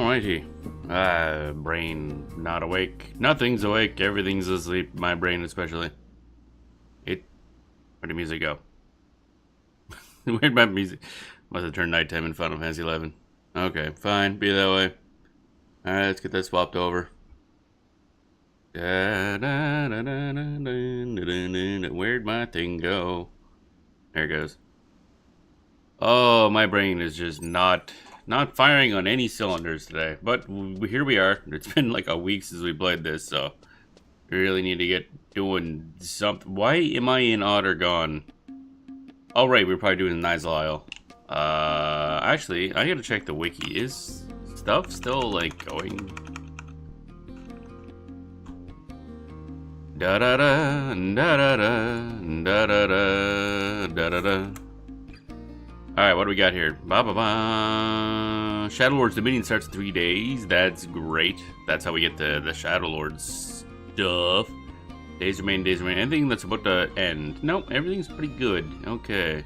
almighty. Brain not awake. Nothing's awake. Everything's asleep. My brain especially. Where'd the music go? Where'd my music? Must have turned nighttime in Final Fantasy 11. Okay, fine. Be that way. Alright, let's get that swapped over. Where'd my thing go? There it goes. Oh, my brain is just not firing on any cylinders today. But here we are. It's been like a week since we played this, so we really need to get doing something. Why am I in Otter? Oh, right, we're probably doing Nisle. Actually, I gotta check the wiki. Is stuff still, like, going? Da-da-da, da-da-da, da-da-da, da-da-da. Alright, what do we got here? Ba-ba-ba. Shadow Lord's Dominion starts in 3 days. That's great. That's how we get the Shadow Lord's stuff. Days remain, days remain. Anything that's about to end. Nope, everything's pretty good. Okay.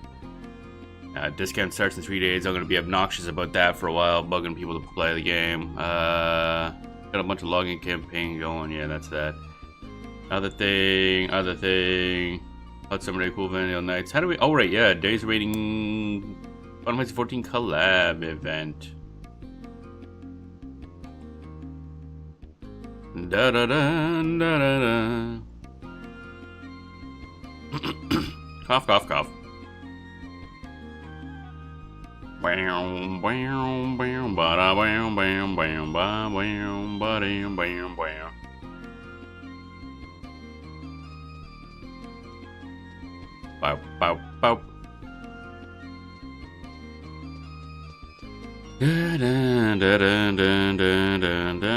Discount starts in 3 days. I'm going to be obnoxious about that for a while, bugging people to play the game. Got a bunch of login campaign going. Yeah, that's that. Other thing. Hot Summer Day Cool Vanilla Nights. How do we... Oh, right, yeah. Days Rating Final Fantasy 14 collab event. Da-da-da, da-da-da. Cough, cough, cough. Bam, bam, bam, ba-da, bam, bam, bam, ba, bam, ba-dam, bam, bam. Bow, bow, bow. Da, da, da, da, da, da, da.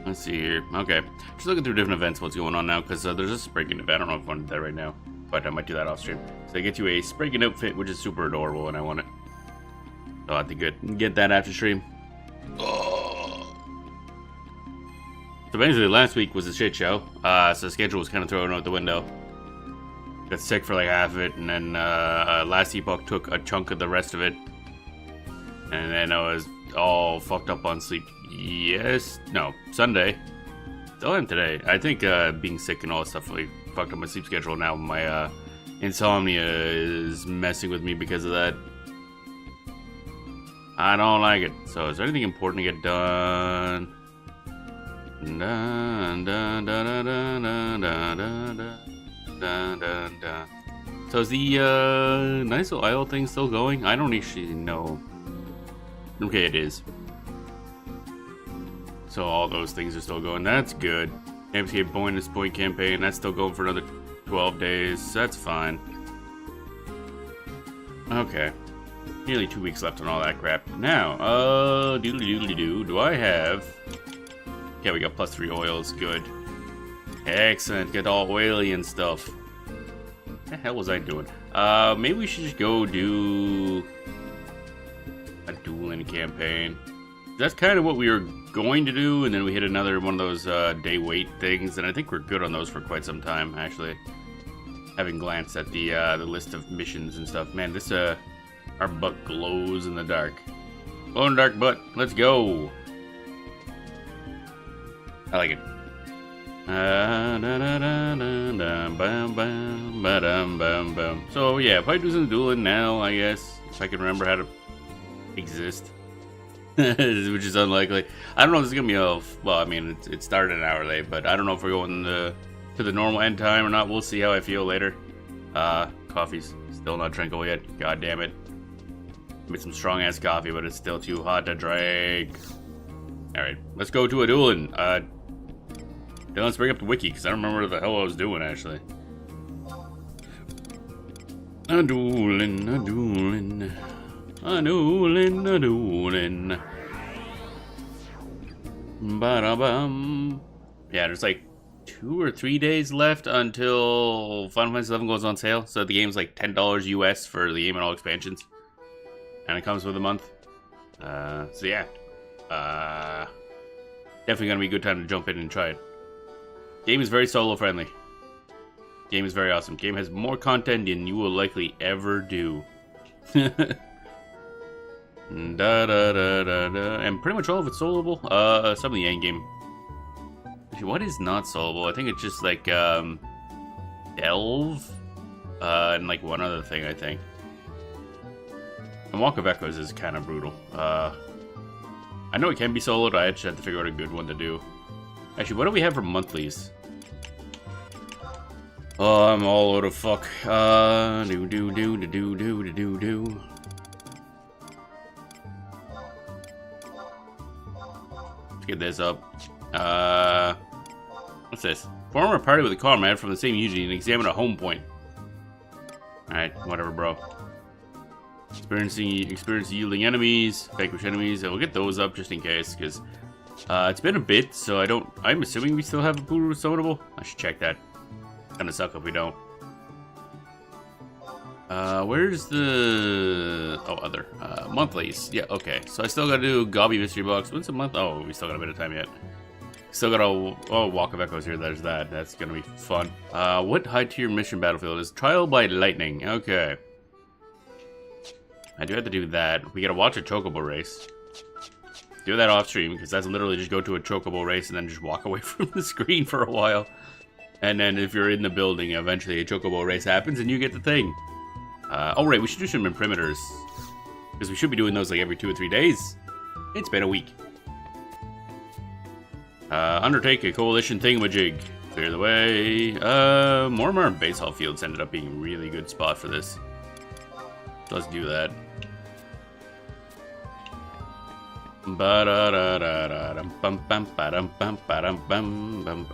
Let's see here. Okay. Just looking through different events, what's going on now, because there's a Spriggan event. I don't know if I want to do that right now, but I might do that off stream. So I get you a Spriggan outfit, which is super adorable, and I want it. So I'll have to get that after stream. So basically, last week was a shit show. So the schedule was kind of thrown out the window. Got sick for like half of it, and then last epoch took a chunk of the rest of it. And then I was all fucked up on sleep. Sunday. Still am today. I think being sick and all that stuff really fucked up my sleep schedule. Now my insomnia is messing with me because of that. I don't like it. So is there anything important to get done? Dun, dun, dun, dun, dun, dun, dun, dun, dun, dun. So is the nice little Isle thing still going? I don't actually know. Okay, it is. So all those things are still going. That's good. MCA bonus point campaign. That's still going for another 12 days. That's fine. Okay. Nearly 2 weeks left on all that crap. Now, doodly-doodly-doo. Do I have... Yeah, we got +3 oils. Good. Excellent. Get all oily and stuff. What the hell was I doing? Maybe we should just go do a Adoulin campaign. That's kind of what we were going to do, and then we hit another one of those day wait things, and I think we're good on those for quite some time, actually. Having glanced at the list of missions and stuff. Man, this, our butt glows in the dark. Glow in the dark butt. Let's go. I like it. So yeah, probably do some Adoulin now, I guess, if I can remember how to exist. Which is unlikely. I don't know if this is gonna be a... Well, I mean, it started an hour late, but I don't know if we're going to the normal end time or not. We'll see how I feel later. Coffee's still not drinkable yet. God damn it. Made some strong ass coffee, but it's still too hot to drink. Alright, let's go to Adoulin. Then let's bring up the wiki, because I don't remember what the hell I was doing, actually. Adoulin, Adoulin. Adoulin, Adoulin. Ba-da-bum. Yeah, there's like 2 or 3 days left until Final Fantasy 11 goes on sale. So the game's like $10 US for the game and all expansions. And it comes with a month. So yeah. Definitely gonna be a good time to jump in and try it. Game is very solo friendly. Game is very awesome. Game has more content than you will likely ever do. Da da da da da. And pretty much all of it's soloable. Some of the end game. Actually, what is not soloable? I think it's just like Delve, and like one other thing. I think. And Walk of Echoes is kind of brutal. I know it can be soloed. I just have to figure out a good one to do. Actually, what do we have for monthlies? Oh, I'm all out of fuck. Do. Let's get this up. What's this? Form a party with a comrade from the same unity and examine a home point. Alright, whatever, bro. Experience yielding enemies, vanquish enemies. We'll get those up just in case, because it's been a bit, so I'm assuming we still have a Puru summonable. I should check that. Gonna suck if we don't. Where's the other monthlies? Yeah, okay. So I still gotta do Gobby Mystery Box. When's a month? Oh, we still got a bit of time yet. Still got a Walk of Echoes here. There's that. That's gonna be fun. What high tier mission battlefield is Trial by Lightning? Okay. I do have to do that. We gotta watch a Chocobo race. Do that off stream, because that's literally just go to a Chocobo race and then just walk away from the screen for a while. And then if you're in the building, eventually a Chocobo race happens and you get the thing. Oh right, we should do some imprimators. Because we should be doing those like every 2 or 3 days. It's been a week. Undertake a coalition thingamajig. Clear the way. Mormar and Basalt Fields ended up being a really good spot for this. So let's do that. Oh,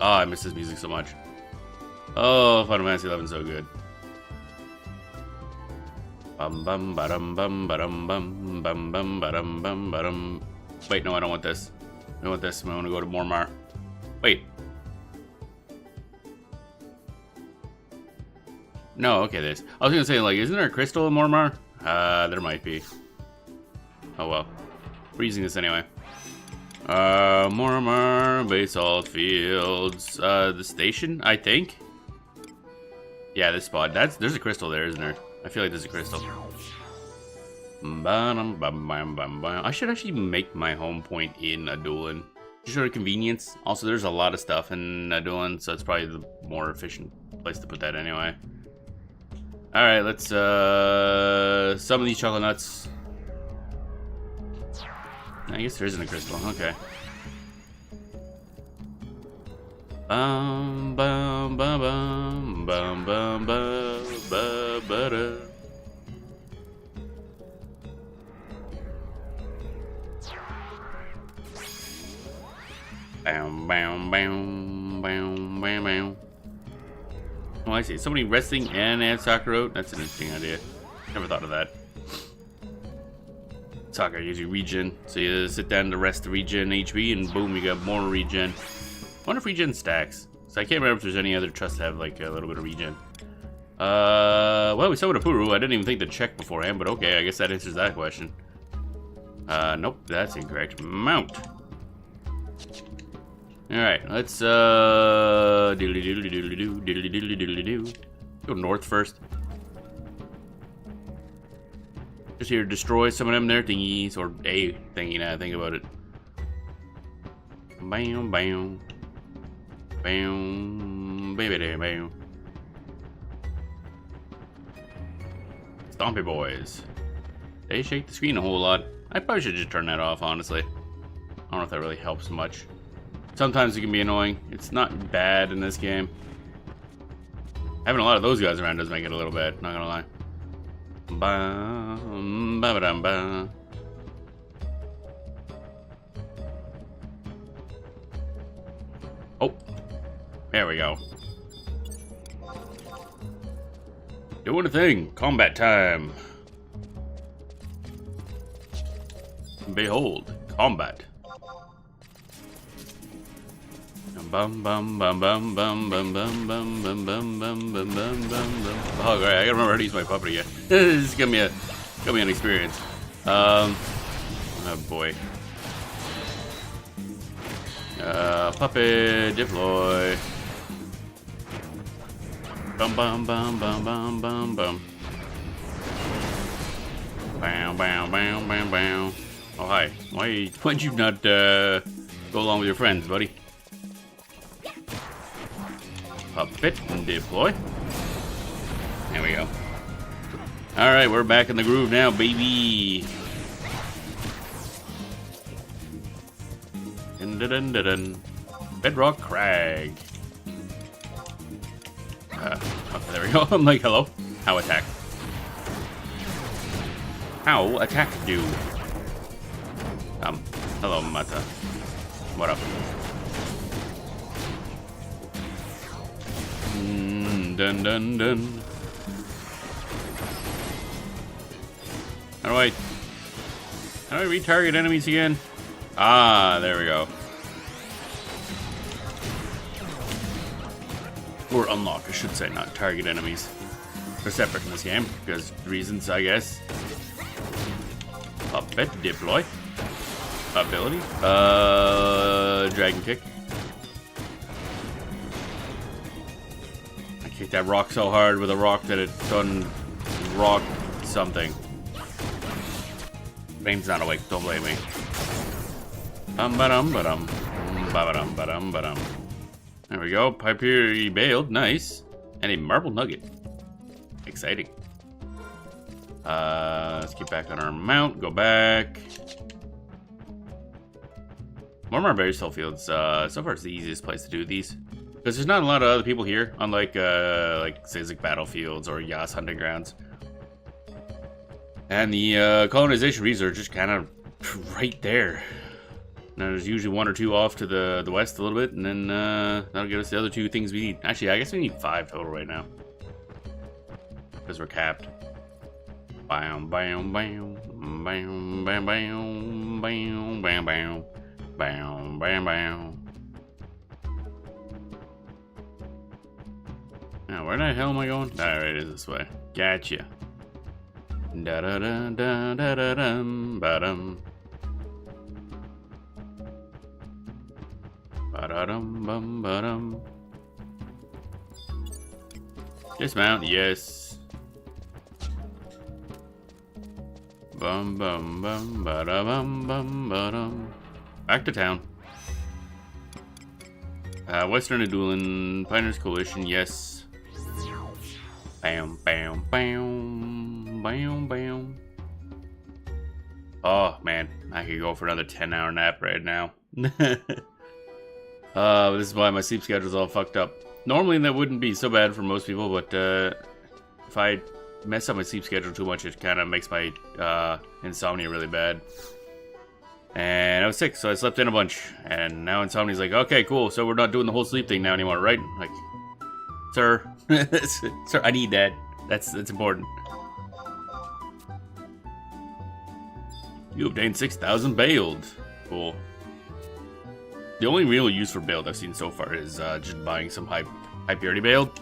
I miss this music so much. Oh, Final Fantasy 11 is so good. Wait, no, I don't want this. I don't want this. I want to go to Mormar. Wait. No, okay, this. I was gonna say, like, isn't there a crystal in Mormar? There might be. Oh well. We're using this anyway. Mormar, Basalt Fields, the station, I think. Yeah, this spot. There's a crystal there, isn't there? I feel like there's a crystal. I should actually make my home point in Adoulin. Just out of convenience. Also, there's a lot of stuff in Adoulin, so it's probably the more efficient place to put that anyway. Alright, let's summon these chocolate nuts. I guess there isn't a crystal. Okay. Bum bum bum bum bum bum bum bum bum. Bam bam bam bam bam bam. Oh, I see. Somebody resting and add Sakura. That's an interesting idea. Never thought of that. Sakura gives you regen, so you sit down to rest the regen HP, and boom, you got more regen. I wonder if regen stacks. So I can't remember if there's any other trust to have like a little bit of regen. Well, we summoned a Puru. I didn't even think to check beforehand, but okay, I guess that answers that question. Nope, that's incorrect. Mount. Alright, let's go north first. Just here to destroy some of them there thingies, or a thingy now I think about it. Bam bam. Bam baby bam. Stompy boys. They shake the screen a whole lot. I probably should just turn that off, honestly. I don't know if that really helps much. Sometimes it can be annoying. It's not bad in this game. Having a lot of those guys around does make it a little bad, not gonna lie. Bam, ba ba dum ba. Oh, there we go. Doing a thing. Combat time. Behold, combat. Bum bum bum bum bum bum bum bum bum bum bum bum bum bum. Oh great, I gotta remember how to use my puppet again. This is gonna be an experience. Oh boy. Puppet deploy. Bum bum bum bum bum bum bum. Bow bow bow bow bow. Oh hi. Why'd you not go along with your friends, buddy? Puppet and deploy. There we go. Alright, we're back in the groove now, baby. Dun dun dun dun dun. Bedrock Crag. Oh, there we go. I'm like, hello. How attack? How attack do? Hello, Mata. What up? Dun dun dun. How do I retarget enemies again? Ah, there we go. Or unlock, I should say, not target enemies. They're separate in this game, because reasons, I guess. Puppet, deploy. Ability. Dragon kick. I kicked that rock so hard with a rock that it done rock something. Bane's not awake, don't blame me. Ba-dum, ba-dum, ba-dum. There we go. Piper bailed, nice. And a marble nugget. Exciting. Let's get back on our mount, go back. More berry soul fields. So far it's the easiest place to do these. Because there's not a lot of other people here, unlike like Sizzix battlefields or Yas hunting grounds. And the colonization research is kind of right there. Now there's usually one or two off to the west a little bit, and then that'll get us the other two things we need. Actually, I guess we need 5 total right now. Because we're capped. Bam, bam, bam, bam, bam, bam, bam, bam, bam, bam, bam, bam. Now, where the hell am I going? Alright, it is this way. Gotcha. Da da da da da da dum ba dum. Ba da dum bum ba dum. Dismount, yes. Bum bum bum ba da bum bum ba dum. Back to town. Western Adoulin, Pioneers Coalition, yes. Bam bam bam bam bam. Oh man, I could go for another 10-hour nap right now. This is why my sleep schedule's all fucked up. Normally that wouldn't be so bad for most people, but if I mess up my sleep schedule too much, it kind of makes my insomnia really bad. And I was sick, so I slept in a bunch. And now insomnia's like, okay, cool, so we're not doing the whole sleep thing now anymore, right? Like, sir, sir, I need that. That's important. You obtained 6,000 bailed. Cool. The only real use for bailed I've seen so far is just buying some high purity bailed,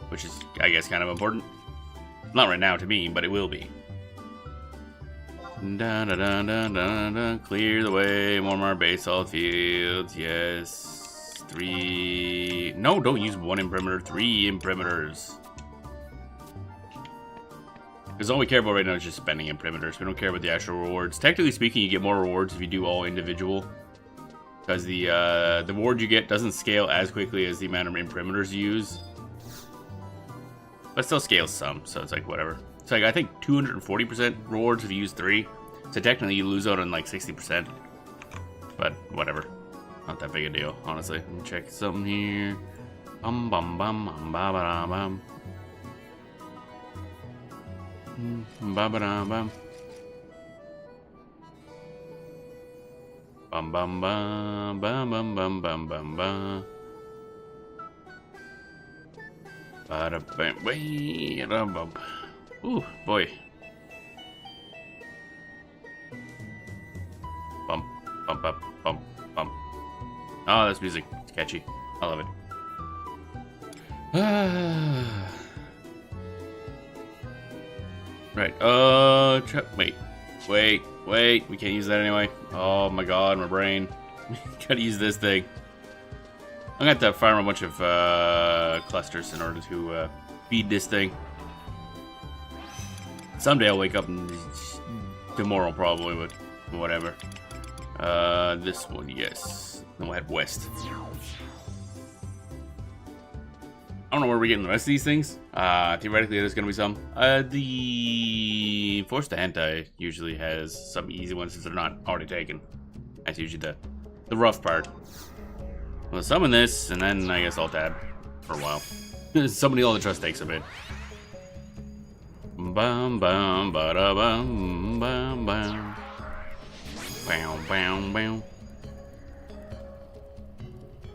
which is, I guess, kind of important. Not right now to me, but it will be. Da da da da da da. Clear the way. More basalt fields. Yes. 3. No, don't use 1 imprimatur. 3 imprimaturs. Because all we care about right now is just spending imprimaturs. We don't care about the actual rewards. Technically speaking, you get more rewards if you do all individual. Because the reward you get doesn't scale as quickly as the amount of imprimaturs you use. But still scales some, so it's like whatever. It's like, I think 240% rewards if you use 3. So technically you lose out on like 60%. But whatever. Not that big a deal, honestly. Let me check something here. Bum bum bum bum ba ba da bum. Ba ba da bum. Bum bum bum bum bum bum bum bum bum. Ba da bam wait da bum. Ooh boy. Bump bump up bump bump. Oh, that's music. It's catchy. I love it. Right. Wait. We can't use that anyway. Oh my god, my brain. Gotta use this thing. I'm gonna have to farm a bunch of clusters in order to feed this thing. Someday I'll wake up and tomorrow probably, but whatever. This one, yes. Then we'll head west. I don't know where we're getting the rest of these things. Theoretically, there's gonna be some. The Force to Hentai usually has some easy ones since they're not already taken. That's usually the rough part. We'll summon this, and then I guess I'll tab for a while. Summoning all the trust takes a bit. Bum bum ba da bum bum bum. Bam bam bam.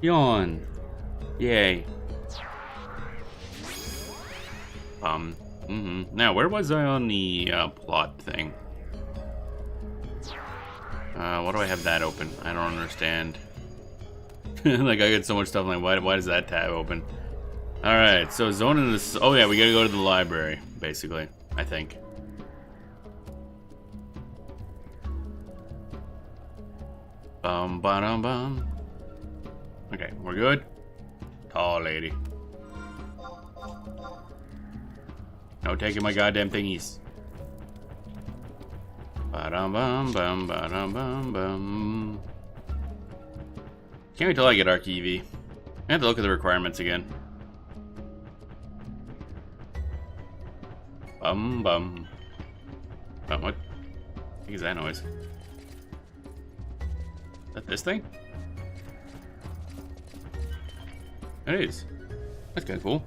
Yawn. Yay. Now, where was I on the plot thing? Why do I have that open? I don't understand. Like, I get so much stuff, like, why does that tab open? Alright, so zone in this... Oh, yeah, we gotta go to the library, basically, I think. Ba-dum-bum. Okay, we're good. Tall lady. No taking my goddamn thingies. Ba-dum-bum-bum, ba-dum-bum-bum. Can't wait till I get Arc EV. I have to look at the requirements again. Bum bum. What? What is that noise? Is that this thing? It is. That's kind of cool.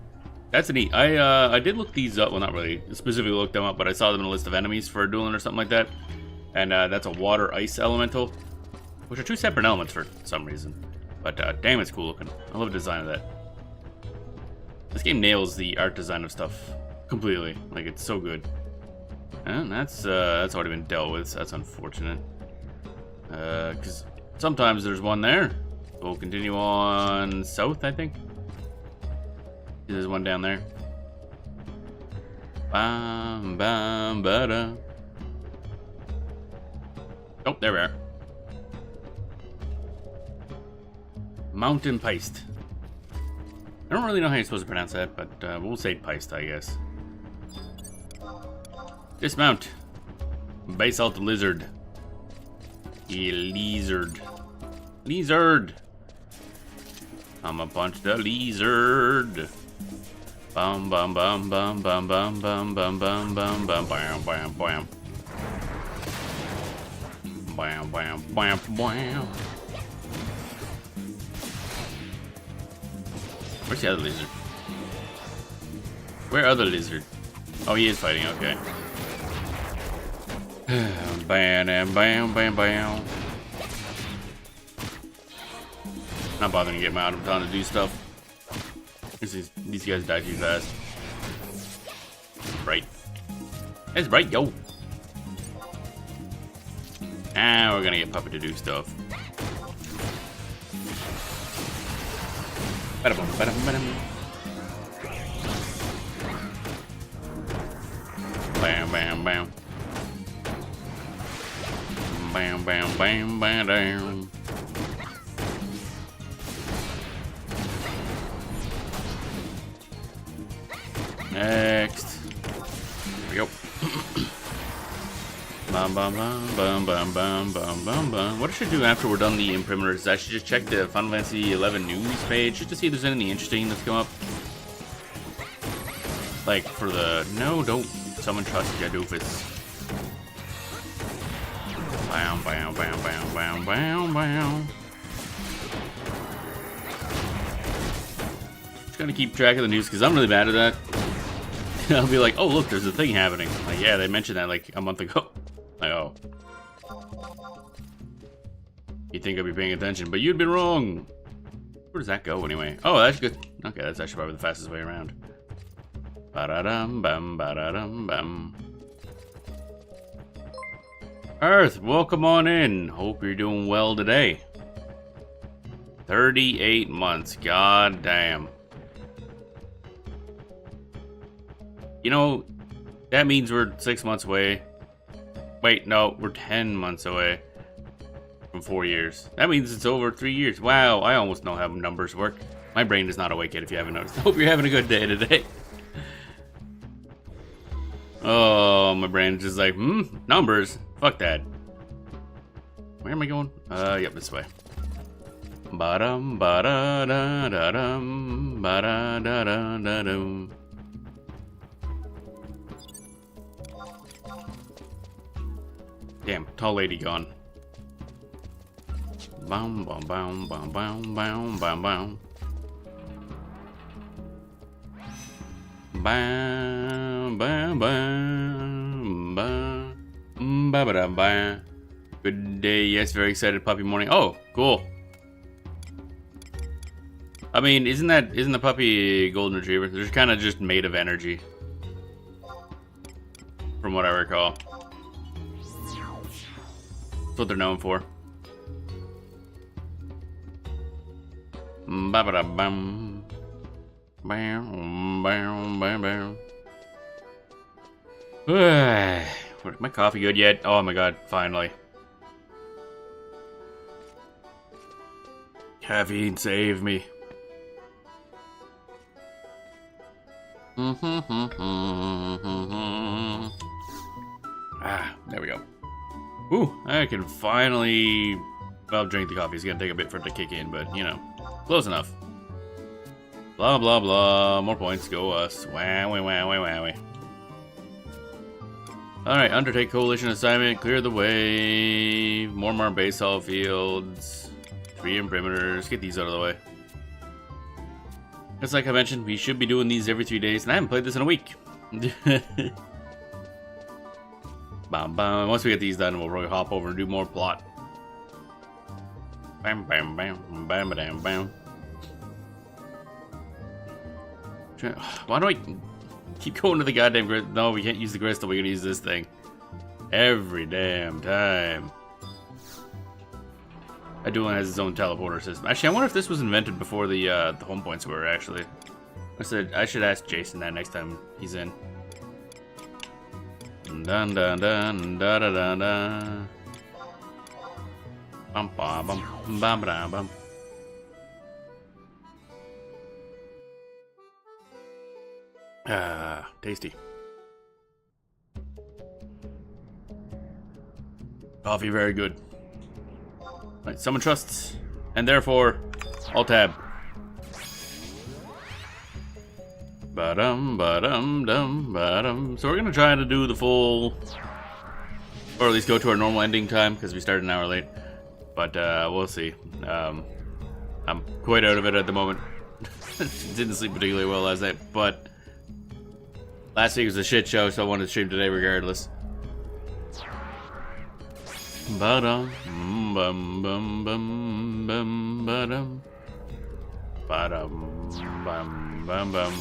That's neat. I did look these up. Well, not really specifically looked them up, but I saw them in a list of enemies for Adoulin or something like that. And that's a water ice elemental, which are two separate elements for some reason. But damn, it's cool looking. I love the design of that. This game nails the art design of stuff completely. Like, it's so good. And that's already been dealt with, so that's unfortunate. Because sometimes there's one there. We'll continue on south, I think. There's one down there. Bam, bam, ba-da. Oh, there we are. Mountain Peist. I don't really know how you're supposed to pronounce that, but we'll say Peist, I guess. Dismount. Basalt lizard. Yeah, lizard. Lizard. I'ma punch the lizard. Bum bum bum bum bum bum bum bum bum bum bum bam bam bam. Bam bam bam bam. Where's the other lizard? Where are the lizard? Oh, he is fighting, okay. Bam bam bam bam bam. Not bothering to get him out of time to do stuff. These guys die too fast. Right. It's right, yo. Ah, we're gonna get Puppet to do stuff. Ba-da-bum, ba-dum, ba-dum. Bam, bam, bam. Bam, bam, bam, bam, down. Next. Here we go. Bum, bum, bum, bum, bum, bum, bum, bum, bum. What I should do after we're done the imprimers is I should just check the Final Fantasy XI news page just to see if there's anything interesting that's come up. Like for the... No, don't summon trust ya doofus. Bam, bam, bam, bam, bam, bam, bam. Just gonna keep track of the news because I'm really bad at that. I'll be like, oh look, there's a thing happening. Like, yeah, they mentioned that like a month ago. Like, oh. You'd think I'd be paying attention, but you'd been wrong. Where does that go anyway? Oh, that's good. Okay, that's actually probably the fastest way around. Ba-da-dum, bum, ba-da-dum, bum. Earth, welcome on in. Hope you're doing well today. 38 months, god damn. You know, that means we're 6 months away. Wait, no, we're 10 months away from 4 years. That means it's over 3 years. Wow, I almost know how numbers work. My brain is not awake yet if you haven't noticed. I hope you're having a good day today. Oh, my brain's just like, numbers. Fuck that. Where am I going? Yep, this way. Ba-dum, ba-da-da-da-dum, ba-da-da-da-da-dum. Damn, tall lady gone. Bum, bum, bum, bum, bum, bum, bum, bum. Bam, bam, bam, bam, ba, ba, da, ba. Good day, yes, very excited puppy morning. Oh, cool. I mean, isn't the puppy a golden retriever? They're kind of just made of energy, from what I recall. That's what they're known for. Ba ba da bum. Bam, bam, bam, bam. My coffee good yet? Oh my god, finally. Caffeine, save me. There we go. Ooh, I can finally, well, drink the coffee. It's gonna take a bit for it to kick in, but, you know, close enough. Blah, blah, blah. More points. Go us. Wowie, wowie, wowie. Alright, undertake coalition assignment. Clear the way. More baseball fields. 3 perimeters. Get these out of the way. Just like I mentioned, we should be doing these every 3 days, and I haven't played this in a week. Bam, bam. Once we get these done, we'll probably hop over and do more plot. Bam, bam, bam, bam, bam, bam. Why do I keep going to the goddamn grid? No, we can't use the crystal. We're gonna use this thing every damn time. Adoulin has his own teleporter system. Actually, I wonder if this was invented before the home points were. Actually, I should ask Jason that next time he's in. Dun dun dun da da da da. Bum bum bum bum bum bum. Ah, tasty. Coffee, very good. Right, someone trusts, and therefore, I'll tab. Ba-dum, ba-dum, dum, ba-dum. So we're gonna try to do the full, or at least go to our normal ending time, because we started an hour late. But we'll see. I'm quite out of it at the moment. Didn't sleep particularly well last night, but last week was a shit show, so I wanted to stream today regardless. Ba-dum, bum, bum, bum, bum, ba-dum. Ba-dum, bum, bum, bum.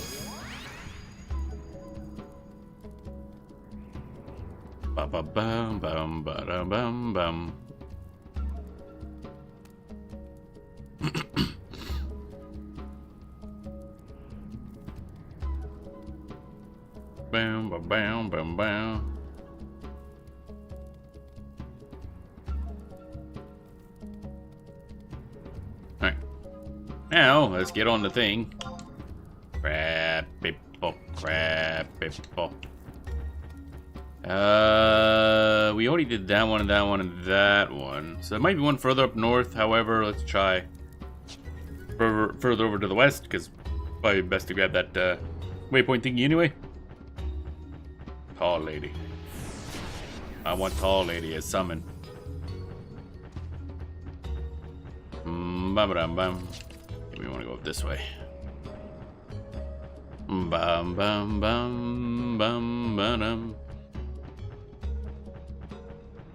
Ba-ba-bum, bum, ba-dum, bum, bum. Bam, bam, bam, bam, bam. Alright. Now, let's get on the thing. Crap, people, crap, people. We already did that one and that one and that one. So there might be one further up north. However, let's try further over to the west, because probably best to grab that waypoint thingy anyway. Tall lady. I want tall lady as summoned. Bum bum bum. We want to go this way. Bum bum bum bum ba-dum.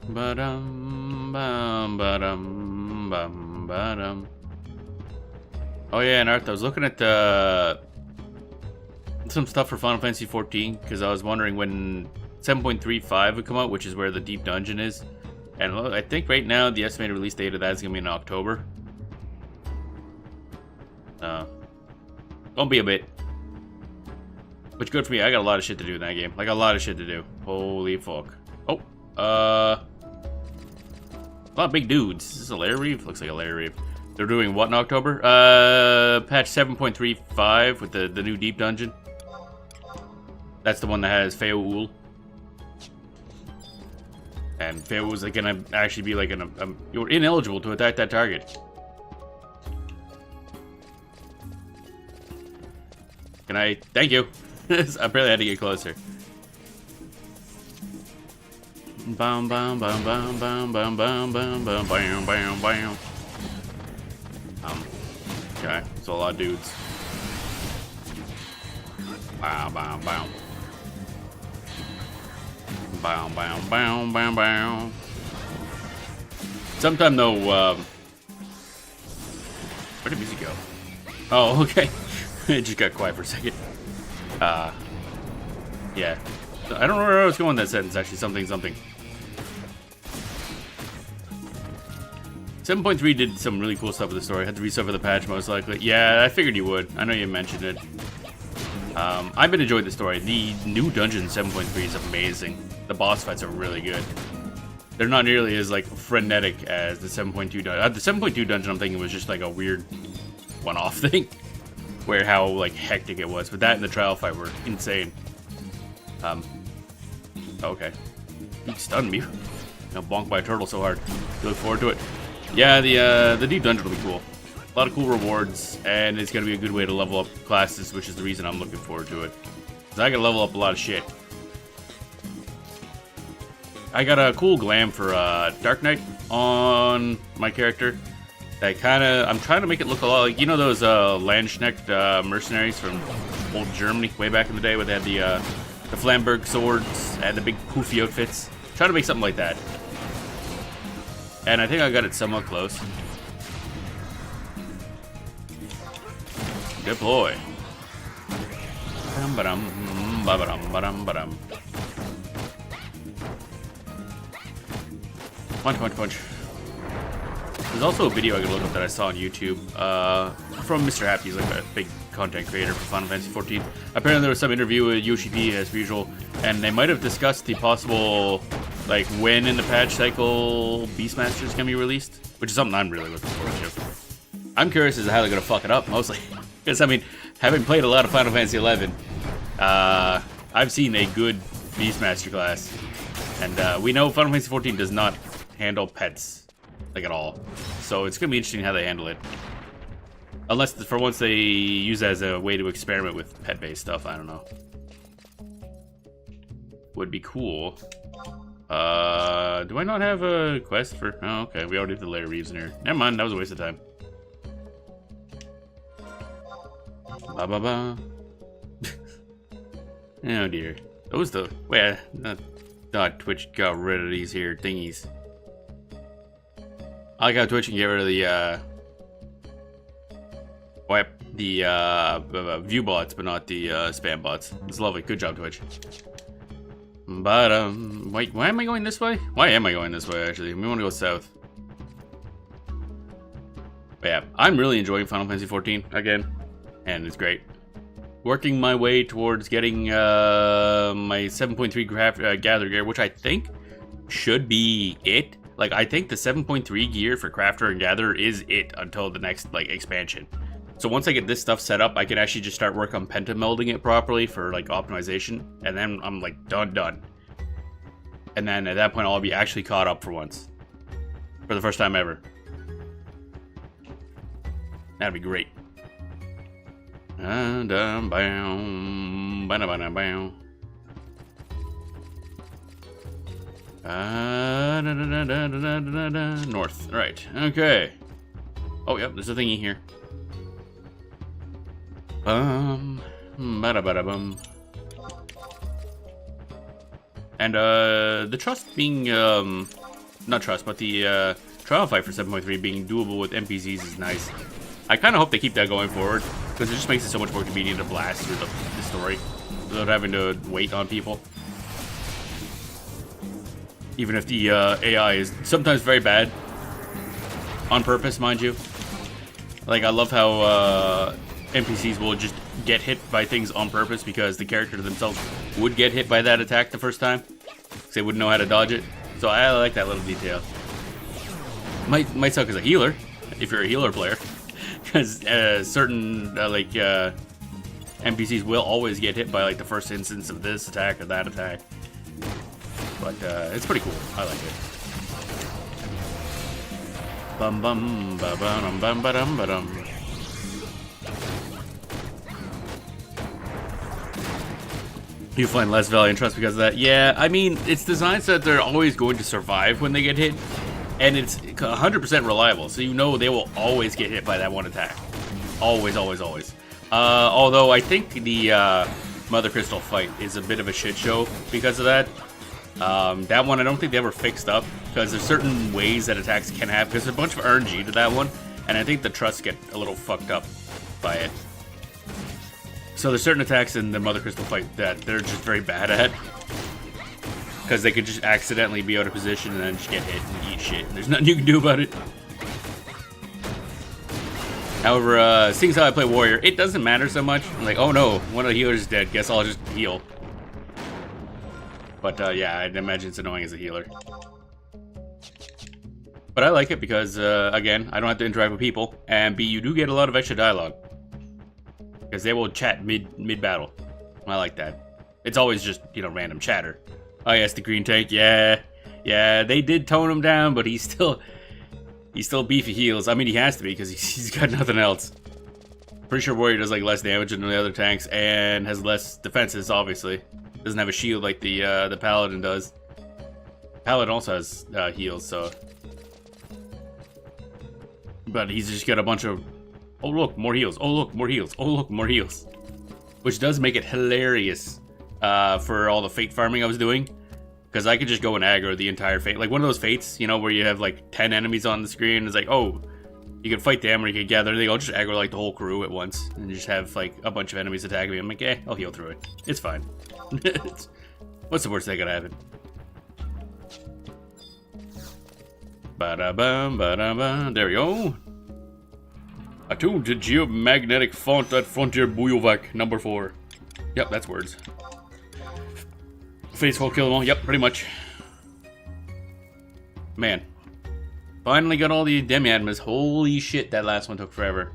Ba-dum bum ba-dum bum ba-dum. Oh yeah, and Arth, I was looking at some stuff for Final Fantasy 14 because I was wondering when 7.35 would come out, which is where the deep dungeon is. And I think right now the estimated release date of that is gonna be in October. Gonna be a bit. Which good for me. I got a lot of shit to do in that game. Like a lot of shit to do. Holy fuck. Oh, A lot of big dudes. Is this a lair reef? Looks like a lair reef. They're doing what in October? Patch 7.35 with the new deep dungeon. That's the one that has Feoul. And Feoul is like gonna actually be like you're ineligible to attack that target. Can I? Thank you. I barely had to get closer. Bam bam bam bam bam bam bam bam bam bam bam bam. Okay, it's a lot of dudes. Bam bam bam. Bam bam bam bam bam. Sometime though, where did music go? Oh, okay. It just got quiet for a second. Yeah. I don't know where I was going in that sentence, actually. Something. 7.3 did some really cool stuff with the story. Had to reset for the patch, most likely. Yeah, I figured you would. I know you mentioned it. I've been enjoying the story. The new dungeon 7.3 is amazing. The boss fights are really good. They're not nearly as, like, frenetic as the 7.2 dungeon. The 7.2 dungeon, I'm thinking, was just, like, a weird one-off thing. Where how, like, hectic it was. But that and the trial fight were insane. Okay. You stunned me. Now bonked by a turtle so hard. You look forward to it. Yeah, the deep dungeon will be cool. A lot of cool rewards, and it's gonna be a good way to level up classes, which is the reason I'm looking forward to it. Cause I gotta level up a lot of shit. I got a cool glam for Dark Knight on my character. That I'm trying to make it look a lot like, you know those Landsknecht mercenaries from old Germany way back in the day where they had the Flamberg swords and the big poofy outfits. Trying to make something like that. And I think I got it somewhat close. Deploy. Punch. There's also a video I could look up that I saw on YouTube from Mr. Happy. He's like a big content creator for Final Fantasy 14. Apparently there was some interview with Yoshi P as usual, and they might have discussed the possible, like, when in the patch cycle Beastmasters can be released, which is something I'm really looking forward to. I'm curious as to how they're going to fuck it up, mostly. Because, I mean, having played a lot of Final Fantasy 11, I've seen a good Beastmaster class, and we know Final Fantasy 14 does not handle pets. Like, at all. So it's gonna be interesting how they handle it. Unless, for once, they use it as a way to experiment with pet-based stuff. I don't know. Would be cool. Do I not have a quest for... Oh, okay. We already did the Lair Reeves in here. Never mind. That was a waste of time. Ba-ba-ba. Oh, dear. Those the... Wait, not Twitch got rid of these here thingies. I like how Twitch can get rid of the view bots, but not the spam bots. It's lovely. Good job, Twitch. But wait, why am I going this way? Why am I going this way? Actually, we want to go south. But yeah, I'm really enjoying Final Fantasy 14 again, and it's great. Working my way towards getting my 7.3 gather gear, which I think should be it. Like, I think the 7.3 gear for Crafter and Gatherer is it until the next, like, expansion. So once I get this stuff set up, I can actually just start work on pentamelding it properly for, like, optimization. And then I'm, like, done. And then at that point, I'll be actually caught up for once. For the first time ever. That'd be great. North. Right. Okay. Oh, yep. There's a thingy here. Bada-bada-bum. And the trust being not trust, but the trial fight for 7.3 being doable with NPCs is nice. I kind of hope they keep that going forward because it just makes it so much more convenient to blast through the story without having to wait on people. Even if the AI is sometimes very bad. On purpose, mind you. Like, I love how NPCs will just get hit by things on purpose because the character themselves would get hit by that attack the first time. Because they wouldn't know how to dodge it. So I like that little detail. Might suck as a healer, if you're a healer player. Because certain, NPCs will always get hit by, like, the first instance of this attack or that attack. But, it's pretty cool. I like it. Bum bum ba bum bum ba dum ba dum. You find less value and trust because of that. Yeah, I mean, it's designed so that they're always going to survive when they get hit, and it's 100% reliable, so you know they will always get hit by that one attack. Always, always, always. Although I think the Mother Crystal fight is a bit of a shit show because of that. That one I don't think they ever fixed up, because there's certain ways that attacks can have, because there's a bunch of RNG to that one, and I think the trusts get a little fucked up by it. So there's certain attacks in the Mother Crystal fight that they're just very bad at, because they could just accidentally be out of position and then just get hit and eat shit, and there's nothing you can do about it. However, seeing as how I play Warrior, it doesn't matter so much. I'm like, oh no, one of the healers is dead, guess I'll just heal. But yeah, I'd imagine it's annoying as a healer. But I like it because, again, I don't have to interact with people, and B, you do get a lot of extra dialogue. Because they will chat mid-battle. I like that. It's always just, you know, random chatter. Oh yes, the green tank, yeah. Yeah, they did tone him down, but he's still beefy heals. I mean, he has to be, because he's got nothing else. Pretty sure Warrior does, like, less damage than the other tanks, and has less defenses, obviously. Doesn't have a shield like the Paladin does. Paladin also has heals, so... But he's just got a bunch of... Oh look, more heals. Oh look, more heals. Oh look, more heals. Which does make it hilarious for all the fate farming I was doing. Because I could just go and aggro the entire fate. Like one of those fates, you know, where you have like 10 enemies on the screen. It's like, oh, you can fight them or you can gather. They all just aggro like the whole crew at once. And just have like a bunch of enemies attacking me. I'm like, eh, I'll heal through it. It's fine. What's the worst that could happen? Ba-da-bum, ba-da-bum. There we go. Attuned to geomagnetic font at Frontier Buyovac, number 4. Yep, that's words. Faithful kill them all. Yep, pretty much. Man. Finally got all the demi-admins. Holy shit, that last one took forever.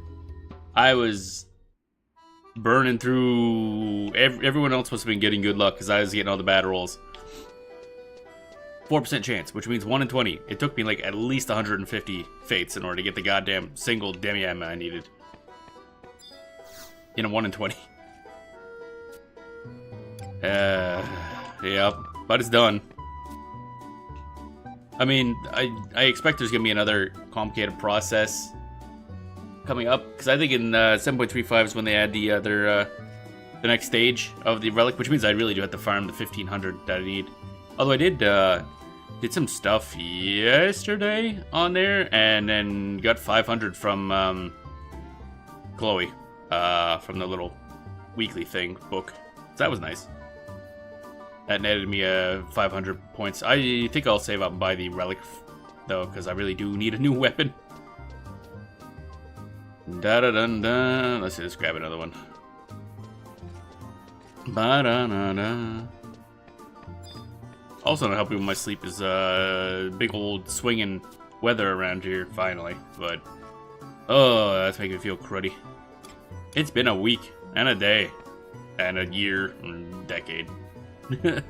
I was burning through... Everyone else must have been getting good luck, because I was getting all the bad rolls. 4% chance, which means 1 in 20. It took me like at least 150 fates in order to get the goddamn single demi-admin I needed. You know, 1 in 20. Yep, but it's done. I mean, I expect there's gonna be another complicated process coming up, because I think in 7.35 is when they add the other the next stage of the relic, which means I really do have to farm the 1500 that I need. Although I did some stuff yesterday on there, and then got 500 from Chloe from the little weekly thing book. So that was nice. That netted me 500 points. I think I'll save up and buy the relic though, because I really do need a new weapon. Da da dun dun. Let's just grab another one. Ba da da da. Also, not helping with my sleep is big old swinging weather around here, finally. But, oh, that's making me feel cruddy. It's been a week, and a day, and a year, and a decade. Clear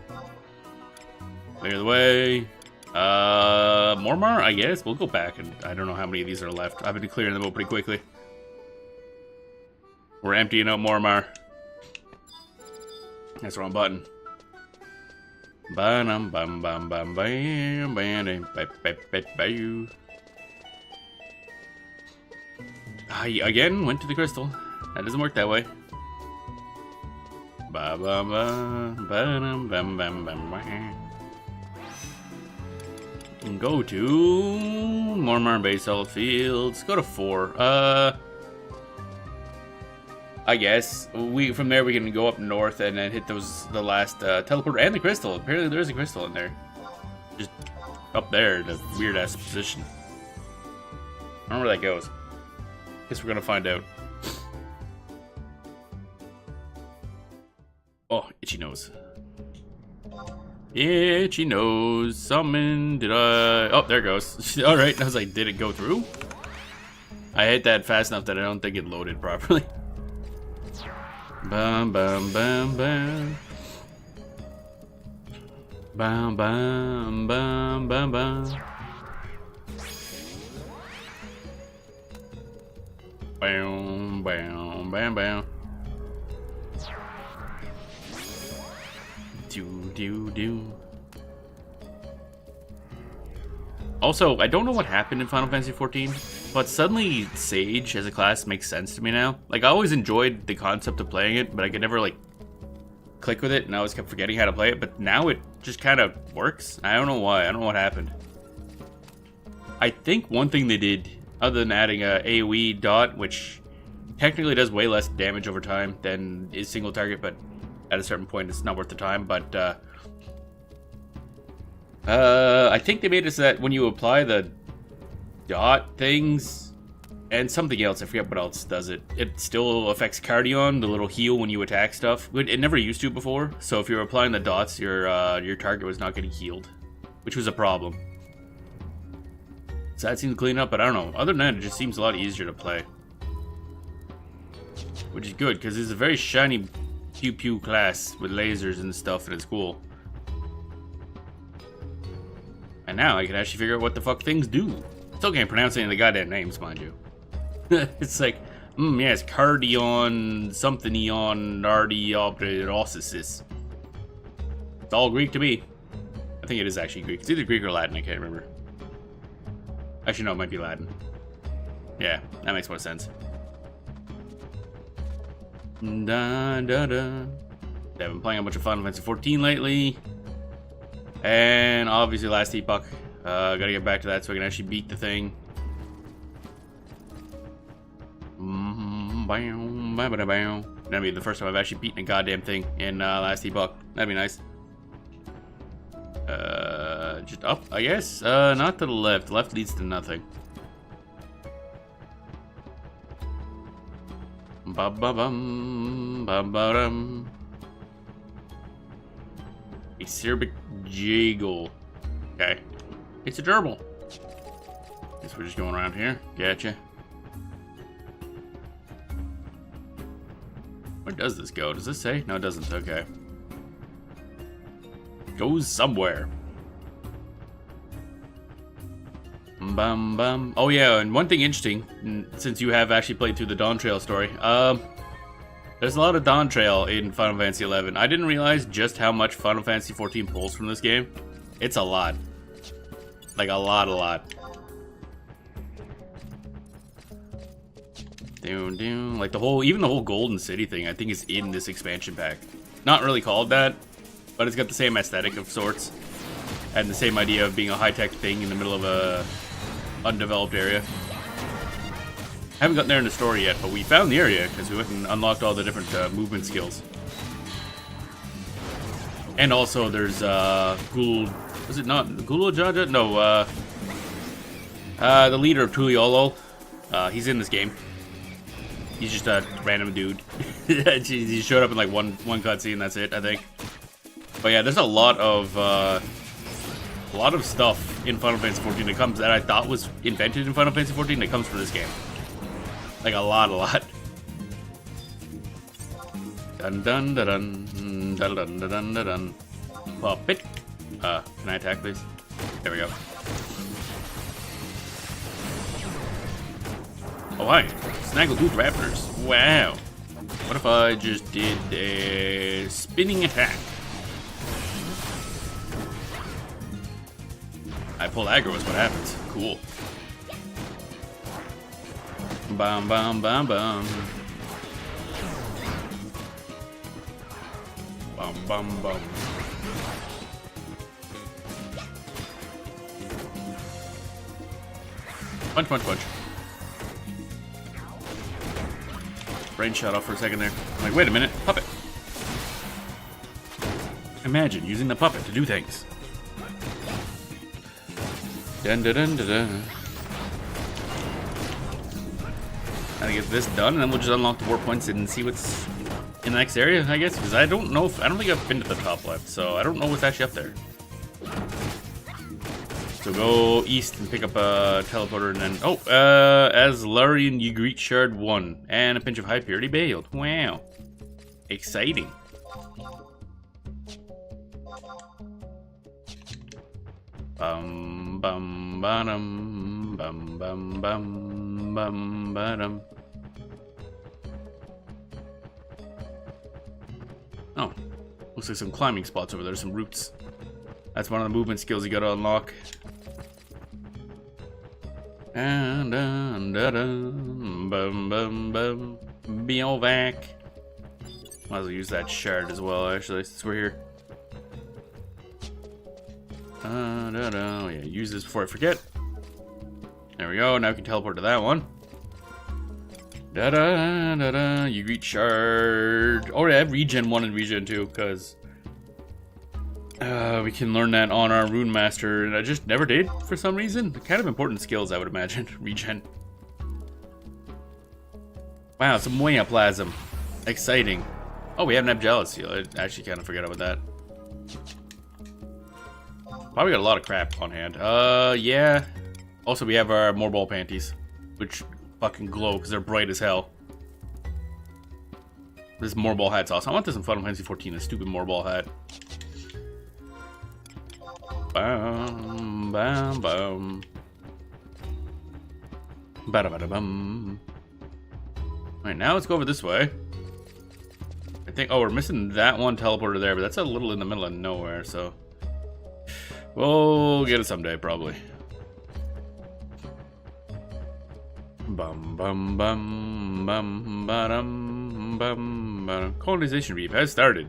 the way. Mormar, I guess. We'll go back, and I don't know how many of these are left. I've been clearing them out pretty quickly. We're emptying out Mormar. That's the wrong button. Bam bam bam bam bam bam bam. I again went to the crystal. That doesn't work that way. Ba ba ba bam bam bam bam. Go to Mormar Base Solid Fields. Go to 4. I guess from there we can go up north and then hit the last teleporter and the crystal. Apparently there is a crystal in there, just up there in a weird ass position. I don't know where that goes. Guess we're gonna find out. Oh, itchy nose. Itchy nose. Summon. Did I? Oh, there it goes. Alright, I was like, did it go through? I hit that fast enough that I don't think it loaded properly. Bam, bam, bam, bam. Bam, bam, bam, bam, bam. Bam, bam, bam, bam. Do. Also, I don't know what happened in Final Fantasy XIV, but suddenly Sage as a class makes sense to me now. Like, I always enjoyed the concept of playing it, but I could never, like, click with it, and I always kept forgetting how to play it, but now it just kind of works. I don't know why. I don't know what happened. I think one thing they did, other than adding a AoE dot, which technically does way less damage over time than is single target, but at a certain point it's not worth the time, but I think they made it so that when you apply the dot things and something else, I forget what else does it, it still affects Cardion, the little heal when you attack stuff. It never used to before, so if you were applying the dots, your target was not getting healed, which was a problem. So that seems to clean up, but I don't know. Other than that, it just seems a lot easier to play, which is good because it's a very shiny pew pew class with lasers and stuff, and it's cool. And now I can actually figure out what the fuck things do. Still can't pronounce any of the goddamn names, mind you. It's like, yes, Cardion, something eon, Nardiopterosis. It's all Greek to me. I think it is actually Greek. It's either Greek or Latin, I can't remember. Actually, no, it might be Latin. Yeah, that makes more sense. Da, da, da. I've been playing a bunch of Final Fantasy 14 lately. And obviously last epoch. Gotta get back to that so I can actually beat the thing. That'll be the first time I've actually beaten a goddamn thing in last epoch. That'd be nice. Just up, I guess. Not to the left. Left leads to nothing. Ba-ba-bum, ba-ba-dum. A Cerbic Jaggle. Okay. It's a gerbil. Guess we're just going around here. Gotcha. Where does this go? Does this say? No, it doesn't. Okay. Goes somewhere. Bum bum. Oh yeah, and one thing interesting, since you have actually played through the Dawn Trail story, there's a lot of Dawn Trail in Final Fantasy XI. I didn't realize just how much Final Fantasy XIV pulls from this game. It's a lot. Like a lot. Like the whole, even the whole Golden City thing, I think is in this expansion pack. Not really called that, but it's got the same aesthetic of sorts. And the same idea of being a high-tech thing in the middle of a undeveloped area. Haven't gotten there in the story yet, but we found the area because we went and unlocked all the different movement skills. And also there's Gul, was it not Gulu Jaja? No, the leader of Tuliolo. He's in this game. He's just a random dude. He showed up in like one cutscene, that's it, I think. But yeah, there's a lot of stuff in Final Fantasy XIV that comes that I thought was invented in Final Fantasy XIV that comes from this game. Like a lot. Dun dun dun dun dun dun dun dun dun. Puppet. Can I attack, please? There we go. Oh hi, Snaggletooth Raptors. Wow. What if I just did a spinning attack? I pull aggro is what happens. Cool. Bum bum bum bum. Bum bum bum. Punch. Brain shut off for a second there. I'm like, wait a minute, puppet. Imagine using the puppet to do things. Dun dun dun dun dun. I think get this done, and then we'll just unlock the war points and see what's in the next area, I guess, because I don't know if I don't think I've been to the top left, so I don't know what's actually up there. So go east and pick up a teleporter, and then as Larian, you greet Shard 1 and a pinch of high purity baled. Wow, exciting. Bum bum bum bum bum bum bum bum. Oh, looks like some climbing spots over there, some roots. That's one of the movement skills you gotta unlock. And bum bum bum. Beelvac. Might as well use that shard as well, actually, since we're here. Yeah, use this before I forget. There we go. Now we can teleport to that one. You greet shard. Oh, yeah, I have regen 1 and regen 2 because we can learn that on our rune master, and I just never did for some reason. Kind of important skills, I would imagine. Regen. Wow, some Moyaplasm. Exciting. Oh, we have an Abjealous seal. I actually kind of forgot about that. Probably got a lot of crap on hand. Yeah. Also, we have our Moorball panties, which fucking glow because they're bright as hell. This Moorball hat's awesome. I want this in Final Fantasy 14, a stupid Moorball hat. Bam, bam, bam. Ba-da-ba-da-bum. Alright, now let's go over this way. I think, oh, we're missing that one teleporter there, but that's a little in the middle of nowhere, so we'll get it someday, probably. Bum bum bum bum ba-dum bum ba-dum. Colonization beef has started.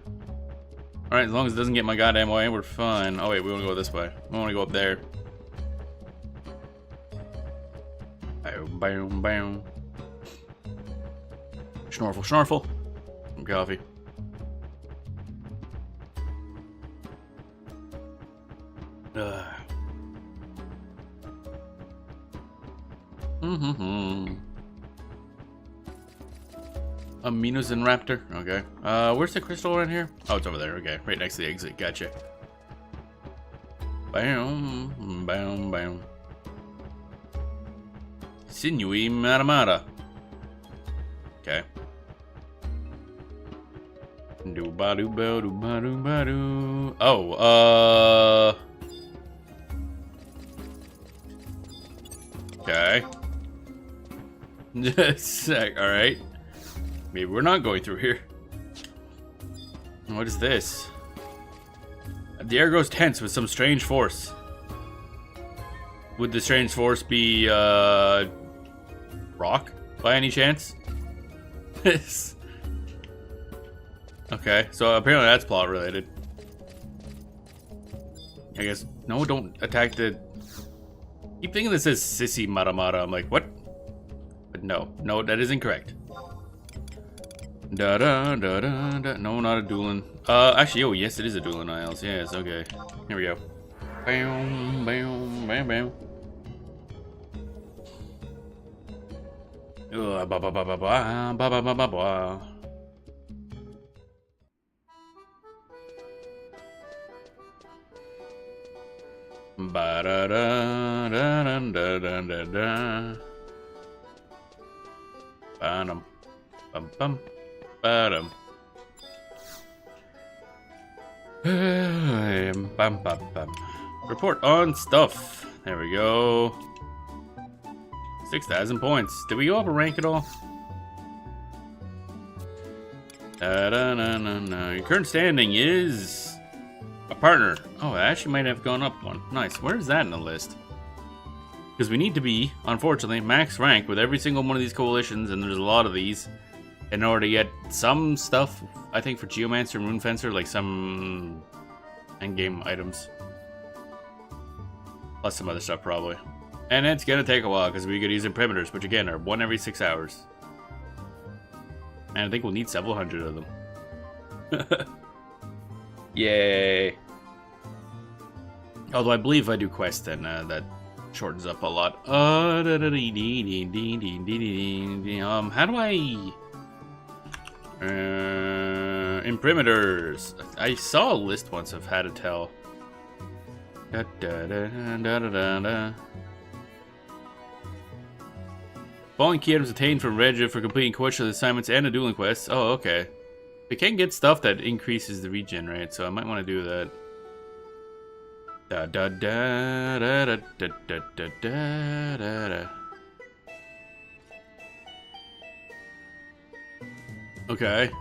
Alright, as long as it doesn't get my goddamn way, we're fine. Oh wait, we wanna go this way. We wanna go up there. Bam bam bam. Schnorfel, schnorfel. Some coffee. Aminos and Raptor. Okay. Where's the crystal around here? Oh, it's over there. Okay. Right next to the exit. Gotcha. Bam. Bam. Bam. Sinewy Matamata. Okay. Do ba do ba do ba do ba do. Oh, okay. Just a sec. Alright. Maybe we're not going through here. What is this? The air grows tense with some strange force. Would the strange force be, rock, by any chance? Okay, so apparently that's plot related. I guess, no, don't attack the... Keep thinking this says Sissy Matamata. I'm like, what? But no, that is incorrect. Da da da da da. No, not Adoulin. Actually, oh yes, it is Adoulin Isles. Yes, okay. Here we go. Bam, bam, bam, bam. Ba ba ba ba ba ba ba ba ba ba. Ba da da da da da da da. Ba-dum, bum bum. Bum, bum, bum. Report on stuff. There we go. 6,000 points. Did we go up a rank at all? Your current standing is a partner. Oh, I actually might have gone up one. Nice. Where's that in the list? Because we need to be, unfortunately, max rank with every single one of these coalitions, and there's a lot of these. In order to get some stuff, I think for Geomancer and Rune Fencer, like some endgame items. Plus some other stuff, probably. And it's gonna take a while, because we could use imprimators, which again are 1 every 6 hours. And I think we'll need several hundred of them. Yay! Although I believe if I do quests, then that shortens up a lot. How do I... Imprimators. I saw a list once of how to tell. Da, da, da, da, da, da, da. Following key items obtained from Regia for completing quest assignments and Adoulin quests. Oh, okay. We can get stuff that increases the regen, right? So I might want to do that. Da da da da da da da da da da da. Okay.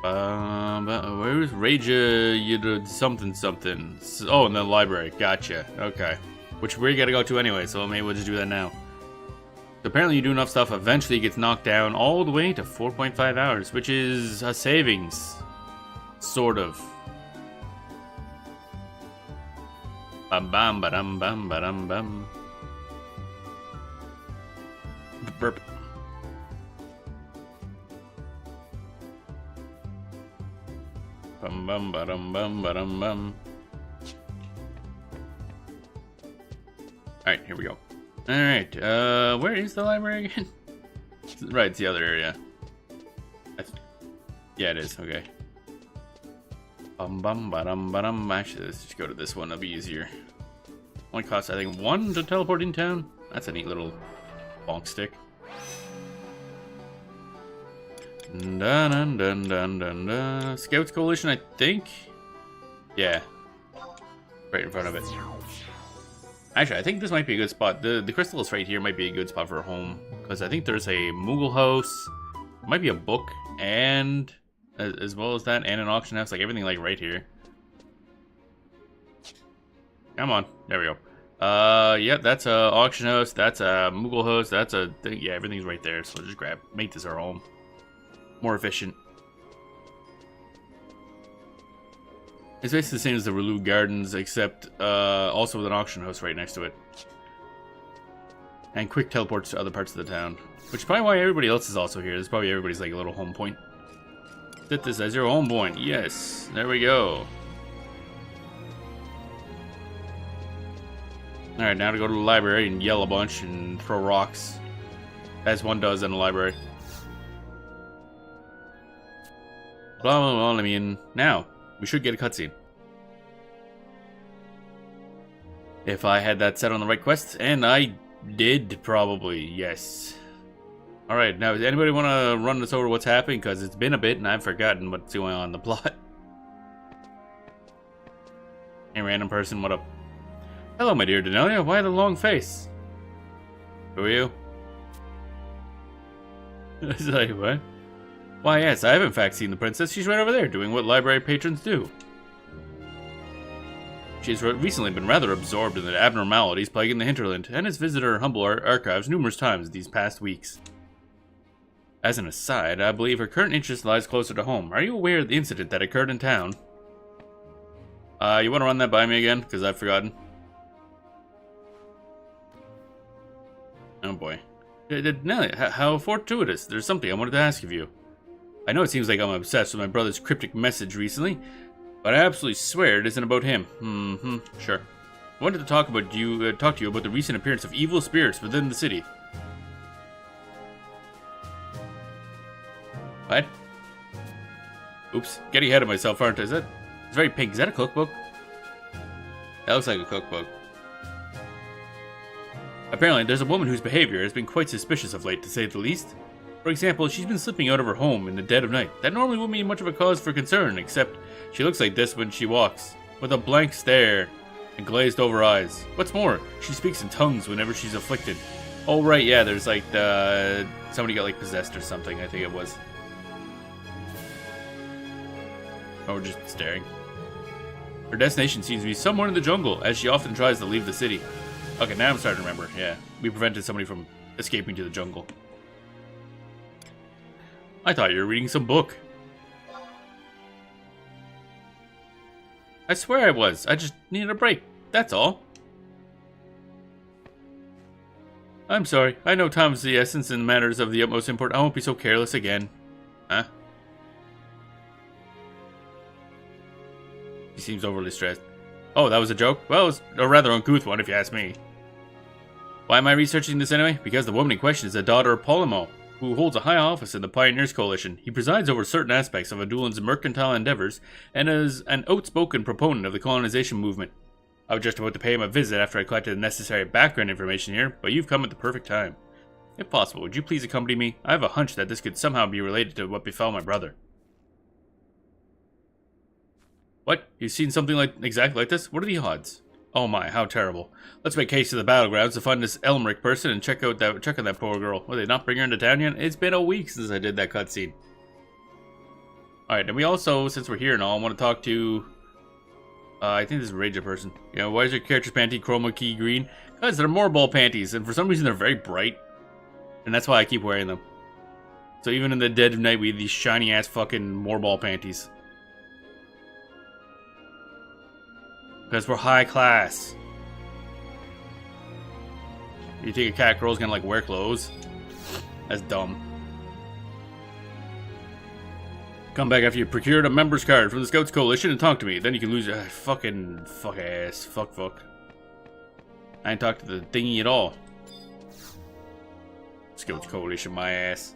Where's Regia? You did something. Oh, in the library. Gotcha. Okay. Which we gotta go to anyway, so maybe we'll just do that now. So apparently you do enough stuff, eventually it gets knocked down all the way to 4.5 hours, which is a savings. Sort of. Bam bam ba-dum bam ba-dum bam. Burp. Bum bum ba-dum bum ba-dum bum. Alright, here we go. Alright, where is the library again? Right, it's the other area. Yeah, it is, okay. Bum bum ba-dum ba-dum. Actually, let's just go to this one, that'll be easier. Only costs, I think, 1 to teleport in town. That's a neat little bonk stick. Dun dun dun dun dun dun. Scouts Coalition, I think? Yeah. Right in front of it. Actually, I think this might be a good spot. The crystals right here might be a good spot for a home. Because I think there's a Moogle house. Might be a book. And as well as that. And an auction house. Like everything like right here. Come on. There we go. Yeah, that's a auction house. That's a Moogle house. That's a thing. Yeah, everything's right there. So just make this our home. More efficient. It's basically the same as the Relu Gardens, except also with an auction house right next to it. And quick teleports to other parts of the town. Which is probably why everybody else is also here. This is probably everybody's like a little home point. Set this as your home point. Yes, there we go. Alright, now to go to the library and yell a bunch and throw rocks. As one does in a library. Blah, blah, blah, I mean, now, we should get a cutscene. If I had that set on the right quest, and I did, probably, yes. Alright, now, does anybody want to run us over what's happening? Because it's been a bit, and I've forgotten what's going on in the plot. Hey, random person, what up? Hello, my dear Denelia, why the long face? Who are you? It's like, what? Why, yes, I have in fact seen the princess. She's right over there, doing what library patrons do. She has recently been rather absorbed in the abnormalities plaguing the hinterland, and has visited her humble archives numerous times these past weeks. As an aside, I believe her current interest lies closer to home. Are you aware of the incident that occurred in town? You want to run that by me again? Because I've forgotten. Oh boy. Nelly, how fortuitous. There's something I wanted to ask of you. I know it seems like I'm obsessed with my brother's cryptic message recently, but I absolutely swear it isn't about him. Sure. I wanted to talk to you about the recent appearance of evil spirits within the city. What? Oops, getting ahead of myself, aren't I? It's very pink. Is that a cookbook? That looks like a cookbook. Apparently, there's a woman whose behavior has been quite suspicious of late, to say the least. For example, she's been slipping out of her home in the dead of night. That normally wouldn't be much of a cause for concern, except she looks like this when she walks, with a blank stare and glazed over eyes. What's more, she speaks in tongues whenever she's afflicted. Oh right, yeah, there's like, somebody got like possessed or something, I think it was. Oh, we're just staring. Her destination seems to be somewhere in the jungle, as she often tries to leave the city. Okay, now I'm starting to remember, yeah. We prevented somebody from escaping to the jungle. I thought you were reading some book. I swear I was. I just needed a break. That's all. I'm sorry. I know time is the essence in matters of the utmost import. I won't be so careless again. Huh? He seems overly stressed. Oh, that was a joke? Well, it was a rather uncouth one if you ask me. Why am I researching this anyway? Because the woman in question is a daughter of Polemo, who holds a high office in the Pioneers Coalition. He presides over certain aspects of Adoulin's mercantile endeavors and is an outspoken proponent of the colonization movement. I was just about to pay him a visit after I collected the necessary background information here, but you've come at the perfect time. If possible, would you please accompany me? I have a hunch that this could somehow be related to what befell my brother. What? You've seen something exactly like this? What are the odds? Oh my, how terrible. Let's make haste to the battlegrounds to find this Elmerick person and check on that poor girl. Will they not bring her into town yet? It's been a week since I did that cutscene. Alright, and we also, since we're here and all, want to talk to... I think this is a Ranger person. You know, why is your character's panty chroma key green? Because they're moorball panties, and for some reason they're very bright. And that's why I keep wearing them. So even in the dead of night, we have these shiny ass fucking moorball panties. Because we're high class. You think a cat girl's gonna like wear clothes? That's dumb. Come back after you procured a member's card from the Scouts Coalition and talk to me. Then you can lose your fucking fuck ass. Fuck. I ain't talked to the thingy at all. Scouts Coalition, my ass.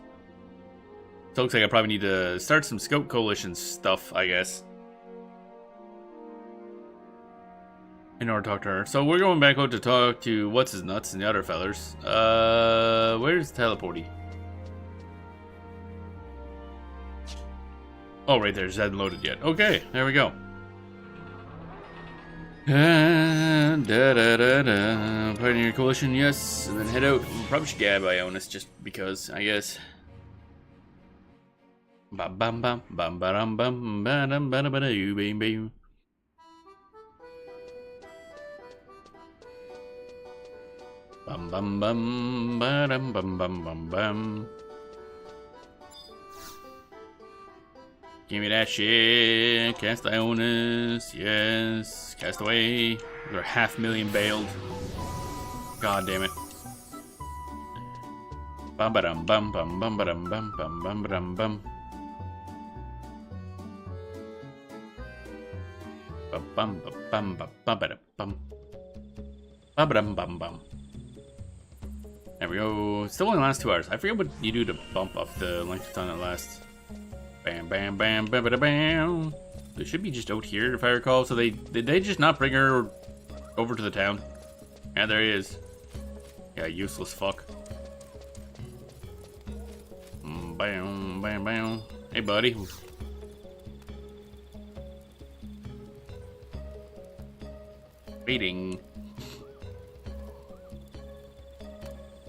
So it looks like I probably need to start some Scout Coalition stuff, I guess. In order to talk to her. So we're going back out to talk to what's his nuts and the other fellers. Where's Teleporty? Oh, right there. It hasn't loaded yet. Okay, there we go. Pioneer Coalition, yes. And then head out. Probably should gab Ionis just because, I guess. Bam bam bam bam bam bam bam bam bam bam. Bum bum bum bum bum bum bum bum. Give me that shit. Cast Ionis. Yes. Cast away. We're 500,000 bailed. God damn it. Bum bum bum bum bum bum bum bum bum bum bum. Bum bum bum bum bum bum bum bum bum. There we go. Still only lasts 2 hours. I forget what you do to bump up the length of time that lasts. Bam, bam, bam, bam, bam, bam. They should be just out here, if I recall. So did they just not bring her over to the town? Yeah, there he is. Yeah, useless fuck. Bam, bam, bam. Hey, buddy. Waiting.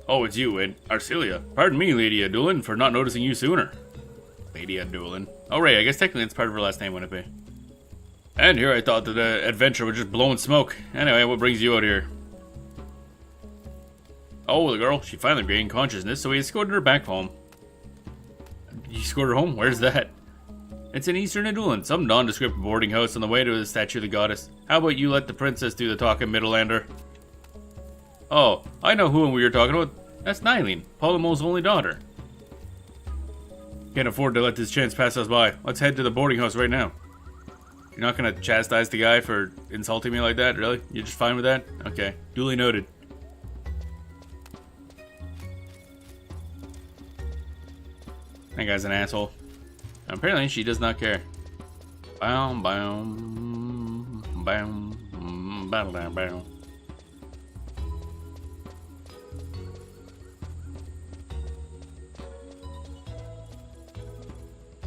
Oh, it's you, and Arcelia. Pardon me, Lady Adoulin, for not noticing you sooner. Lady Adoulin. Oh, right, I guess technically it's part of her last name, wouldn't it be? And here I thought that the adventure was just blowing smoke. Anyway, what brings you out here? Oh, the girl. She finally regained consciousness, so we escorted her back home. You escorted her home? Where's that? It's in Eastern Adoulin, some nondescript boarding house on the way to the statue of the goddess. How about you let the princess do the talking, Middlelander? Oh, I know who we were talking about. That's Nylene, Polemo's only daughter. Can't afford to let this chance pass us by. Let's head to the boarding house right now. You're not gonna chastise the guy for insulting me like that, really? You're just fine with that? Okay, duly noted. That guy's an asshole. Apparently, she does not care. Bow, bow, bow, bow, bow, bow.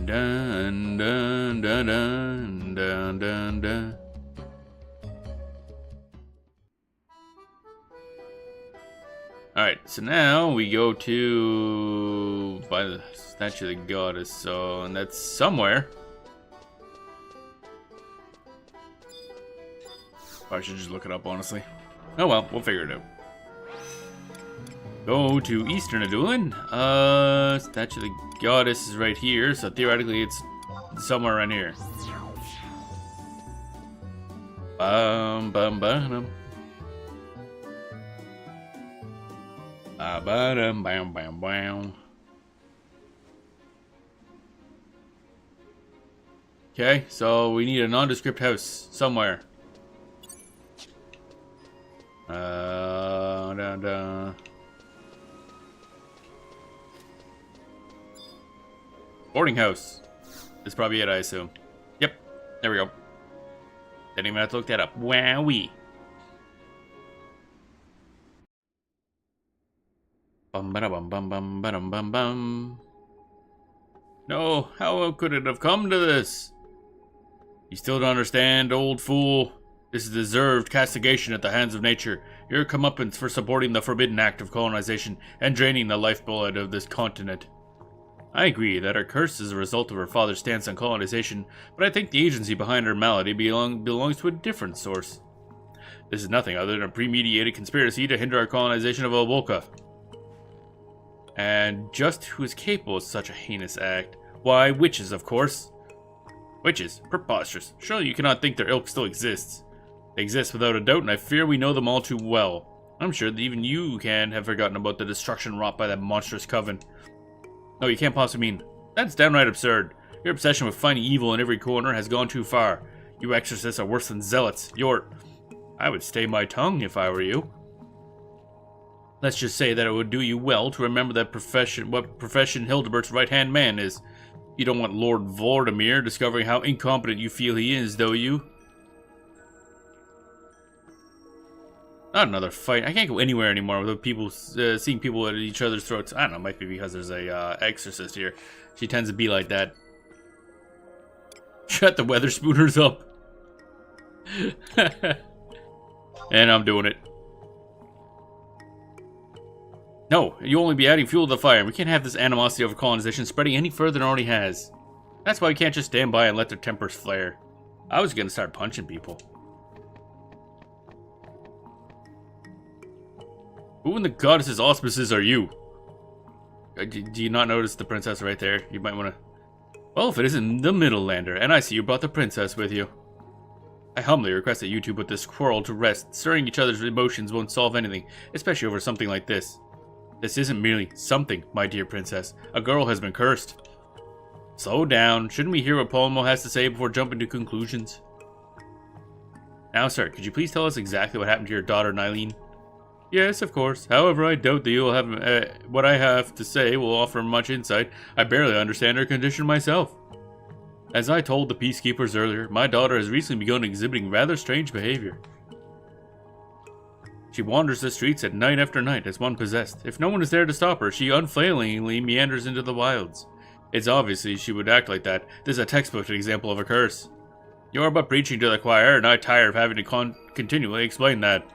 Dun dun dun dun dun dun dun. Alright, so now we go to by the statue of the goddess, so and that's somewhere. I should just look it up, honestly. Oh well, we'll figure it out. Go to Eastern Adoulin. Statue of the goddess is right here, so theoretically it's somewhere around here. Bum bum bum. Bam bam bam bam. Okay, so we need a nondescript house somewhere. Da, da. Boarding house. That's probably it, I assume. Yep. There we go. Didn't even have to look that up. Wowee. Bum ba bum bum bum bum bum bum. No, how could it have come to this? You still don't understand, old fool. This is deserved castigation at the hands of nature. Your comeuppance for supporting the forbidden act of colonization and draining the lifeblood of this continent. I agree that her curse is a result of her father's stance on colonization, but I think the agency behind her malady belongs to a different source. This is nothing other than a premeditated conspiracy to hinder our colonization of Alboka. And just who is capable of such a heinous act? Why, witches, of course. Witches? Preposterous. Surely you cannot think their ilk still exists. They exist without a doubt, and I fear we know them all too well. I'm sure that even you can have forgotten about the destruction wrought by that monstrous coven. No, you can't possibly mean. That's downright absurd. Your obsession with finding evil in every corner has gone too far. You exorcists are worse than zealots. I would stay my tongue if I were you. Let's just say that it would do you well to remember what profession Hildebert's right-hand man is. You don't want Lord Vordemir discovering how incompetent you feel he is, though you? Not another fight. I can't go anywhere anymore without people seeing people at each other's throats. I don't know, it might be because there's a exorcist here. She tends to be like that. Shut the weather spooners up. And I'm doing it. No, you'll only be adding fuel to the fire. We can't have this animosity over colonization spreading any further than it already has. That's why we can't just stand by and let their tempers flare. I was gonna start punching people. Who in the goddess's auspices are you? Do you not notice the princess right there? You might want to... Well, if it isn't the Middlelander, and I see you brought the princess with you. I humbly request that you two put this quarrel to rest. Stirring each other's emotions won't solve anything, especially over something like this. This isn't merely something, my dear princess. A girl has been cursed. Slow down. Shouldn't we hear what Palmo has to say before jumping to conclusions? Now, sir, could you please tell us exactly what happened to your daughter, Nylene? Yes, of course. However, I doubt that you'll have what I have to say will offer much insight. I barely understand her condition myself. As I told the peacekeepers earlier, my daughter has recently begun exhibiting rather strange behavior. She wanders the streets at night after night as one possessed. If no one is there to stop her, she unfailingly meanders into the wilds. It's obviously she would act like that. This is a textbook example of a curse. You are but preaching to the choir, and I tire of having to continually explain that.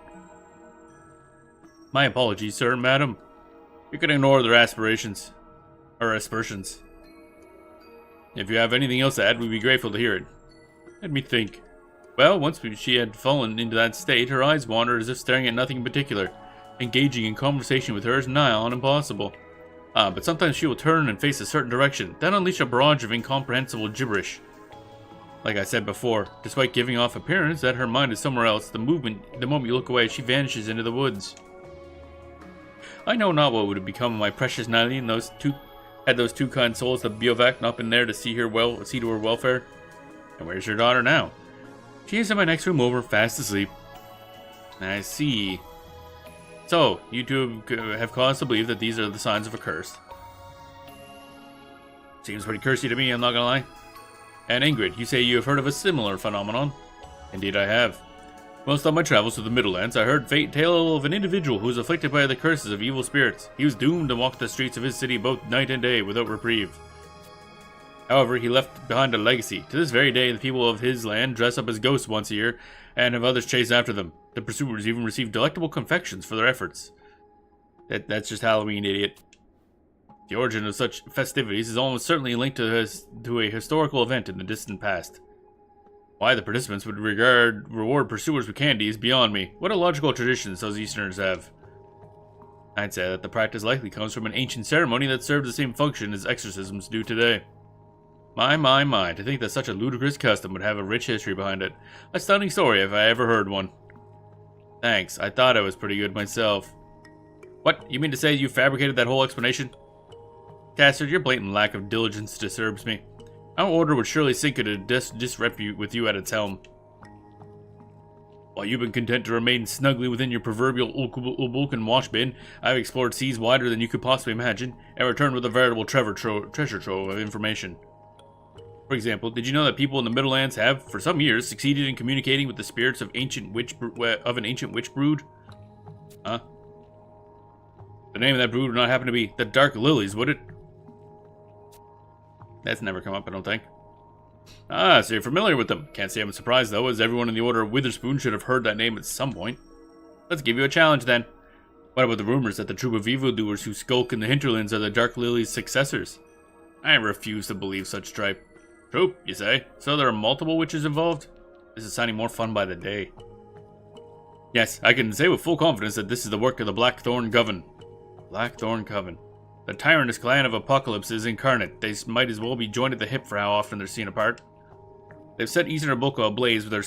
My apologies, sir, madam. You can ignore their aspirations. Or aspersions. If you have anything else to add, we'd be grateful to hear it. Let me think. Well, once she had fallen into that state, her eyes wandered as if staring at nothing in particular. Engaging in conversation with her is nigh on impossible. But sometimes she will turn and face a certain direction, then unleash a barrage of incomprehensible gibberish. Like I said before, despite giving off appearance that her mind is somewhere else, the moment you look away, she vanishes into the woods. I know not what would have become of my precious Nylene had those two kind souls of Biovac not been there to see to her welfare. And where's your daughter now? She is in my next room over, fast asleep. I see. So, you two have cause to believe that these are the signs of a curse. Seems pretty cursy to me, I'm not gonna lie. And Ingrid, you say you have heard of a similar phenomenon? Indeed I have. Whilst on my travels through the Middlelands, I heard tale of an individual who was afflicted by the curses of evil spirits. He was doomed to walk the streets of his city both night and day without reprieve. However, he left behind a legacy. To this very day, the people of his land dress up as ghosts once a year, and have others chase after them. The pursuers even receive delectable confections for their efforts. That's just Halloween, idiot. The origin of such festivities is almost certainly linked to a historical event in the distant past. Why the participants would reward pursuers with candy is beyond me. What illogical traditions those Easterners have. I'd say that the practice likely comes from an ancient ceremony that served the same function as exorcisms do today. My, to think that such a ludicrous custom would have a rich history behind it. A stunning story if I ever heard one. Thanks, I thought I was pretty good myself. What, you mean to say you fabricated that whole explanation? Caster, your blatant lack of diligence disturbs me. Our order would surely sink into disrepute with you at its helm. While you've been content to remain snugly within your proverbial Ulbulkin wash bin, I've explored seas wider than you could possibly imagine, and returned with a veritable treasure trove of information. For example, did you know that people in the Middlelands have, for some years, succeeded in communicating with the spirits of an ancient witch brood? Huh? The name of that brood would not happen to be the Dark Lilies, would it? That's never come up, I don't think. Ah, so you're familiar with them. Can't say I'm surprised, though, as everyone in the Order of Witherspoon should have heard that name at some point. Let's give you a challenge, then. What about the rumors that the troop of evildoers who skulk in the hinterlands are the Dark Lilies' successors? I refuse to believe such tripe. Troop, you say? So there are multiple witches involved? This is sounding more fun by the day. Yes, I can say with full confidence that this is the work of the Blackthorn Coven. Blackthorn Coven. The tyrannous clan of Apocalypse is incarnate. They might as well be joined at the hip for how often they're seen apart. They've set Eastern Aboka ablaze with their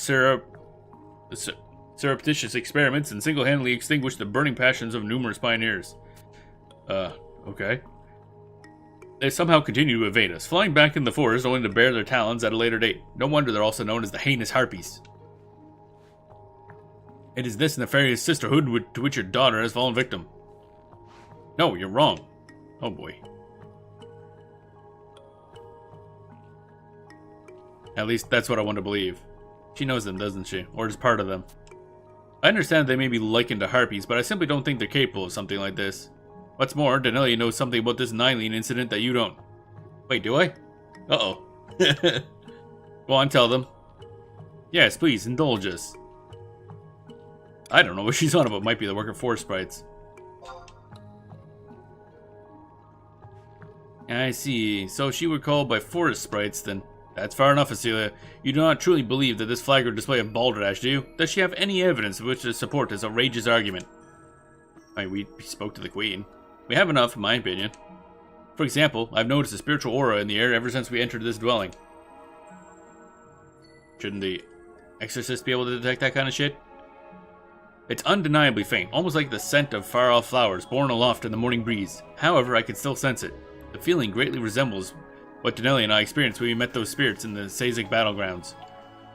surreptitious experiments and single-handedly extinguished the burning passions of numerous pioneers. Okay. They somehow continue to evade us, flying back in the forest only to bare their talons at a later date. No wonder they're also known as the Heinous Harpies. It is this nefarious sisterhood to which your daughter has fallen victim. No, you're wrong. Oh boy. At least that's what I want to believe. She knows them, doesn't she? Or is part of them. I understand they may be likened to harpies, but I simply don't think they're capable of something like this. What's more, Denelia knows something about this Nylene incident that you don't. Wait, do I? Uh-oh. Go on, tell them. Yes, please, indulge us. I don't know what she's on about. Might be the work of forest sprites. I see. So she were called by forest sprites, then. That's far enough, Acelia. You do not truly believe that this flagrant display of balderdash, do you? Does she have any evidence with which to support this outrageous argument? I mean, we spoke to the Queen. We have enough, in my opinion. For example, I've noticed a spiritual aura in the air ever since we entered this dwelling. Shouldn't the exorcist be able to detect that kind of shit? It's undeniably faint, almost like the scent of far-off flowers borne aloft in the morning breeze. However, I can still sense it. The feeling greatly resembles what Denelia and I experienced when we met those spirits in the Sazek battlegrounds.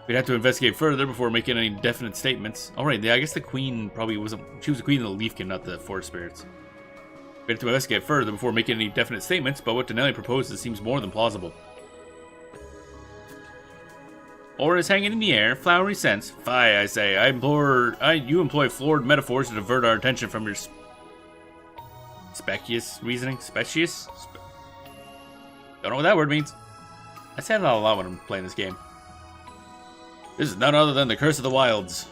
We'd have to investigate further before making any definite statements. Alright, I guess the Queen probably wasn't... She was the Queen of the Leafkin, not the forest spirits. We have to investigate further before making any definite statements, but what Denelia proposes seems more than plausible. Auras hanging in the air, flowery scents. Fie, I say. You employ florid metaphors to divert our attention from your specious reasoning. Specious? Don't know what that word means. I say it a lot when I'm playing this game. This is none other than the Curse of the Wilds.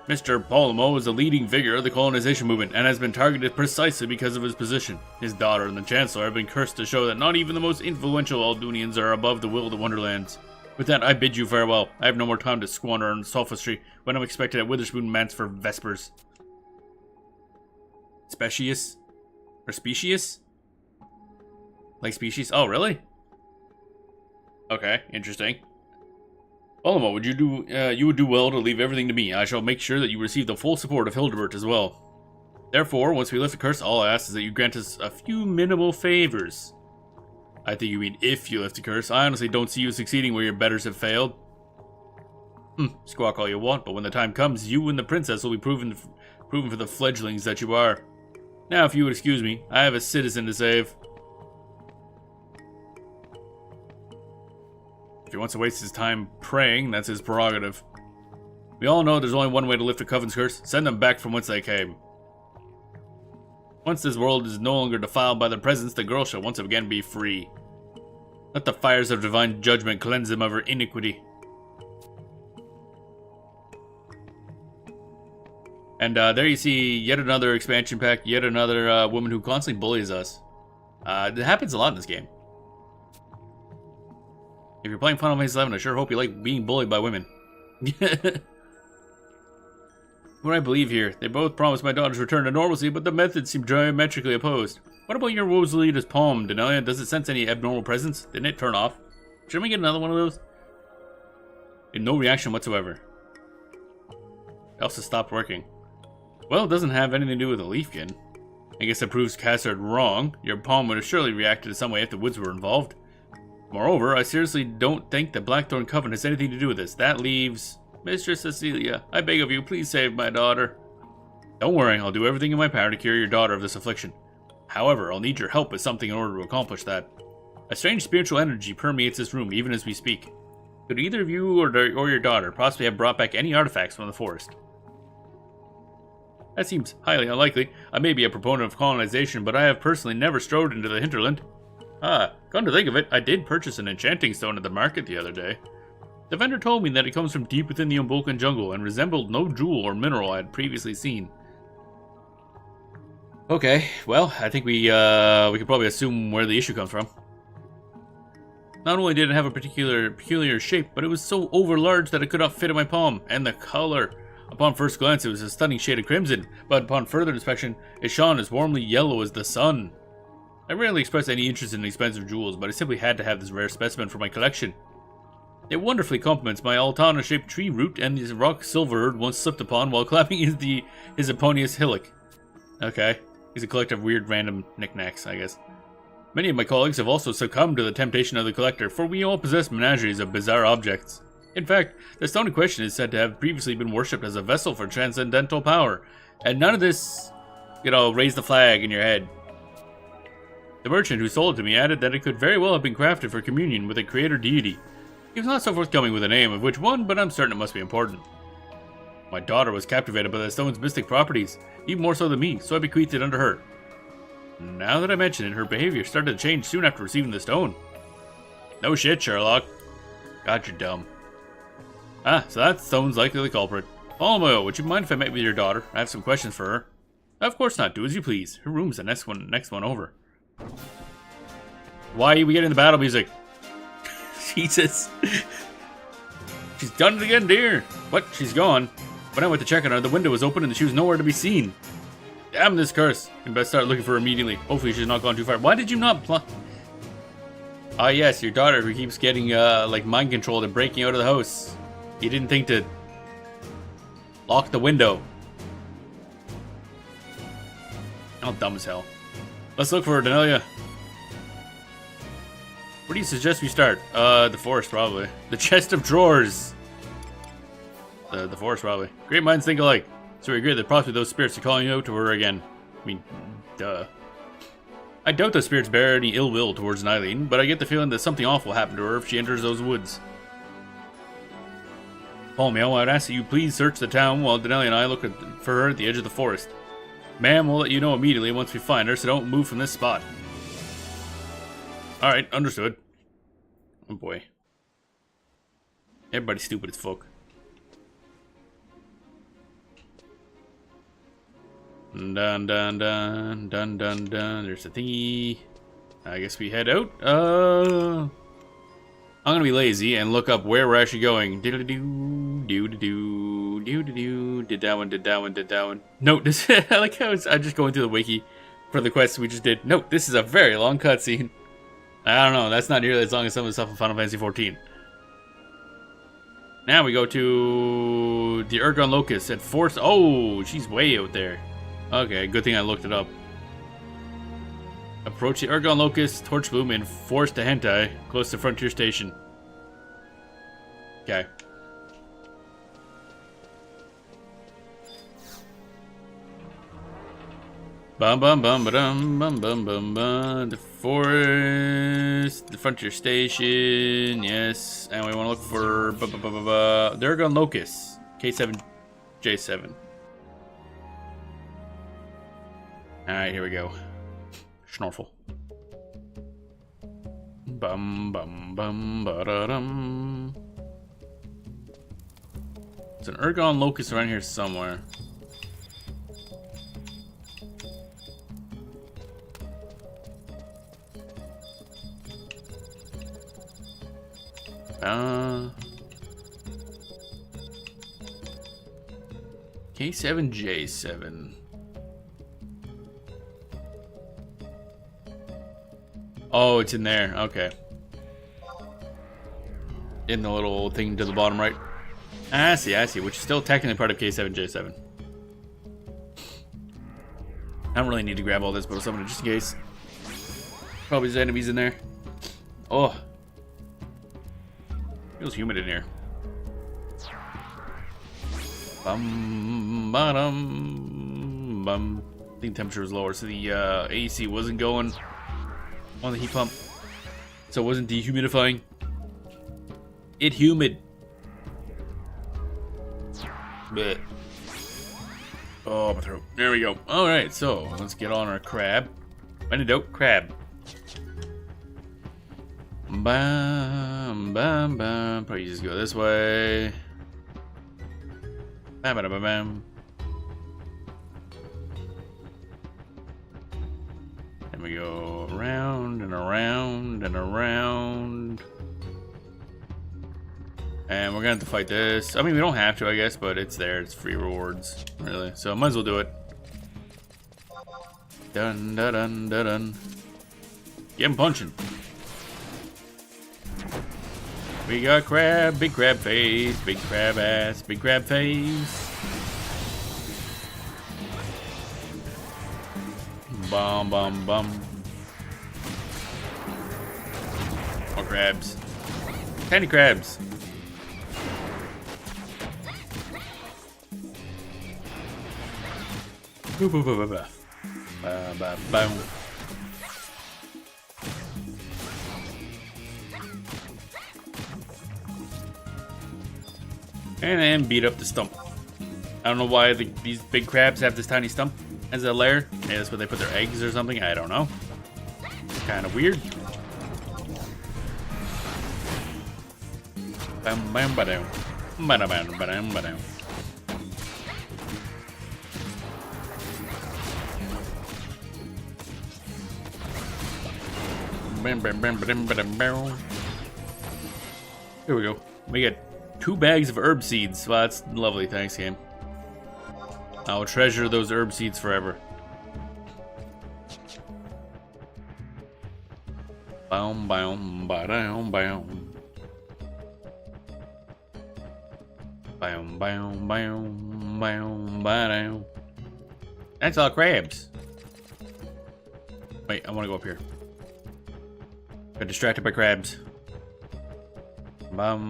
Mr. Polomo is the leading figure of the colonization movement and has been targeted precisely because of his position. His daughter and the Chancellor have been cursed to show that not even the most influential Aldunians are above the will of the Wonderlands. With that, I bid you farewell. I have no more time to squander on sophistry when I'm expected at Witherspoon Manse for Vespers. Specious? Or specious? Like species? Oh, really? Okay, interesting. Polomo, you would do well to leave everything to me. I shall make sure that you receive the full support of Hildebert as well. Therefore, once we lift the curse, all I ask is that you grant us a few minimal favors. I think you mean if you lift the curse. I honestly don't see you succeeding where your betters have failed. Squawk all you want, but when the time comes, you and the princess will be proven for the fledglings that you are. Now, if you would excuse me, I have a citizen to save. If he wants to waste his time praying, that's his prerogative. We all know there's only one way to lift the Coven's curse. Send them back from whence they came. Once this world is no longer defiled by their presence, the girl shall once again be free. Let the fires of divine judgment cleanse them of her iniquity. And there you see yet another expansion pack, yet another woman who constantly bullies us. It happens a lot in this game. If you're playing Final Fantasy XI, I sure hope you like being bullied by women. What do I believe here? They both promised my daughter's return to normalcy, but the methods seem diametrically opposed. What about your Rosalita's palm, Denelia? Does it sense any abnormal presence? Didn't it turn off? Should we get another one of those? And no reaction whatsoever. It also stopped working. Well, it doesn't have anything to do with the Leafkin. I guess that proves Cassard wrong. Your palm would have surely reacted in some way if the woods were involved. Moreover, I seriously don't think the Blackthorn Coven has anything to do with this. That leaves... Mistress Cecilia, I beg of you, please save my daughter. Don't worry, I'll do everything in my power to cure your daughter of this affliction. However, I'll need your help with something in order to accomplish that. A strange spiritual energy permeates this room even as we speak. Could either of you or your daughter possibly have brought back any artifacts from the forest? That seems highly unlikely. I may be a proponent of colonization, but I have personally never strode into the hinterland. Come to think of it, I did purchase an enchanting stone at the market the other day. The vendor told me that it comes from deep within the Umbolcan jungle and resembled no jewel or mineral I had previously seen. Okay, well, I think we could probably assume where the issue comes from. Not only did it have a peculiar shape, but it was so overlarge that it could not fit in my palm. And the color. Upon first glance, it was a stunning shade of crimson, but upon further inspection, it shone as warmly yellow as the sun. I rarely express any interest in expensive jewels, but I simply had to have this rare specimen for my collection. It wonderfully complements my Altana-shaped tree root and the rock Silverherd once slipped upon while climbing his Eponius hillock. Okay, he's a collector of weird random knickknacks, I guess. Many of my colleagues have also succumbed to the temptation of the collector, for we all possess menageries of bizarre objects. In fact, the stone in question is said to have previously been worshipped as a vessel for transcendental power, and none of this, raise the flag in your head. The merchant who sold it to me added that it could very well have been crafted for communion with a creator deity. He was not so forthcoming with a name of which one, but I'm certain it must be important. My daughter was captivated by the stone's mystic properties, even more so than me, so I bequeathed it unto her. Now that I mention it, her behavior started to change soon after receiving the stone. No shit, Sherlock. God, you're dumb. So that stone's likely the culprit. Follow, would you mind if I met with your daughter? I have some questions for her. Of course not, do as you please. Her room's the next one over. Why are we getting the battle music? Jesus. She's done it again, dear. What? She's gone. When I went to check on her, the window was open and she was nowhere to be seen. Damn this curse. You best start looking for her immediately. Hopefully she's not gone too far. Why did you not Ah, yes, your daughter who keeps getting, mind controlled and breaking out of the house. You didn't think to lock the window. How dumb as hell. Let's look for her, Denelia. Where do you suggest we start? The forest, probably. The chest of drawers. The forest, probably. Great minds think alike. So we agree that possibly those spirits are calling out to her again. I mean, duh. I doubt those spirits bear any ill will towards Nylene, but I get the feeling that something awful will happen to her if she enters those woods. Paul, I'd ask that you please search the town while Denelia and I look for her at the edge of the forest. Ma'am, we'll let you know immediately once we find her, so don't move from this spot. Alright, understood. Oh boy. Everybody's stupid as fuck. Dun dun dun dun dun dun. There's the thingy. I guess we head out. I'm gonna be lazy and look up where we're actually going. Did that one. Note this. I like how I'm just going through the wiki for the quests we just did. Note, this is a very long cutscene. I don't know. That's not nearly as long as some of the stuff in Final Fantasy XIV. Now we go to the Ergon Locust at Force. Oh, she's way out there. Okay, good thing I looked it up. Approach the Ergon Locust, Torchbloom, and Force to Hentai, close to Frontier Station. Okay. Bum bum bum ba-dum bum bum bum bum. The forest, the Frontier Station, yes. And we want to look for the Ergon Locust, K7J7. Alright, here we go. Schnorfel. Bum bum bum ba-da-dum. There's an Ergon Locust around here somewhere. K7J7. Oh, it's in there. Okay. In the little thing to the bottom right. I see, which is still technically part of K7J7. I don't really need to grab all this, but something just in case. Probably there's enemies in there. Oh. Feels humid in here. Bum. I think temperature was lower, so the AC wasn't going on the heat pump, so it wasn't dehumidifying. It humid. Blech. Oh, my throat. There we go. All right, so let's get on our crab. Antidote crab. Bam. Probably just go this way. Bam. And we go around and around and around. And we're gonna have to fight this. I mean, we don't have to, I guess, but it's there. It's free rewards, really. So might as well do it. Dun. Get him punching. We got crab, big crab face, big crab ass, big crab face. Bum. More crabs. Tiny crabs. Boom. And then beat up the stump. I don't know why these big crabs have this tiny stump as a lair. Maybe that's where they put their eggs or something. I don't know. It's kind of weird. Bam. Here we go. We get 2 bags of herb seeds. Well, that's lovely. Thanks, game. I will treasure those herb seeds forever. Boom. That's all crabs. Wait, I want to go up here. Got distracted by crabs. Alright,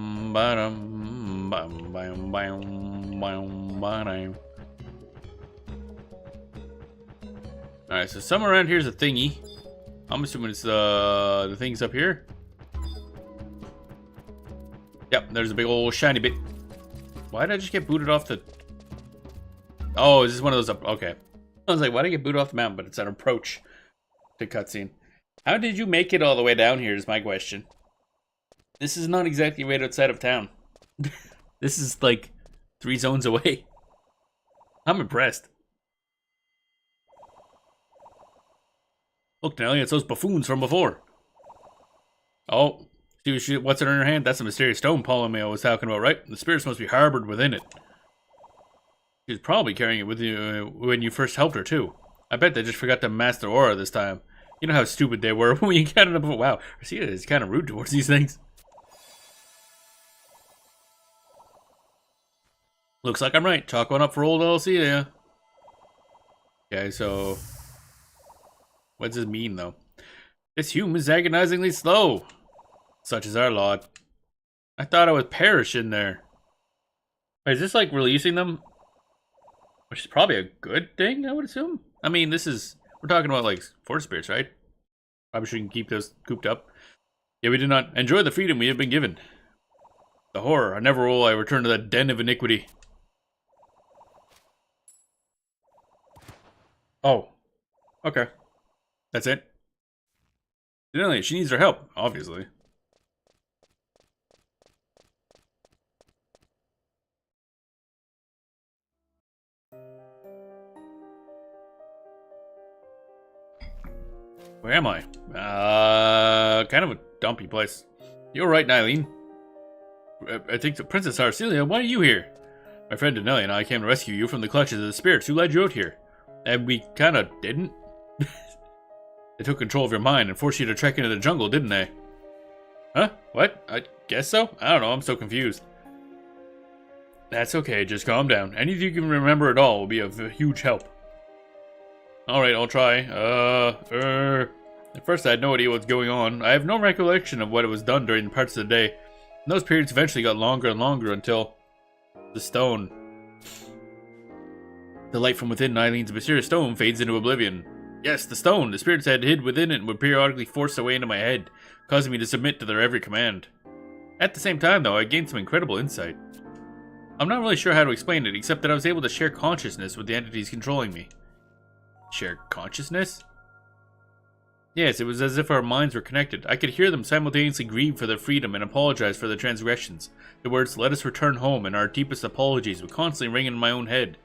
so somewhere around here's a thingy. I'm assuming it's the things up here. Yep, there's a big old shiny bit. Why did I just get booted off the... Oh, is this one of those up... Okay. I was like, why did I get booted off the mountain? But it's an approach to cutscene. How did you make it all the way down here is my question. This is not exactly right outside of town. This is like 3 zones away. I'm impressed. Look, Nelly, it's those buffoons from before. Oh, see what's in her hand? That's the mysterious stone Polymeo was talking about, right? The spirits must be harbored within it. She's probably carrying it with you when you first helped her, too. I bet they just forgot to master aura this time. You know how stupid they were when you counted up. Wow, Arcea is kind of rude towards these things. Looks like I'm right. Chalk one up for old Arcea. Okay, so... what does this mean, though? This human is agonizingly slow. Such is our lot. I thought I would perish in there. Wait, is this like releasing them? Which is probably a good thing, I would assume. I mean, this is... we're talking about, like, force spirits, right? Probably shouldn't keep those cooped up. Yeah, we did not enjoy the freedom we have been given. The horror. I never will I return to that den of iniquity. Oh. Okay. That's it. Evidently, she needs our help, obviously. Where am I? Kind of a dumpy place. You're right, Nylene. I think the Princess Arcelia, why are you here? My friend Denelli and I came to rescue you from the clutches of the spirits who led you out here. And we kinda didn't. They took control of your mind and forced you to trek into the jungle, didn't they? Huh? What? I guess so? I don't know, I'm so confused. That's okay, just calm down. Anything you can remember at all will be of huge help. Alright, I'll try. At first I had no idea what's going on. I have no recollection of what it was done during parts of the day. And those periods eventually got longer and longer until... the stone. The light from within Eileen's mysterious stone fades into oblivion. Yes, the stone. The spirits had hid within it and would periodically force their way into my head, causing me to submit to their every command. At the same time, though, I gained some incredible insight. I'm not really sure how to explain it, except that I was able to share consciousness with the entities controlling me. Share consciousness? Yes, it was as if our minds were connected. I could hear them simultaneously grieve for their freedom and apologize for their transgressions. The words, "Let us return home," and our deepest apologies would constantly ring in my own head.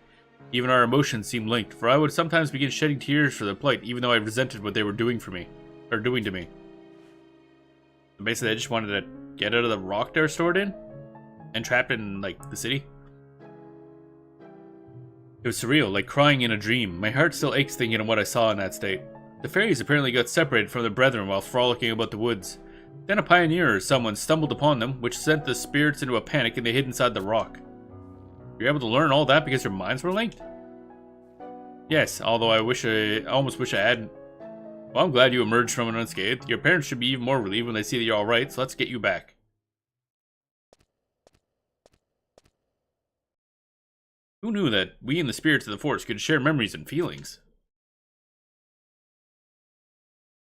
Even our emotions seemed linked, for I would sometimes begin shedding tears for their plight, even though I resented what they were doing to me. Basically, I just wanted to get out of the rock they were stored in, and trapped in, like, the city. It was surreal, like crying in a dream. My heart still aches thinking of what I saw in that state. The fairies apparently got separated from their brethren while frolicking about the woods. Then a pioneer or someone stumbled upon them, which sent the spirits into a panic and they hid inside the rock. You were able to learn all that because your minds were linked? Yes, although I almost wish I hadn't. Well, I'm glad you emerged from it unscathed. Your parents should be even more relieved when they see that you're alright, so let's get you back. Who knew that we and the spirits of the forest could share memories and feelings?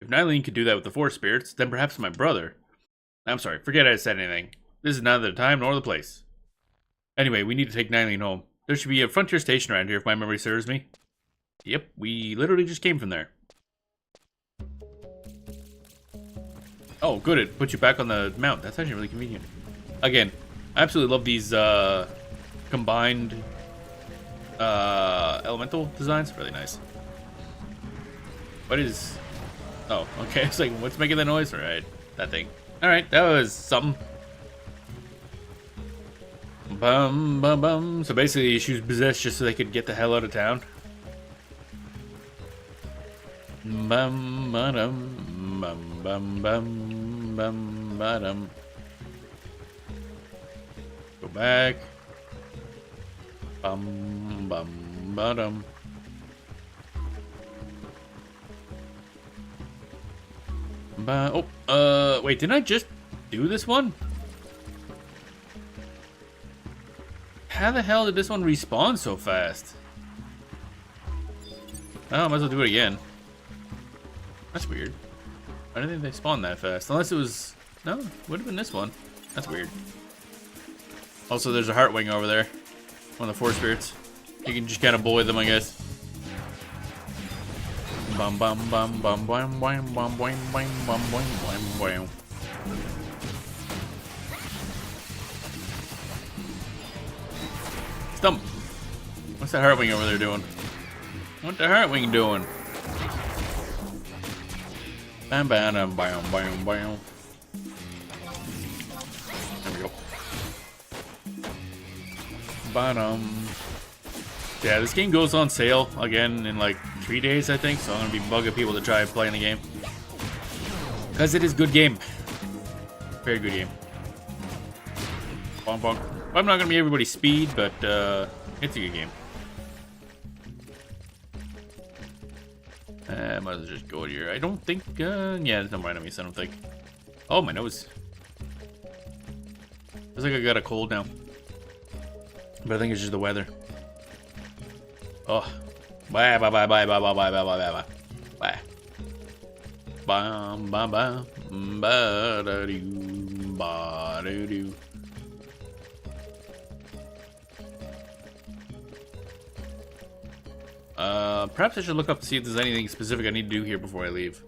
If Nylene could do that with the forest spirits, then perhaps my brother... I'm sorry, forget I said anything. This is neither the time nor the place. Anyway, we need to take Nylene home. There should be a frontier station around here if my memory serves me. Yep, we literally just came from there. Oh, good, it put you back on the mount. That's actually really convenient. Again, I absolutely love these combined elemental designs. Really nice. What is... Oh, okay. It's like, what's making that noise? Alright, that thing. Alright, that was something. Bum, bum, bum. So basically, she was possessed just so they could get the hell out of town. Bum, ba-dum, bum, bum, bum, bum, ba-dum. Go back. Bum, bum, ba-dum. Wait, didn't I just do this one? How the hell did this one respawn so fast? Oh, I might as well do it again. That's weird. I didn't think they spawned that fast. Unless it was... No, it would have been this one. That's weird. Also, there's a Heartwing over there. One of the 4 spirits. You can just kind of bully them, I guess. Bum bum bum bum bum bum bum bum bum bum bum bum. Stump. What's that Heartwing over there doing? What the Heartwing doing? Bam bam bam bam bam. There we go. Bottom. Yeah, this game goes on sale again in like 3 days, I think, so I'm gonna be bugging people to try playing the game. Because it is good game. Very good game. Bonk bonk. I'm not gonna be everybody's speed, but it's a good game. I might as well just go here. I don't think, yeah, there's no more enemies, I don't think. Oh, my nose. Feels like I got a cold now. But I think it's just the weather. Oh. Bye bye bye bye bye bye bye bye bye bye bye. Bam bam bam ba da doo ba da doo. Perhaps I should look up to see if there's anything specific I need to do here before I leave.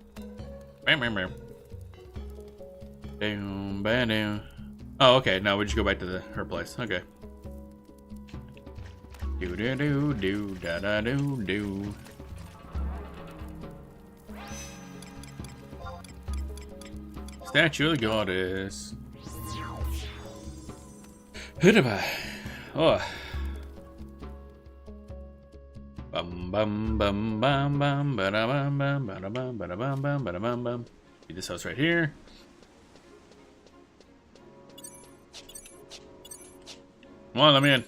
Oh, okay. Now we just go back to her place. Okay. Do do do do da da do do. Statue of the Goddess. Hidaba. Oh. Bum bum bum bum bum ba da bum bum ba da bum ba da bum bum ba da bum bum. Be this house right here. Come on, let me in.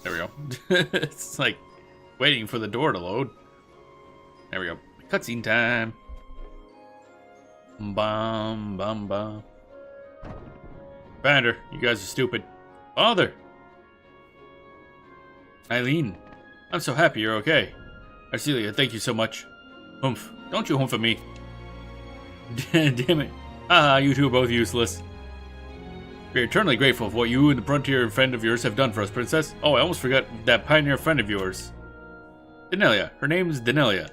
There we go. It's like waiting for the door to load. There we go. Cutscene time. Bum bum bum. Bander, you guys are stupid. Father. Eileen, I'm so happy you're okay. Arcelia, thank you so much. Humph. Don't you humph at me. Damn it. Ah, you two are both useless. We're eternally grateful for what you and the frontier friend of yours have done for us, Princess. Oh, I almost forgot that pioneer friend of yours. Danelia. Her name's Danelia.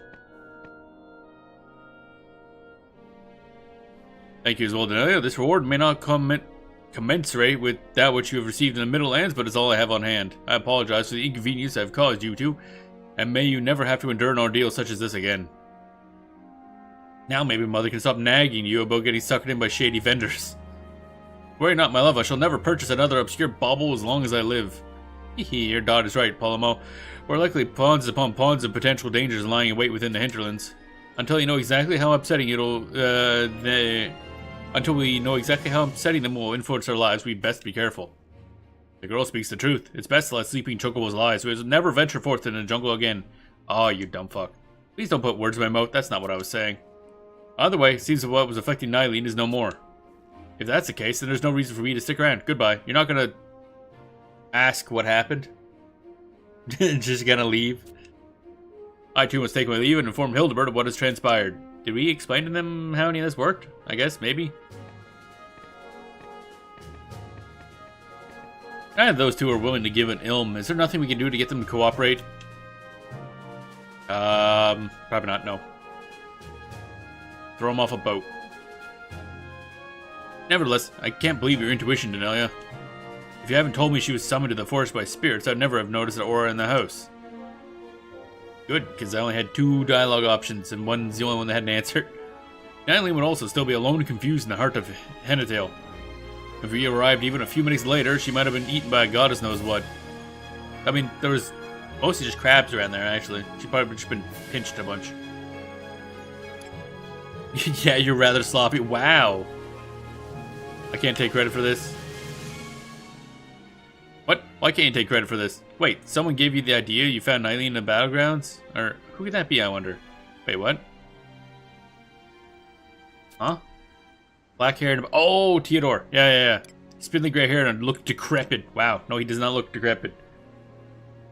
Thank you as well, Danelia. This reward may not commensurate with that which you have received in the Middle Lands, but it's all I have on hand. I apologize for the inconvenience I've caused you two, and may you never have to endure an ordeal such as this again. Now maybe Mother can stop nagging you about getting suckered in by shady vendors. Worry not, my love, I shall never purchase another obscure bauble as long as I live. Hehe, your daughter's right, Palomo. We're likely pawns upon pawns of potential dangers lying in wait within the hinterlands. Until you know exactly how upsetting Until we know exactly how upsetting them will influence our lives, we best be careful. The girl speaks the truth. It's best to let sleeping chocobos lie, so we never venture forth in the jungle again. Oh, you dumb fuck. Please don't put words in my mouth, that's not what I was saying. Either way, it seems that what was affecting Nylene is no more. If that's the case, then there's no reason for me to stick around. Goodbye. You're not gonna ask what happened? Just gonna leave? I too must take my leave and inform Hildebert of what has transpired. Did we explain to them how any of this worked? I guess, maybe. Neither of those two are willing to give an ilm. Is there nothing we can do to get them to cooperate? Probably not, no. Throw them off a boat. Nevertheless, I can't believe your intuition, Danelia. If you haven't told me she was summoned to the forest by spirits, I'd never have noticed an aura in the house. Good, because I only had 2 dialogue options, and one's the only one that had an answer. Natalie would also still be alone and confused in the heart of Henatail. If we arrived even a few minutes later, she might have been eaten by a goddess knows what. I mean, there was mostly just crabs around there, actually. She'd probably just been pinched a bunch. Yeah, you're rather sloppy. Wow. I can't take credit for this. What? Why can't you take credit for this? Wait, someone gave you the idea you found Eileen in the battlegrounds? Or who could that be, I wonder? Wait, what? Huh? Black hair and... Oh, Theodore. Yeah. Spindly gray hair and look decrepit. Wow. No, he does not look decrepit.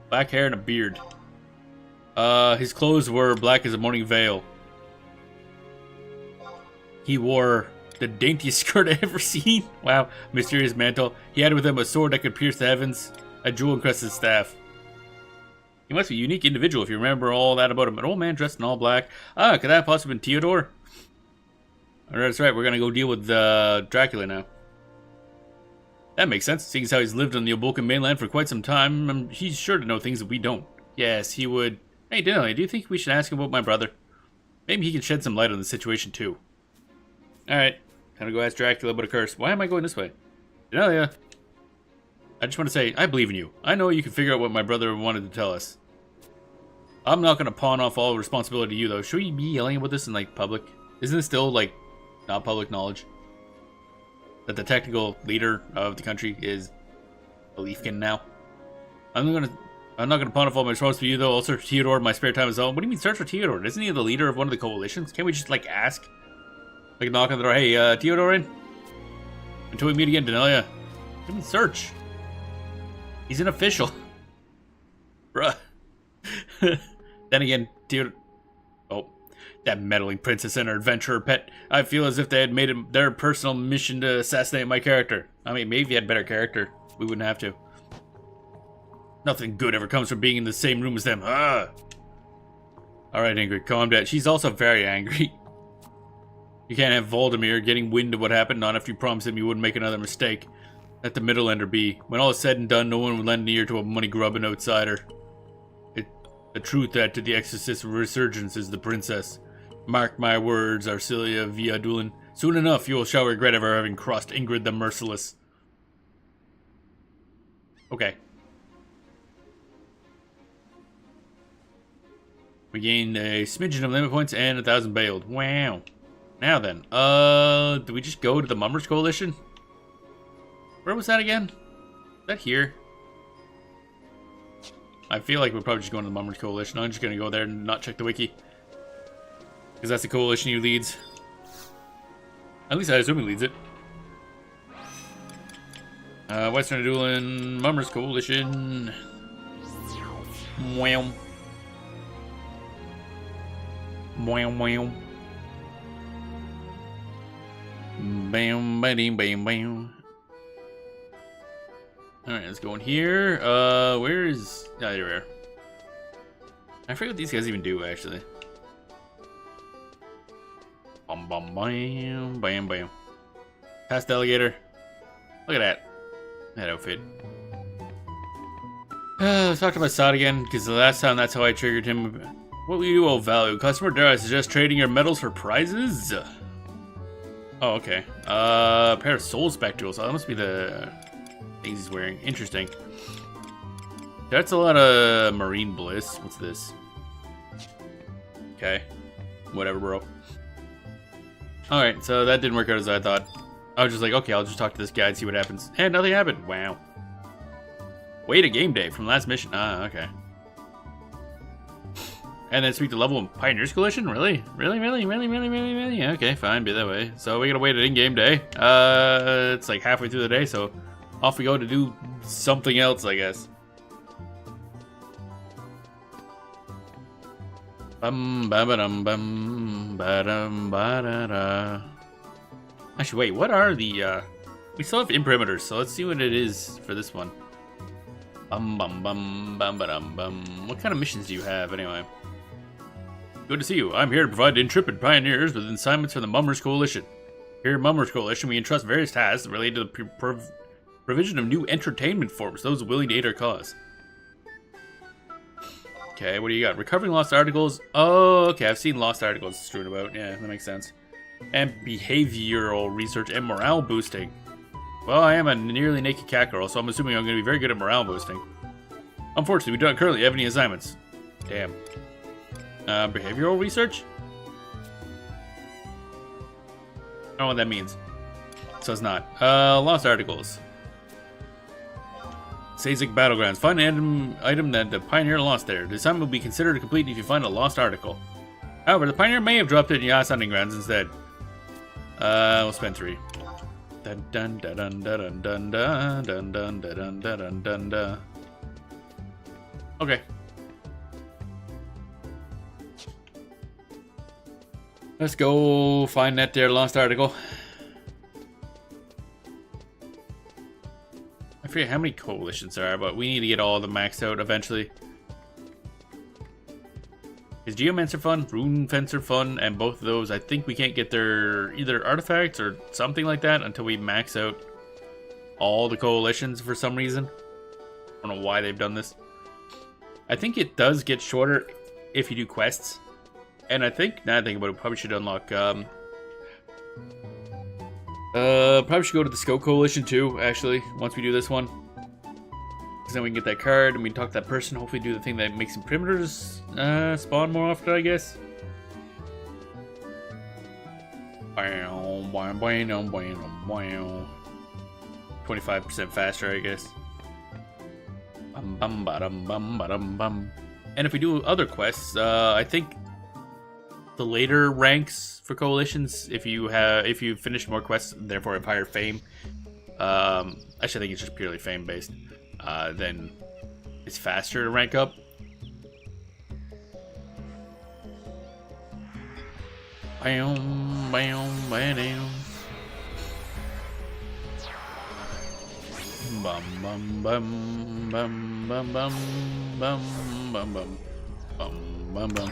Black hair and a beard. His clothes were black as a morning veil. He wore the daintiest skirt I've ever seen. Wow. Mysterious mantle. He had with him a sword that could pierce the heavens. A jewel-encrusted staff. He must be a unique individual if you remember all that about him. An old man dressed in all black. Ah, could that have possibly been Theodore? Alright, that's right. We're gonna go deal with Dracula now. That makes sense, seeing as how he's lived on the Obolkan mainland for quite some time. He's sure to know things that we don't. Yes, he would. Hey, Danelia, do you think we should ask him about my brother? Maybe he can shed some light on the situation, too. Alright. Time to go ask Dracula about a curse. Why am I going this way? Danelia. I just want to say, I believe in you. I know you can figure out what my brother wanted to tell us. I'm not going to pawn off all responsibility to you, though. Should we be yelling about this in, like, public? Isn't this still, like, not public knowledge? That the technical leader of the country is a Leafkin now? I'm not gonna pawn off all my responsibility to you, though. I'll search Theodore in my spare time as well. What do you mean search for Theodore? Isn't he the leader of one of the coalitions? Can't we just, like, ask? Like, knock on the door. Hey, Theodore in? Until we meet again, Danelia. What do you mean search? He's an official. Bruh. Then again, Theodore... Oh. That meddling princess and her adventurer pet. I feel as if they had made it their personal mission to assassinate my character. I mean, maybe if you had better character, we wouldn't have to. Nothing good ever comes from being in the same room as them. Ah! Alright, Ingrid, calm down. She's also very angry. You can't have Voldemir getting wind of what happened, not after you promised him you wouldn't make another mistake. Let the Middlelander be. When all is said and done, no one would lend an ear to a money-grubbing outsider. The truth that to the exorcist's resurgence is the princess. Mark my words, Arcelia via Adoulin. Soon enough, you shall regret ever having crossed Ingrid the Merciless. Okay. We gained a smidgen of limit points and 1,000 bailed. Wow. Now then, do we just go to the Mummers Coalition? Where was that again? Is that here? I feel like we're probably just going to the Mummers Coalition. I'm just going to go there and not check the wiki. Because that's the coalition he leads. At least I assume he leads it. Western Adoulin, Mummers Coalition. Wham. Wham, wham. Bam, bam, bam, bam. Alright, let's go in here. Where is... Oh, there we are. I forget what these guys even do, actually. Bam, bam, bam, bam, bam. Past delegator. Look at that. That outfit. Let's talk to my sod again, because the last time that's how I triggered him. What will you all value? Customer, dare I suggest trading your medals for prizes? Oh, okay. A pair of soul spectacles. Oh, that must be the things he's wearing. Interesting. That's a lot of marine bliss. What's this? Okay. Whatever, bro. Alright, so that didn't work out as I thought. I was just like, okay, I'll just talk to this guy and see what happens. And nothing happened. Wow. Wait a game day from last mission. Ah, okay. And then speak to level in Pioneers Coalition? Really? Really? Okay, fine, be that way. So we gotta wait at in-game day. It's like halfway through the day, so off we go to do something else, I guess. Bum ba ba dum bum ba dum ba da da. Actually, wait, what are the we still have imprimators, so let's see what it is for this one. Bum bum bum bum ba dum bum. What kind of missions do you have anyway? Good to see you. I'm here to provide intrepid pioneers with assignments for the Mummers Coalition. Here at Mummers Coalition, we entrust various tasks related to the provision of new entertainment forms, those willing to aid our cause. Okay, what do you got? Recovering lost articles. Oh, okay, I've seen lost articles strewn about. Yeah, that makes sense. And behavioral research and morale boosting. Well, I am a nearly naked cat girl, so I'm assuming I'm going to be very good at morale boosting. Unfortunately, we don't currently have any assignments. Damn. Behavioral research? I don't know what that means. So it's not. Lost articles. Sazik Battlegrounds. Find an item that the Pioneer lost there. The assignment will be considered complete if you find a lost article. However, the Pioneer may have dropped it in Yas Hunting Grounds instead. We'll spend 3. Dun dun dun dun dun dun dun dun dun dun dun dun dun. Okay. Let's go find that there lost article. I forget how many coalitions there are, but we need to get all of them maxed out eventually. Is Geomancer fun, Rune Fencer fun, and both of those, I think we can't get their either artifacts or something like that until we max out all the coalitions for some reason. I don't know why they've done this. I think it does get shorter if you do quests. And I think, now I think about it, probably should unlock, probably should go to the Scout Coalition too, actually, once we do this one. Because then we can get that card and we can talk to that person, hopefully do the thing that makes some perimeters spawn more often, I guess. 25% faster, I guess. And if we do other quests, I think the later ranks for coalitions, if you finish more quests, therefore have higher fame. Actually, I think it's just purely fame based. Then it's faster to rank up. Bam, bam, bam. Bum bum bum bum bum bum bum bum bum bum bum bum.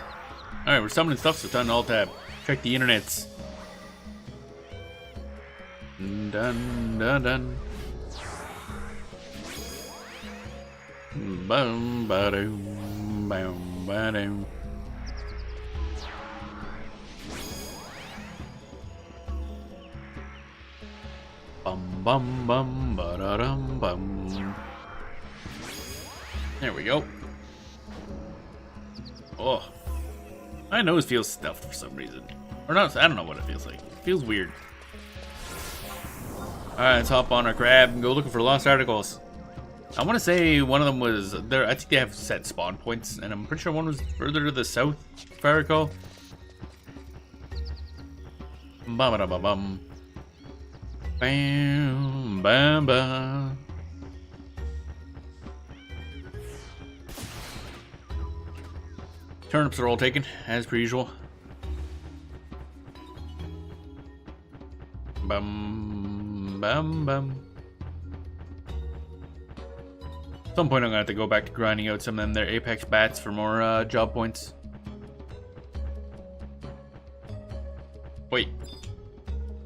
Alright, we're summoning stuff, so time to alt tab. Check the internets. Dun dun dun. Bum ba doom bum ba doom. Bum bum bum ba da dum bum. There we go. Oh, my nose feels stuffed for some reason, or not. I don't know what it feels like. It feels weird. All right, let's hop on our crab and go looking for lost articles. I want to say one of them was there. I think they have set spawn points, and I'm pretty sure one was further to the south, if I recall. Bum ba bum. Bam bam bam. Turnips are all taken, as per usual. Bum, bum, bum. At some point I'm gonna have to go back to grinding out some of them their apex bats for more job points. Wait.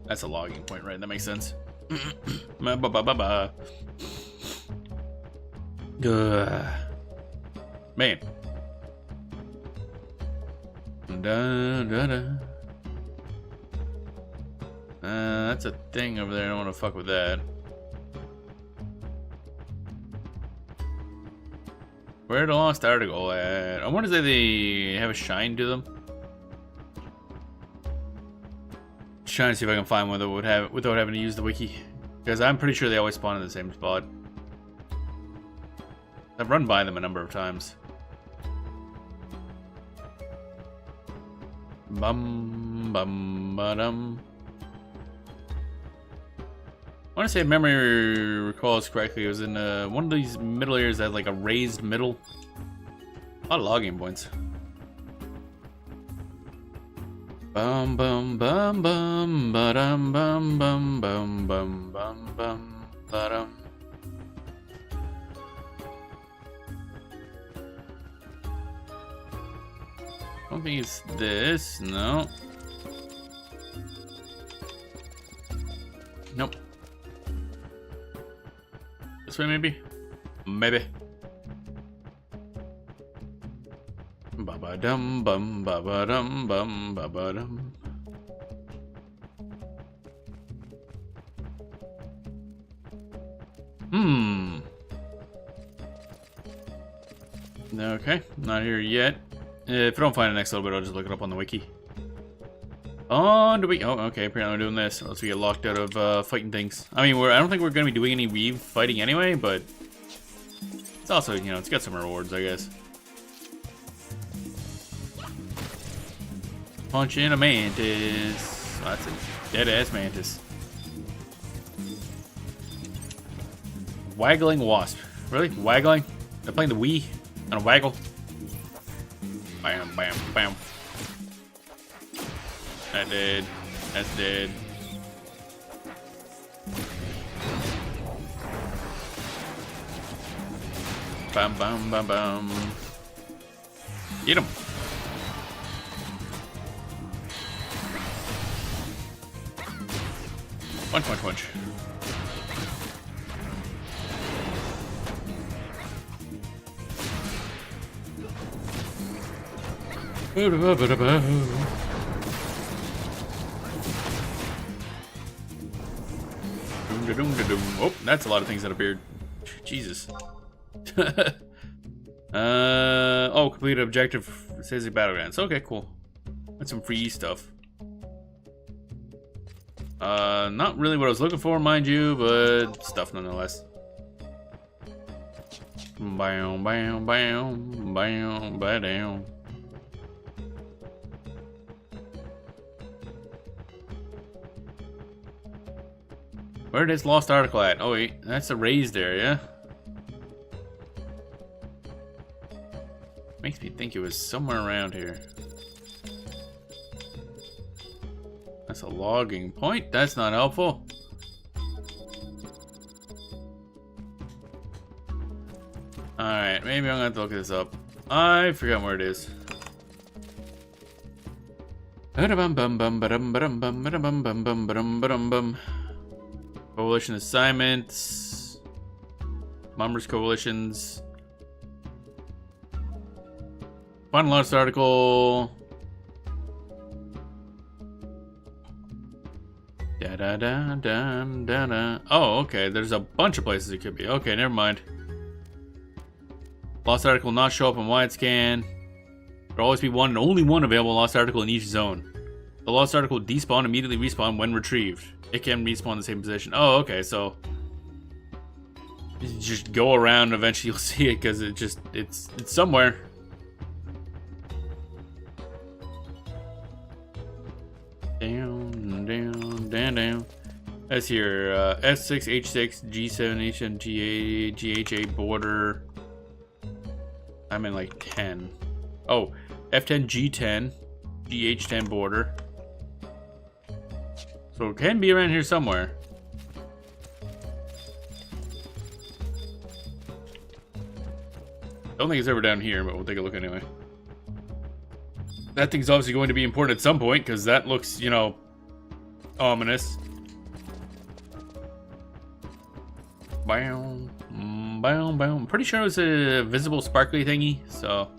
That's a logging point, right? That makes sense. Man. That's a thing over there. I don't want to fuck with that. Where the lost article at? I wonder if they have a shine to them. Just trying to see if I can find one that would have it without having to use the wiki. Because I'm pretty sure they always spawn in the same spot. I've run by them a number of times. Bum bum ba-dum. I want to say if memory recalls correctly, it was in one of these middle areas that had like a raised middle. A lot of logging points. Bum bum bum bum ba-dum bum bum bum bum bum bum ba-dum. I don't think it's this, no. Nope. This way, maybe? Maybe. Ba-ba-dum bum ba-ba-dum bum ba-ba-dum. Okay, not here yet. If I don't find it next little bit, I'll just look it up on the wiki. On the wiki. Oh, okay. Apparently we're doing this. Unless we get locked out of fighting things. I mean, I don't think we're going to be doing any weave fighting anyway, but it's also, you know, it's got some rewards, I guess. Punch in a mantis. Oh, that's a dead-ass mantis. Waggling wasp. Really? Waggling? They're playing the Wii on a waggle? Bam, bam, bam. That dead. That's dead. Bam, bam, bam, bam. Get him. Punch, punch, punch. Oh, that's a lot of things that appeared. Jesus. Oh, complete objective. Says the battlegrounds. Okay, cool. That's some free stuff. Not really what I was looking for, mind you, but stuff nonetheless. Bam, bam, bam, bam, bam. Where is lost article at? Oh wait, that's a raised area. Makes me think it was somewhere around here. That's a logging point. That's not helpful. Alright, maybe I'm gonna have to look this up. I forgot where it is. Coalition assignments. Mummers coalitions. Find lost article. Da-da-da-da-da-da. Oh, okay. There's a bunch of places it could be. Okay, never mind. Lost article will not show up in wide scan. There'll always be one and only one available lost article in each zone. The lost article will despawn, immediately respawn when retrieved. It can respawn in the same position. Oh, okay, so you just go around and eventually you'll see it because it's somewhere. Down, down, down, down. That's here. S6, H6, G7, H7, GA, GHA border. I'm in like 10. Oh, F10, G10, GH10 border. So it can be around here somewhere. Don't think it's ever down here, but we'll take a look anyway. That thing's obviously going to be important at some point, because that looks, you know, ominous. Bam, bam, bam. Pretty sure it was a visible sparkly thingy, so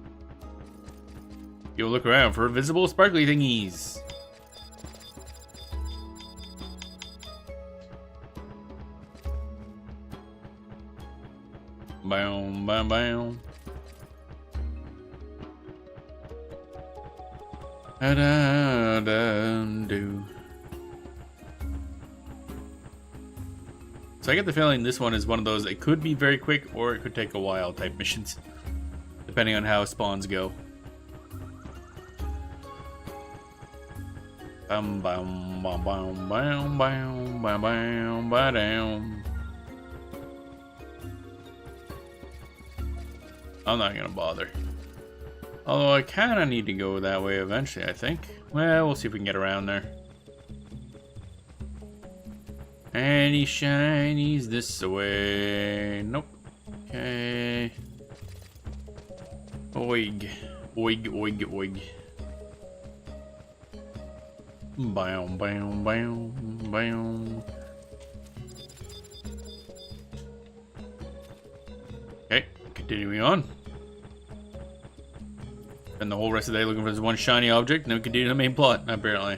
you'll look around for visible sparkly thingies. Bam, bam, bam. Da, da, da, do. So I get the feeling this one is one of those, it could be very quick or it could take a while type missions, depending on how spawns go. Bam, bam, bam, bam, bam, bam, bam, bam, bam. I'm not gonna bother. Although I kind of need to go that way eventually, I think. Well, we'll see if we can get around there. Any shinies this way? Nope. Okay. Oig. Oig, oig, oig. Bam, bam, bam, bam. Okay, continuing on. Spend the whole rest of the day looking for this one shiny object, and then we continue the main plot, apparently.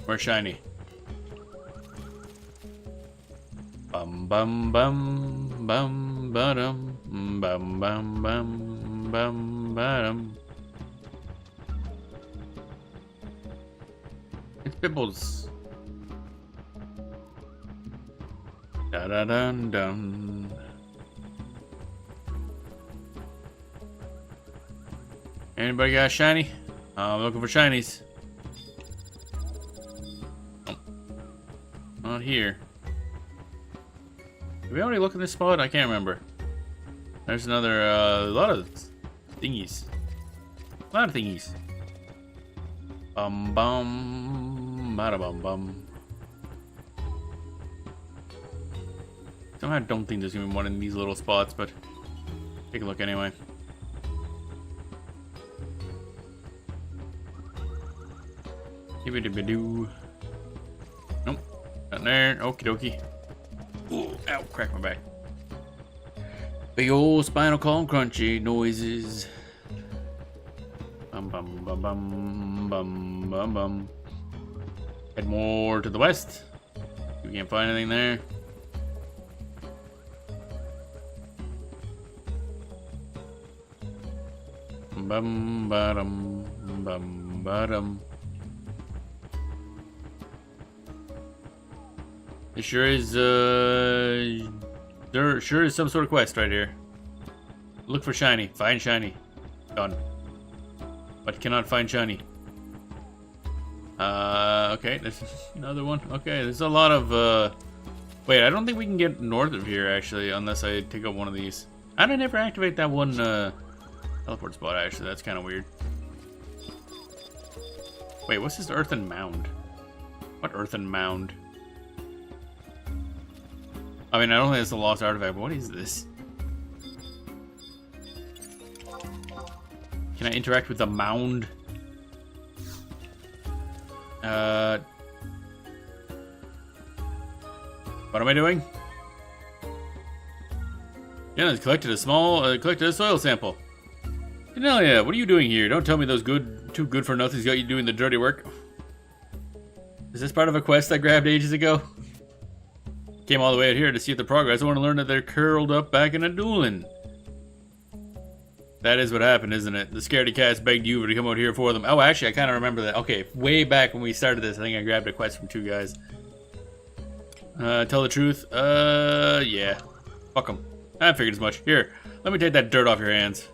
Where's shiny? Bum bum bum bum ba-dum bum bum bum bum ba-dum. It's Bibbles. Da da dun dun. Anybody got a shiny? I'm looking for shinies. Oh. Not here. Did we already look in this spot? I can't remember. There's another, a lot of thingies. A lot of thingies. Bum bum, bada bum bum. Somehow I don't think there's gonna be one in these little spots, but take a look anyway. Dibby-dibby-doo. Nope, not there. Okie dokie. Ooh, ow, crack my back. Big old spinal column crunchy noises. Bum bum bum bum bum bum bum. Head more to the west. We can't find anything there. Bum ba-dum, bum ba-dum. It sure is, there sure is some sort of quest right here. Look for shiny, find shiny. Done. But cannot find shiny. Okay, there's another one. Okay, there's a lot of, wait, I don't think we can get north of here, actually, unless I take up one of these. I didn't ever activate that one, teleport spot, actually. That's kind of weird. Wait, what's this earthen mound? What earthen mound? I mean, I don't think it's a lost artifact, but what is this? Can I interact with the mound? What am I doing? Yeah, it's collected a soil sample. Cornelia, what are you doing here? Don't tell me those two good for nothings got you doing the dirty work. Is this part of a quest I grabbed ages ago? Came all the way out here to see the progress. I want to learn that they're curled up back in Adoulin. That is what happened, isn't it? The scaredy cats begged you to come out here for them. Oh, actually, I kind of remember that. Okay, way back when we started this, I think I grabbed a quest from two guys. Tell the truth. Yeah. Fuck them. I figured as much. Here, let me take that dirt off your hands.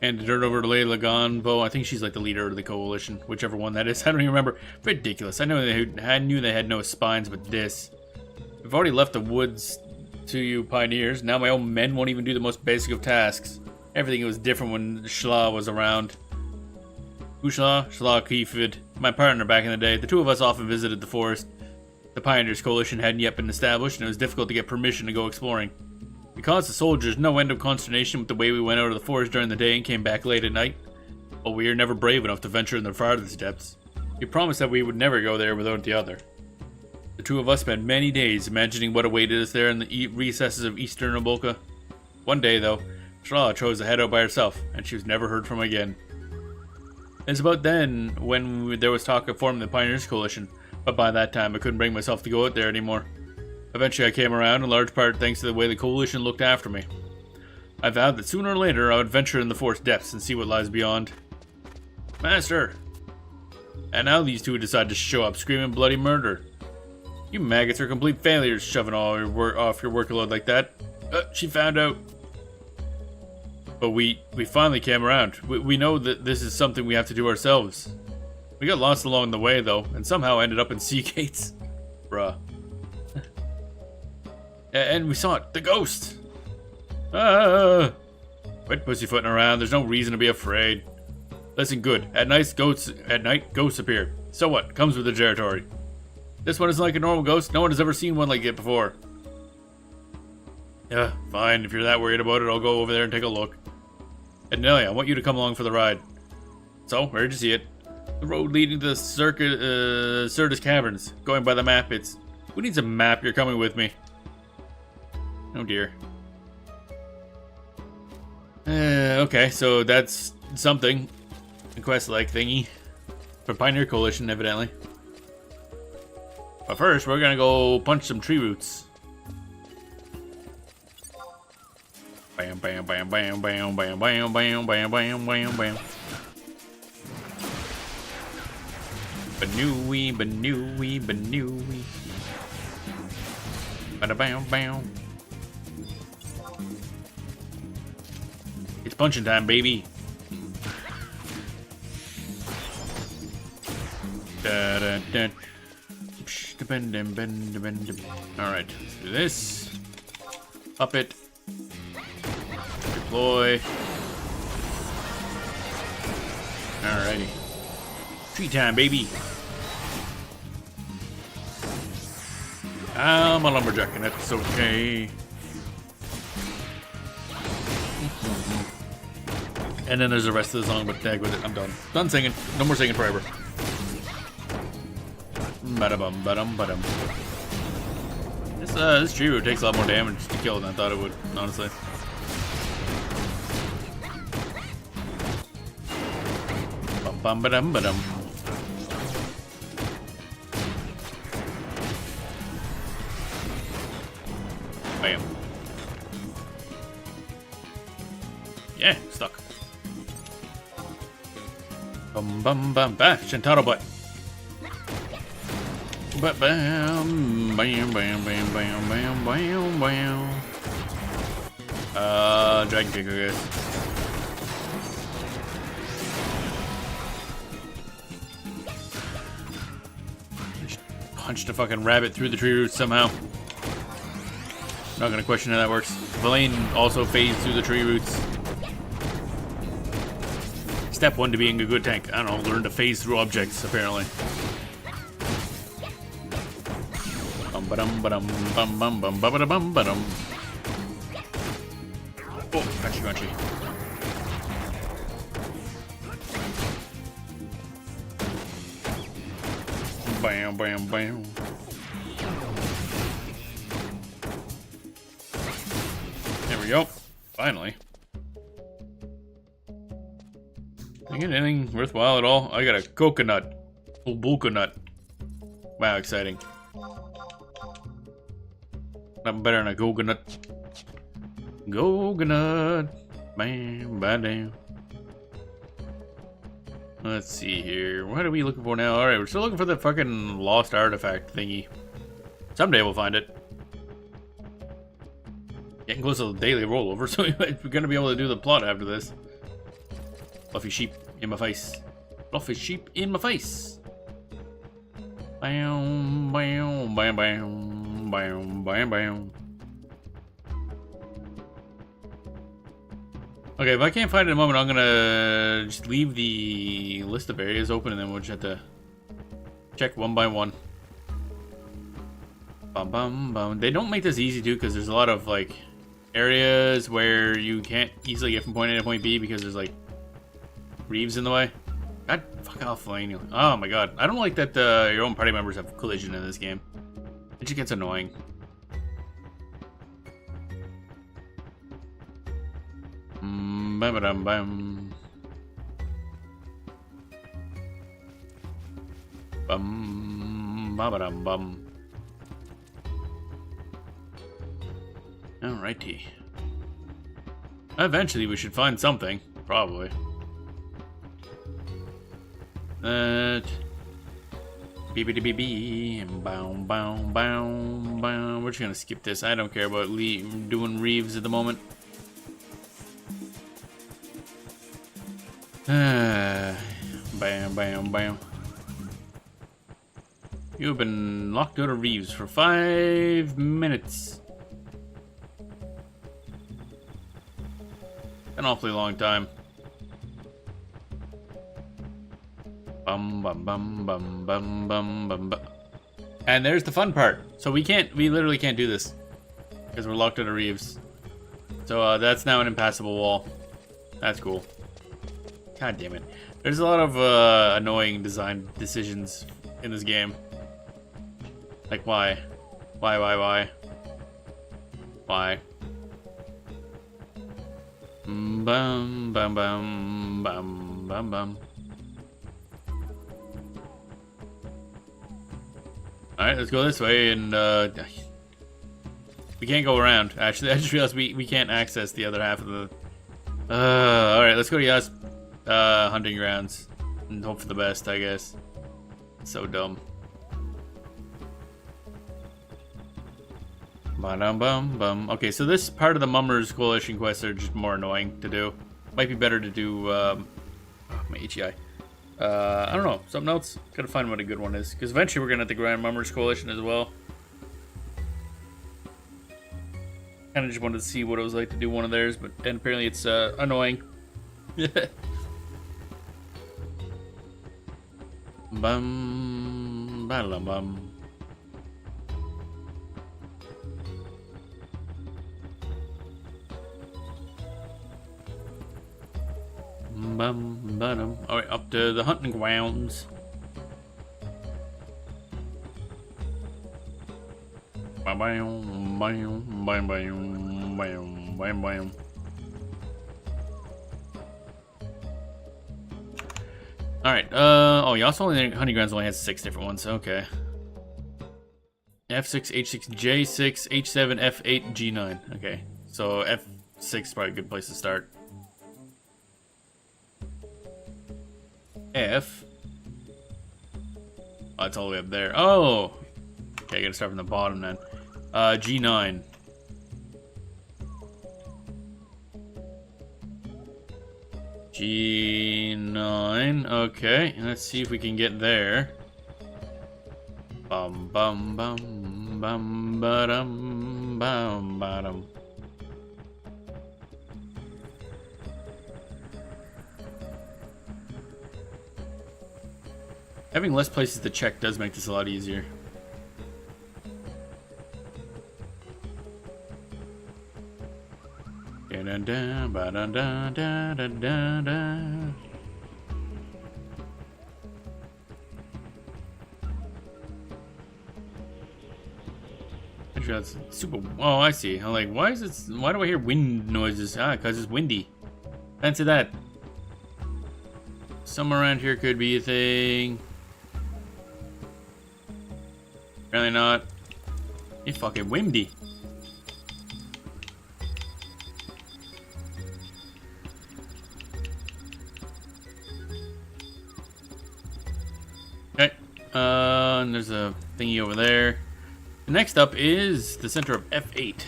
And dirt over to Leila Gonvo. I think she's like the leader of the coalition, whichever one that is. I don't even remember. Ridiculous. I knew they had no spines, but this. We've already left the woods to you pioneers. Now my own men won't even do the most basic of tasks. Everything was different when Shla was around. Who's Shla? Shla Kefid, my partner back in the day. The two of us often visited the forest. The Pioneers Coalition hadn't yet been established, and it was difficult to get permission to go exploring. We caused the soldiers no end of consternation with the way we went out of the forest during the day and came back late at night. But we were never brave enough to venture in the farthest depths. We promised that we would never go there without the other. The two of us spent many days imagining what awaited us there in the recesses of eastern Abolka. One day, though, Shla chose to head out by herself, and she was never heard from again. It's about then when there was talk of forming the Pioneers Coalition, but by that time I couldn't bring myself to go out there anymore. Eventually I came around, in large part thanks to the way the Coalition looked after me. I vowed that sooner or later I would venture in the forest depths and see what lies beyond. Master! And now these two decide to show up screaming bloody murder. You maggots are complete failures, shoving all your off your workload like that. She found out. But we finally came around. We know that this is something we have to do ourselves. We got lost along the way, though, and somehow ended up in Sea Gates. Bruh. And we saw it. The ghost! Quit pussyfooting around. There's no reason to be afraid. Listen good. At night, ghosts appear. So what? Comes with the territory. This one isn't like a normal ghost. No one has ever seen one like it before. Yeah, fine. If you're that worried about it, I'll go over there and take a look. And Nelly, I want you to come along for the ride. So, where'd you see it? The road leading to the Certus Caverns. Going by the map, it's... Who needs a map? You're coming with me. Oh dear. Okay, so that's something. A quest-like thingy. For Pioneer Coalition, evidently. But first, we're gonna go punch some tree roots. Bam, bam, bam, bam, bam, bam, bam, bam, bam, bam, bam, bam. Banooey, banooey, banooey. Bada bam, bam. It's punching time, baby. Da da da. Alright, let's do this. Up it. Deploy. Alrighty. Tree time, baby. I'm a lumberjack and that's okay. And then there's the rest of the song, but tag with it. I'm done. Done singing. No more singing forever. Ba-da-bum, ba-dum, ba-dum. This tree root takes a lot more damage to kill than I thought it would, honestly. Bum, ba-dum, ba-dum. Bam. Yeah, stuck. Bum, bum, bum. Ah, Shintaro butt. But bam, bam, bam, bam, bam, bam, bam, bam. Dragon kick, I guess. Just punched a fucking rabbit through the tree roots somehow. Not gonna question how that works. Verlaine also phased through the tree roots. Step 1 to being a good tank. I don't know, learn to phase through objects, apparently. Ba-dum, ba-dum, bum, bum, bum, ba-ba-da-bum, ba-dum. Oh, crunchy, crunchy. Bam, bam, bam. There we go. Finally. Did I get anything worthwhile at all? I got a coconut. Oh, bulka. Wow, exciting. Nothing better than a coconut. Coconut. Bam, bam. Let's see here. What are we looking for now? Alright, we're still looking for the fucking lost artifact thingy. Someday we'll find it. Getting close to the daily rollover, so we're gonna be able to do the plot after this. Fluffy sheep in my face. Fluffy sheep in my face. Bam, bam, bam, bam, bam, bam, bam. Okay, if I can't find it in a moment, I'm gonna just leave the list of areas open and then we'll just have to check one by one. Bum, bum, bum. They don't make this easy too, because there's a lot of like areas where you can't easily get from point A to point B because there's like reeves in the way. God, fuck off, Lane. Oh my god. I don't like that your own party members have collision in this game. It just gets annoying. Bam, bam. Bum, bam, bum. Alrighty. Eventually we should find something, probably. Beep, bow, bow, bow, bow. We're just gonna skip this. I don't care about doing reeves at the moment. Bam, bam, bam. You've been locked out of reeves for 5 minutes. An awfully long time. Bum bum bum bum bum bum bum bum. And there's the fun part. So we literally can't do this because we're locked out of reeves. So that's now an impassable wall. That's cool. God damn it. There's a lot of annoying design decisions in this game. Like why? Why? Bum bum bum bum bum bum. Alright, let's go this way and we can't go around. Actually, I just realized we can't access the other half of the alright, let's go to Yas hunting grounds and hope for the best, I guess. So dumb. Ba-dum-bum-bum. Okay, so this part of the Mummers Coalition quests are just more annoying to do. Might be better to do, my HEI. I don't know, something else? Gotta find what a good one is. Because eventually we're gonna have to grind Mummers Coalition as well. Kinda just wanted to see what it was like to do one of theirs, but then apparently it's, annoying. Bum, ba-dum-bum. Alright, up to the hunting grounds. Alright, oh, you also only hunting grounds only has 6 different ones, okay. F6, H6, J6, H7, F8, G9. Okay, so F6 is probably a good place to start. F. Oh, it's all the way up there. Oh! Okay, I gotta start from the bottom then. G9. G9. Okay, let's see if we can get there. Bum bum bum bum ba-dum bum ba-dum. Having less places to check does make this a lot easier. Da-da-da, ba-da-da-da-da-da-da. Actually, that's super. Oh, I see. I'm like, why is it? Why do I hear wind noises? Ah, because it's windy. Fancy that. Somewhere around here could be a thing. Apparently not. It's fucking windy. Okay. And there's a thingy over there. Next up is the center of F8.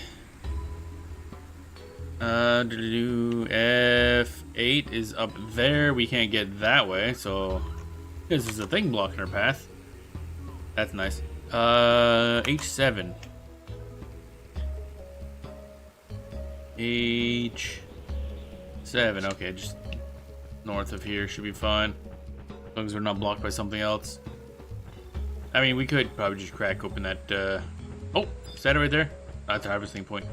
F8 is up there. We can't get that way, so this is a thing blocking our path. That's nice. H7. H7. Okay, just north of here should be fine. As long as we're not blocked by something else. I mean, we could probably just crack open that. Oh, is that it right there? That's a harvesting point.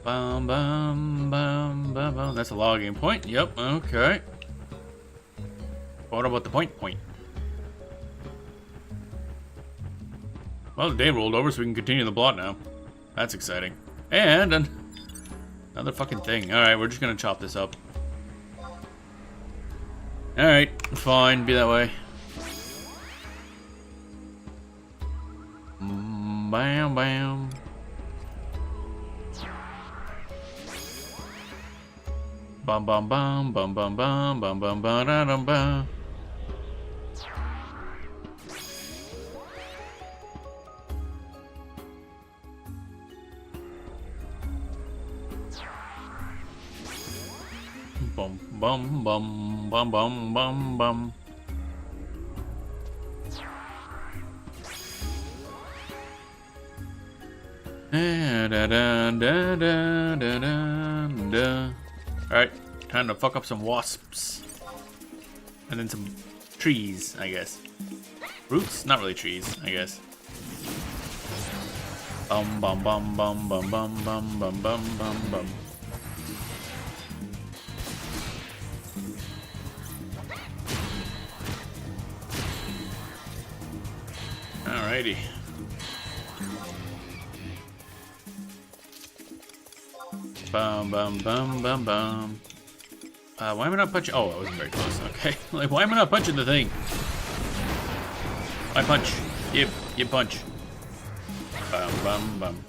Bum, bum, bum, bum, bum. That's a logging point. Yep, okay. What about the point? Well, the day rolled over, so we can continue the plot now. That's exciting. And another fucking thing. Alright, we're just gonna chop this up. Alright, fine, be that way. Bam, bam. Bum bum bum bum bum bum bum bum bum da dum bum. Bum bum bum bum bum bum bum. Da da da da da da da. Alright, time to fuck up some wasps. And then some trees, I guess. Roots? Not really trees, I guess. Bum bum bum bum bum bum bum bum bum bum bum. Alrighty. Bum bum bum bum bum. Why am I not punching? Oh, I wasn't very close. Okay. Like, why am I not punching the thing? I punch. You punch. Bum bum bum.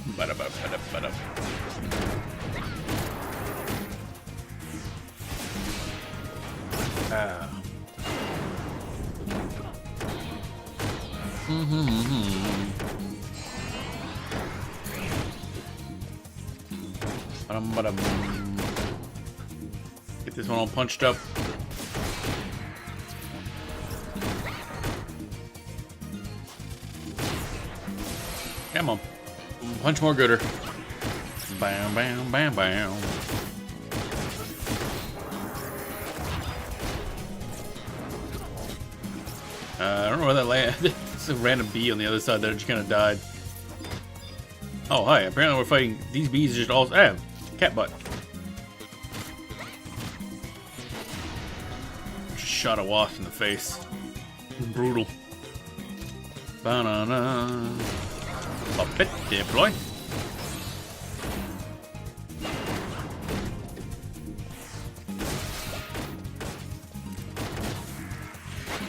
Bada bada bada bada. Ah. Get this one all punched up. Come on. Punch more gooder. Bam, bam, bam, bam. I don't know where that landed. It's a random bee on the other side that just kind of died. Oh, hi. Apparently we're fighting. These bees are just all... Ah, cat butt. Just shot a wasp in the face. Brutal. Banana. Pop it, deploy.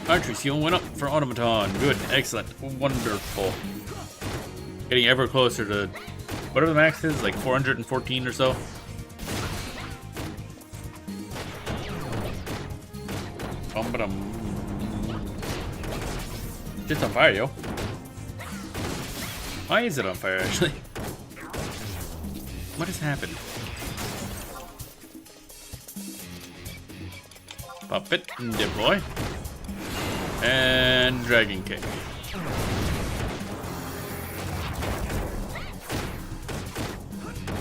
Archery skill went up for automaton. Good, excellent, wonderful. Getting ever closer to whatever the max is, like 414 or so. Just on fire, yo. Why is it on fire, actually? What has happened? Pop it and deploy. And dragon kick.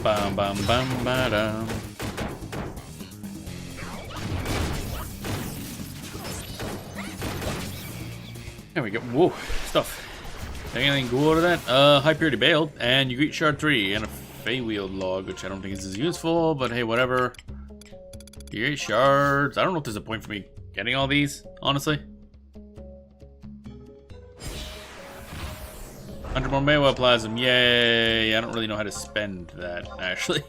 Bam bam bam ba dum. There we go. Whoa, stuff. Anything cool out of that? High purity bailed, and you get shard 3 and a Feywield log, which I don't think is as useful, but hey, whatever. You get shards. I don't know if there's a point for me getting all these, honestly. 100 more Maywa Plasm, yay! I don't really know how to spend that, actually.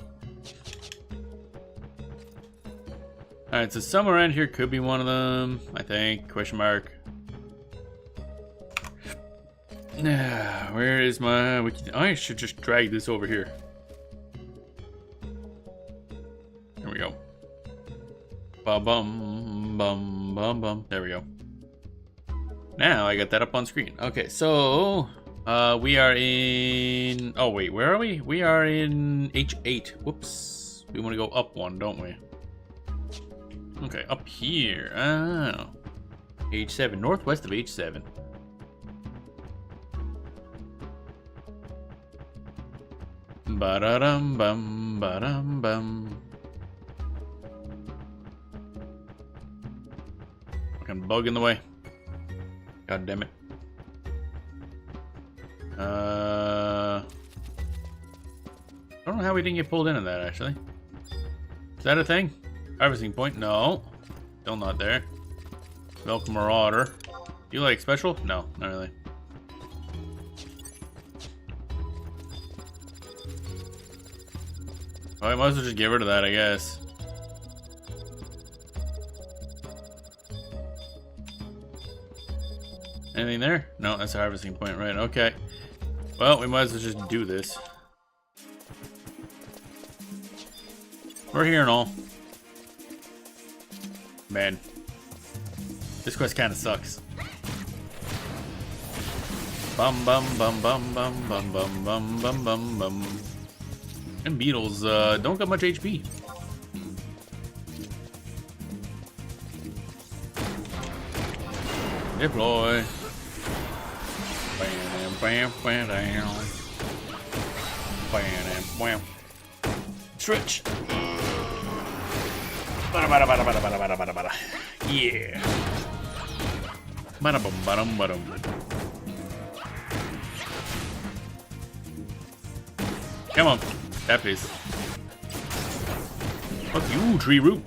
Alright, so somewhere around here could be one of them, I think, question mark. Where is my... I should just drag this over here. There we go. Ba-bum, bum, bum, bum. There we go. Now I got that up on screen. Okay, so... We are in... Oh, wait, where are we? We are in H8. Whoops. We want to go up one, don't we? Okay, up here. Oh. H7, northwest of H7. Ba-da-dum-bum, ba-dum-bum. Fucking bug in the way. God damn it. I don't know how we didn't get pulled into that, actually. Is that a thing? Harvesting point? No. Still not there. Milk Marauder. Do you like special? No, not really. Well, I might as well just get rid of that, I guess. Anything there? No, that's a harvesting point, right? Okay. Well, we might as well just do this. We're here and all. Man. This quest kind of sucks. Bum bum bum bum bum bum bum bum bum bum bum. And beetles don't got much HP. Deploy. Bam bam bam bam. Bam bam. Stretch. Bada bada bada bada bada bada bada bada. Yeah. Bada bum badum badum. Come on, that please. Fuck you, tree root.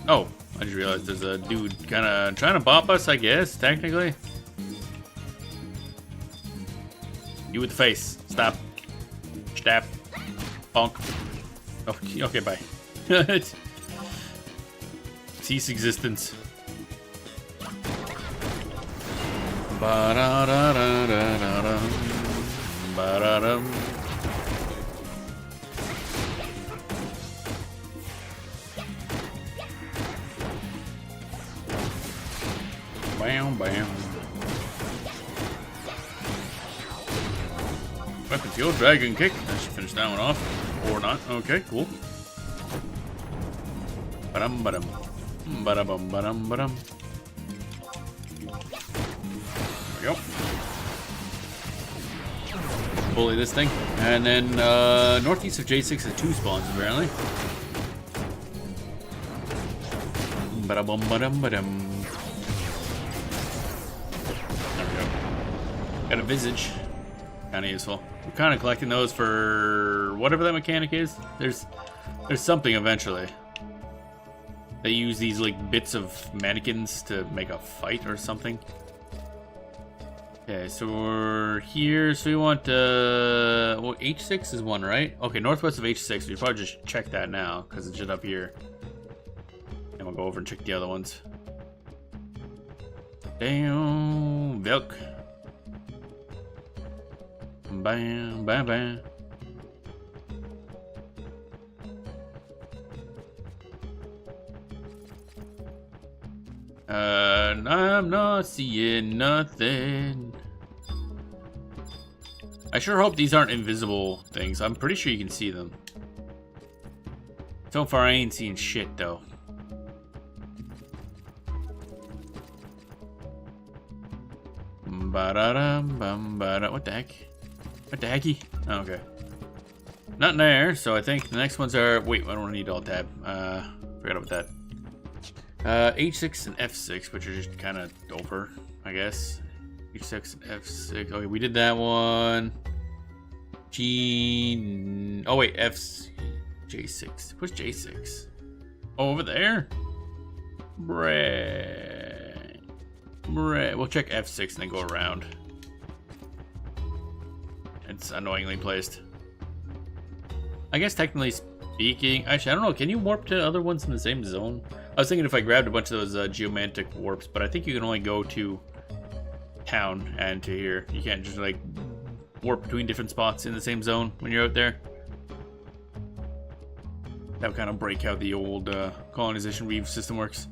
Oh, I just realized there's a dude kind of trying to bop us, I guess, technically. You with the face. Stop. Stab. Bonk. Oh, okay, bye. Cease existence. Ba-da-da-da-da-da-da. Ba-da-dum. Bam, bam. Weapon fuel, dragon kick. I should finish that one off. Or not. Okay, cool. Ba-dum, ba-dum. Ba-da-bum, ba-dum, ba-dum. There we go. Bully this thing. And then, northeast of J6 has 2 spawns, apparently. Ba-da-bum, ba-dum, ba-dum. There we go. Got a visage. Kind of useful. We're kind of collecting those for whatever that mechanic is. There's something eventually. They use these like bits of mannequins to make a fight or something. Okay, so we're here. So we want well, H6 is one, right? Okay, northwest of H6. We probably just check that now because it's just up here. And we'll go over and check the other ones. Damn, Vilk. Bam, bam, bam. I'm not seeing nothing. I sure hope these aren't invisible things. I'm pretty sure you can see them. So far, I ain't seeing shit, though. Ba-da-dum, bum, ba-da. What the heck? What the hecky? Oh, okay. Nothing there, so I think the next ones are... Wait, I don't need alt tab. Forgot about that. H6 and F6, which are just kind of over, I guess. H6 and F6. Okay, we did that one. G... Oh, wait, J6. Where's J6? Oh, over there? Bruh. We'll check F6 and then go around. It's annoyingly placed. I guess technically speaking... Actually, I don't know. Can you warp to other ones in the same zone? I was thinking if I grabbed a bunch of those geomantic warps, but I think you can only go to town and to here. You can't just like warp between different spots in the same zone when you're out there. That would kind of break how the old colonization weave system works.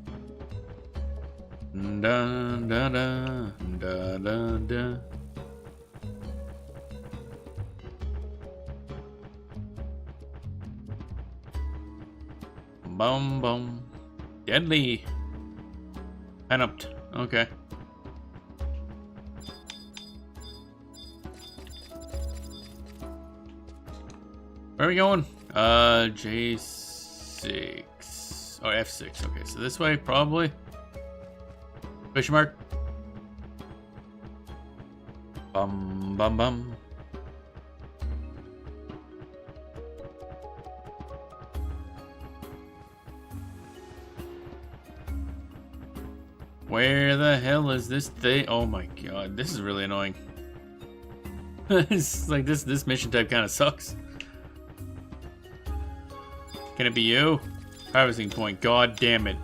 Da da da da da da. Bum bum. Deadly. Penned. Okay. Where are we going? J6. Oh, F6. Okay, so this way, probably. Question mark. Bum bum bum. Where the hell is this thing? Oh my god, this is really annoying. It's like this mission type kind of sucks. Can it be you? Harvesting point. God damn it.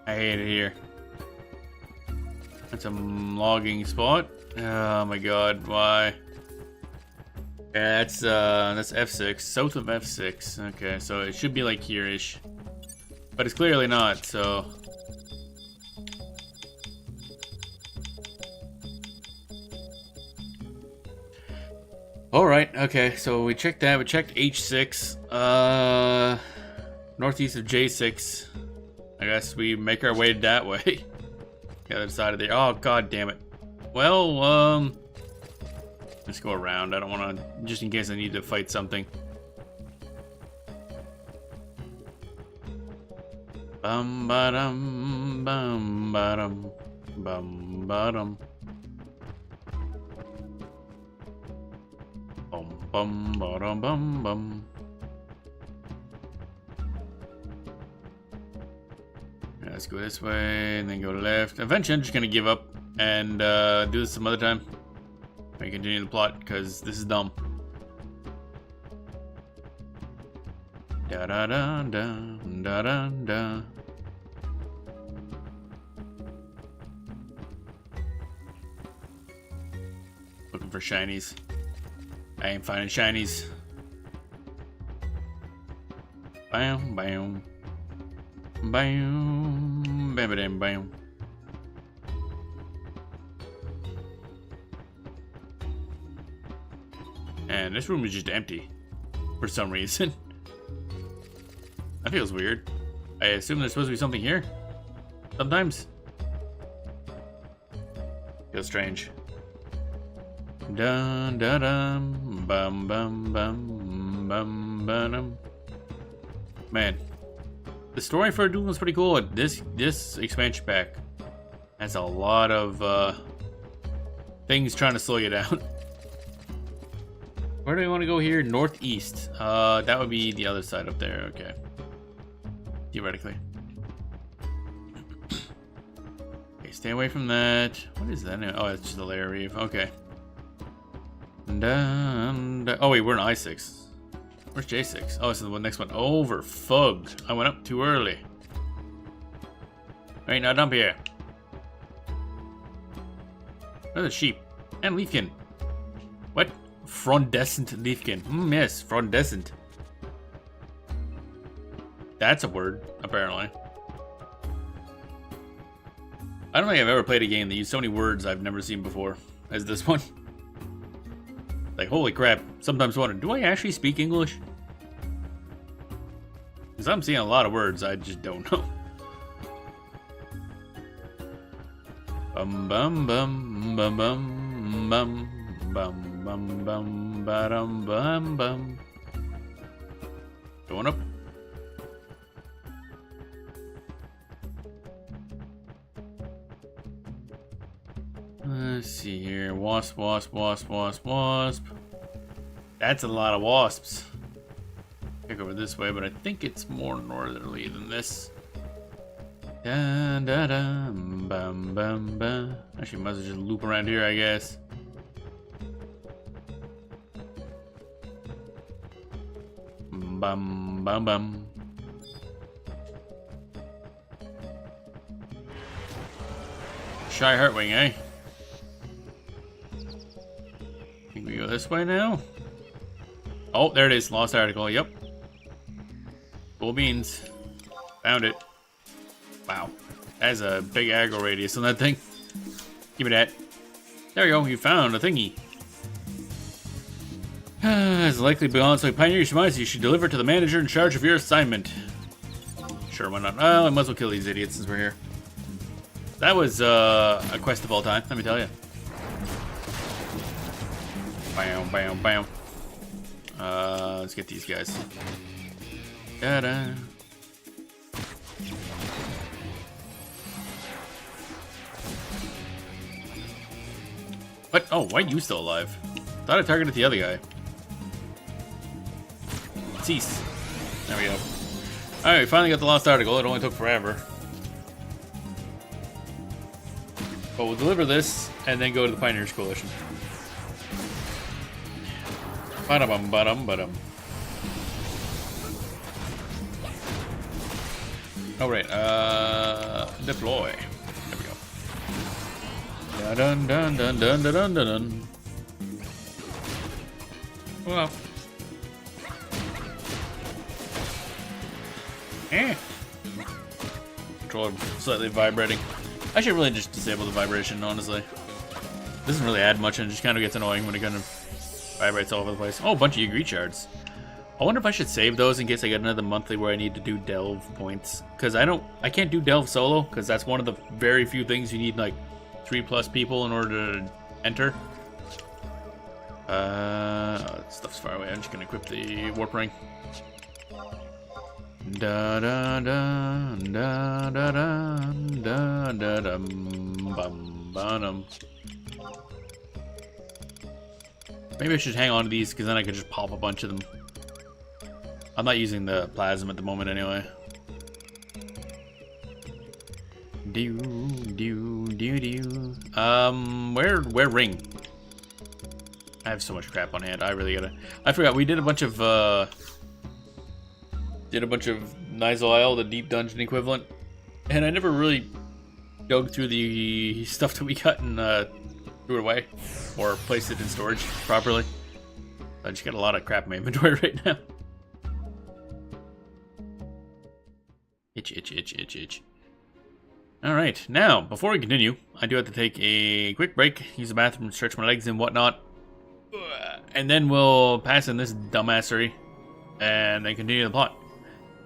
I hate it here. That's a logging spot. Oh my god, why? Yeah, that's F6, south of F6. Okay, so it should be like here-ish. But it's clearly not, so... Alright, okay, so we checked that. We checked H6. Northeast of J6. I guess we make our way that way. The other side of there. Oh, god damn it. Well, let's go around. I don't want to, just in case I need to fight something. Bum ba-dum, bum ba-dum, bum ba-dum. Bum bum ba-dum bum bum. Yeah, let's go this way and then go left. Eventually I'm just gonna give up and do this some other time. I continue the plot because this is dumb. Da da da da da da da. Looking for shinies. I ain't finding shinies. Bam bam. Bam bam bam bam. And this room is just empty for some reason. That feels weird. I assume there's supposed to be something here. Sometimes. Feels strange. Dun dun dun bum bum bum bum bum. Man, the story for Adoulin is pretty cool. This expansion pack has a lot of things trying to slow you down. Where do we want to go here? Northeast. That would be the other side up there. Okay. Theoretically. Okay, stay away from that. What is that? Oh, it's just a layer reef. Okay. Oh wait, we're in I6. Where's J6? Oh, this is the next one. Over. Fug. I went up too early. Alright, now dump here. Another sheep. And leafkin. What? Frondescent leafkin. Yes, frondescent. That's a word, apparently. I don't think I've ever played a game that used so many words I've never seen before as this one. Like, holy crap. Sometimes wonder, do I actually speak English? Because I'm seeing a lot of words I just don't know. Bum bum bum bum bum bum bum bum bum ba-dum bum bum. Going up. Let's see here. Wasp, wasp, wasp, wasp, wasp. That's a lot of wasps. Check over this way, but I think it's more northerly than this. Da da da bum bum bum. Actually, might as well just loop around here, I guess. Bum bum bum. Shy Heartwing, eh? Think we go this way now? Oh, there it is. Lost article. Yep. Cool beans. Found it. Wow. That has a big aggro radius on that thing. Give me that. There we go. You found a thingy. As likely belongs to a pioneer reminds you should deliver to the manager in charge of your assignment. Sure, why not? Oh, I might as well kill these idiots since we're here. That was a quest of all time, let me tell you. Bam, bam, bam. Let's get these guys. Da-da. What? Oh, why are you still alive? Thought I targeted the other guy. Cease. There we go. Alright, we finally got the lost article. It only took forever. But we'll deliver this and then go to the Pioneers Coalition. Ba-dum, ba-dum, ba-dum. Alright, deploy. There we go. Dun dun dun dun dun dun dun dun. Well. Controller slightly vibrating. I should really just disable the vibration, honestly. Doesn't really add much and it just kind of gets annoying when it kind of vibrates all over the place. Oh, a bunch of Ygritte shards. I wonder if I should save those in case I get another monthly where I need to do delve points. Because I can't do delve solo, because that's one of the very few things you need like 3+ people in order to enter. Oh, stuff's far away. I'm just gonna equip the warp ring. Da da da da da da da da dum bum bum. Maybe I should hang on to these because then I could just pop a bunch of them. I'm not using the plasma at the moment anyway. Where ring? I have so much crap on hand. I really gotta. I forgot we did a bunch of Nizal Isle, the deep dungeon equivalent, and I never really dug through the stuff that we got and threw it away or placed it in storage properly. I just got a lot of crap in my inventory right now. Itch, itch, itch, itch, itch. Alright, now, before we continue, I do have to take a quick break, use the bathroom, stretch my legs and whatnot. And then we'll pass in this dumbassery and then continue the plot.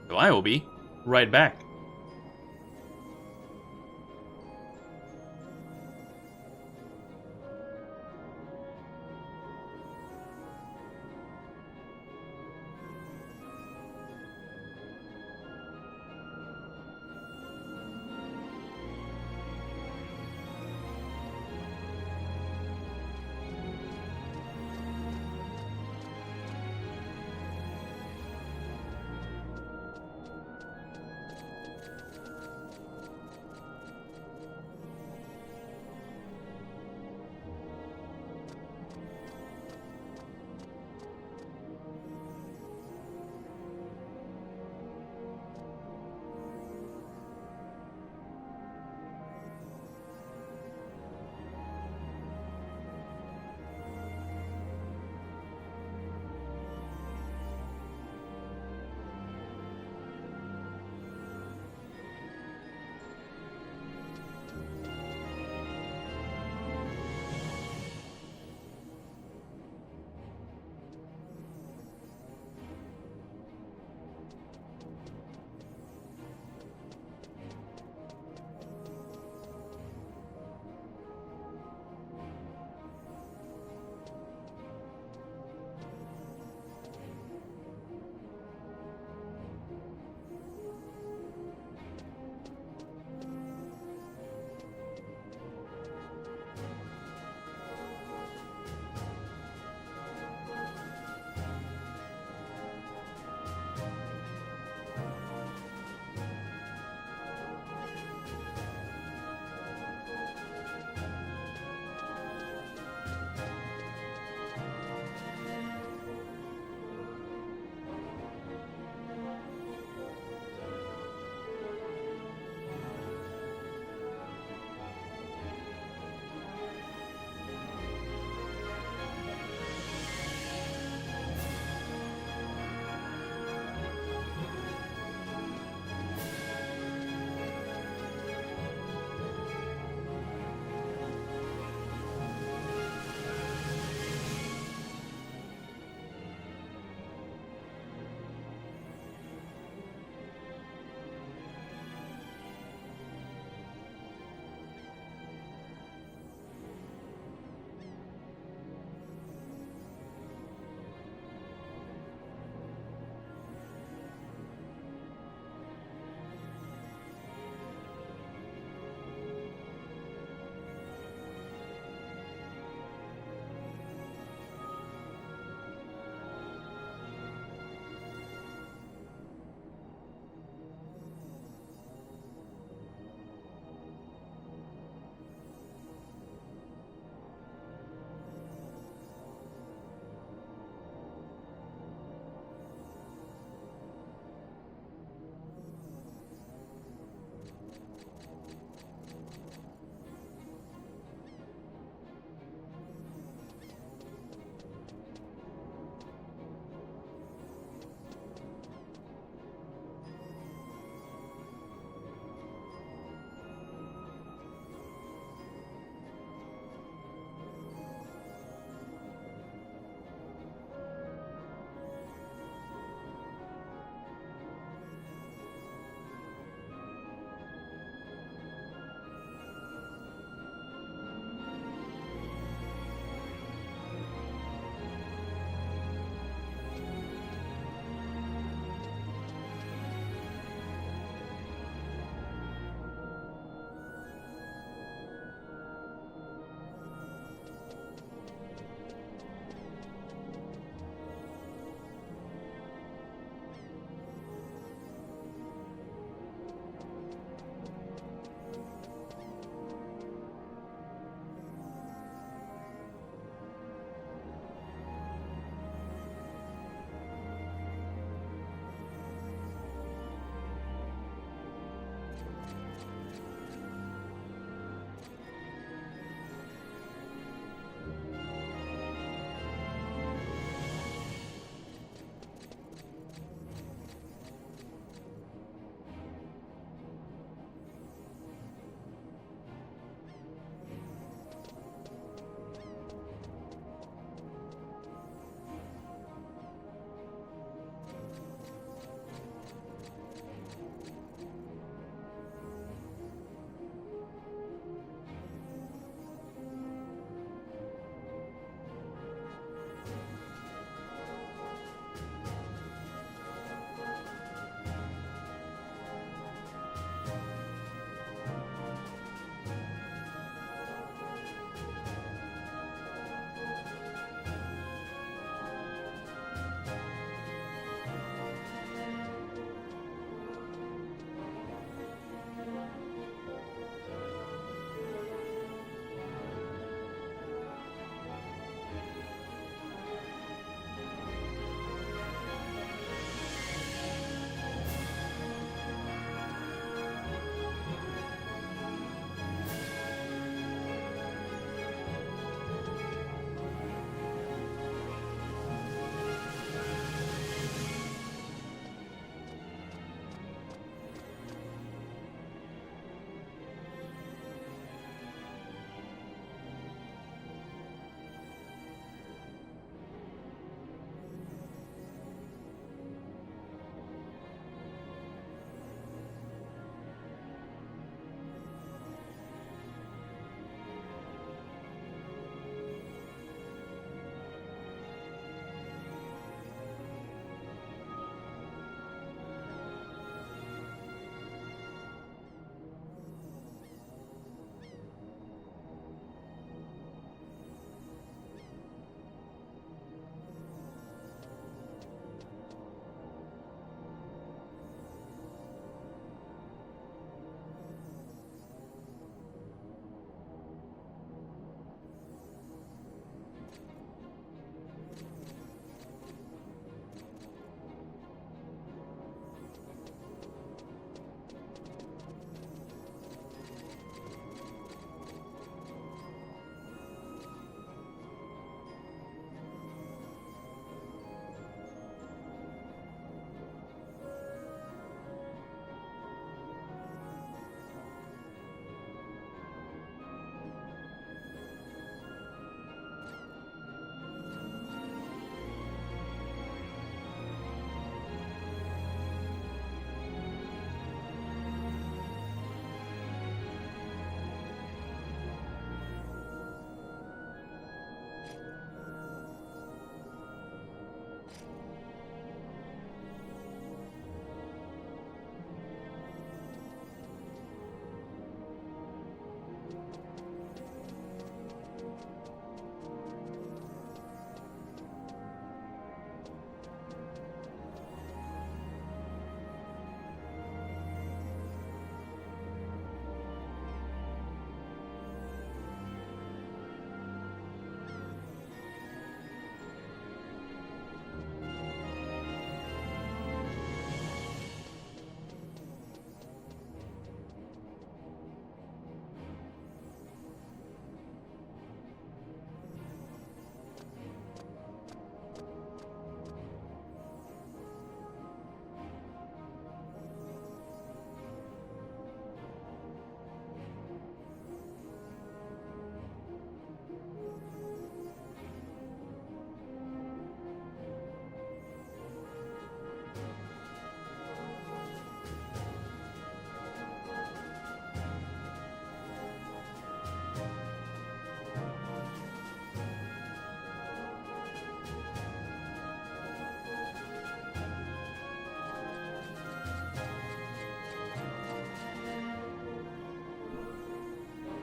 So I will be right back.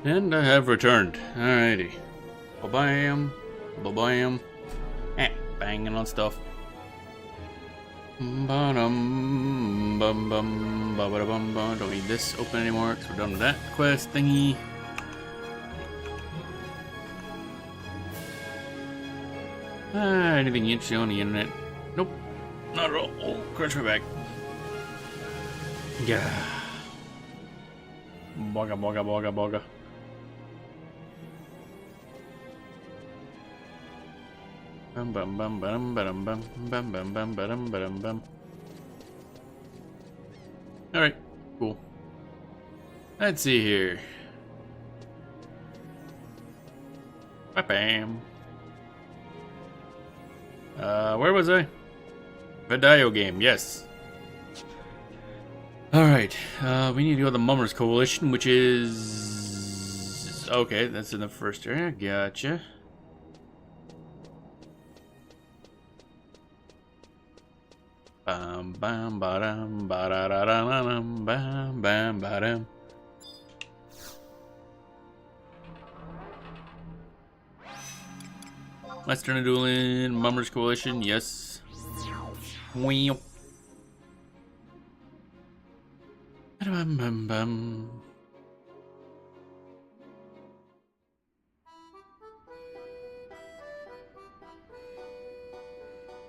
And I have returned. Alrighty. Ba-bam. Ba-bam. Banging on stuff. Ba-dum. Bum-bum. Ba-ba-da-bum-bum. Don't need this open anymore because we're done with that quest thingy. Anything interesting on the internet? Nope. Not at all. Oh, crunch my back. Yeah. Boga, boga, boga, boga. Bum bum bum bum bum bum bum bum bum bum bum bum. All right, cool. Let's see here. Bam. Where was I? Video game, yes. Alright, we need to go to the Mummers Coalition, which is... Okay, that's in the first area, gotcha. Bam bam ba-dum ba-da-da-da-da-dum bam bam ba-dum. Western Adoulin, Mummers Coalition, yes. Bum bum bum.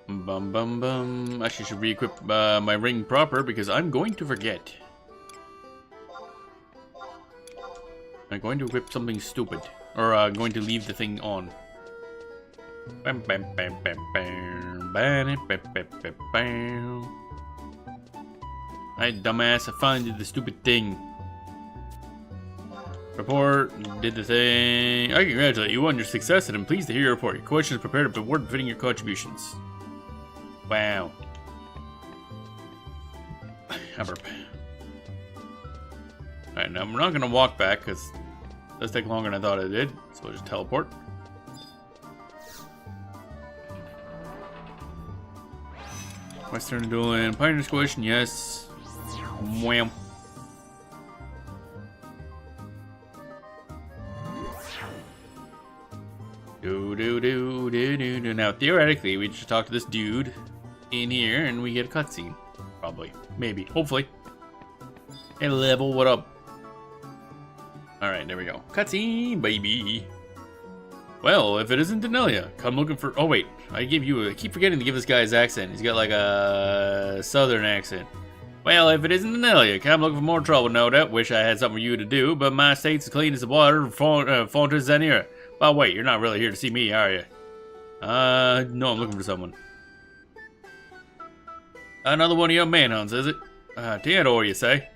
Bum bum bum. Actually, should re-equip my ring proper because I'm going to forget. I'm going to equip something stupid, or going to leave the thing on. Bam bam bam bam bam bam bam bam bam bam. Hey, dumbass! I finally did the stupid thing. Report, did the thing. I congratulate you on your success and I'm pleased to hear your report. Your coalition is prepared to reward befitting your contributions. Wow. Alright, now we're not gonna walk back because it does take longer than I thought it did. So we'll just teleport. Western Adoulin, Pioneers Coalition, yes. Wham. Do. Now, theoretically, we just talk to this dude in here and we get a cutscene. Probably. Maybe. Hopefully. Hey, level, what up? Alright, there we go. Cutscene, baby. Well, if it isn't Danelia, come looking for... Oh, wait. I keep forgetting to give this guy his accent. He's got like a southern accent. Well, if it isn't Danelia, come looking for more trouble, no doubt. Wish I had something for you to do, but my state's as clean as the water, Fonta Zanira. But wait, you're not really here to see me, are you? No, I'm looking for someone. Another one of your manhunts, is it? Theodore, you say?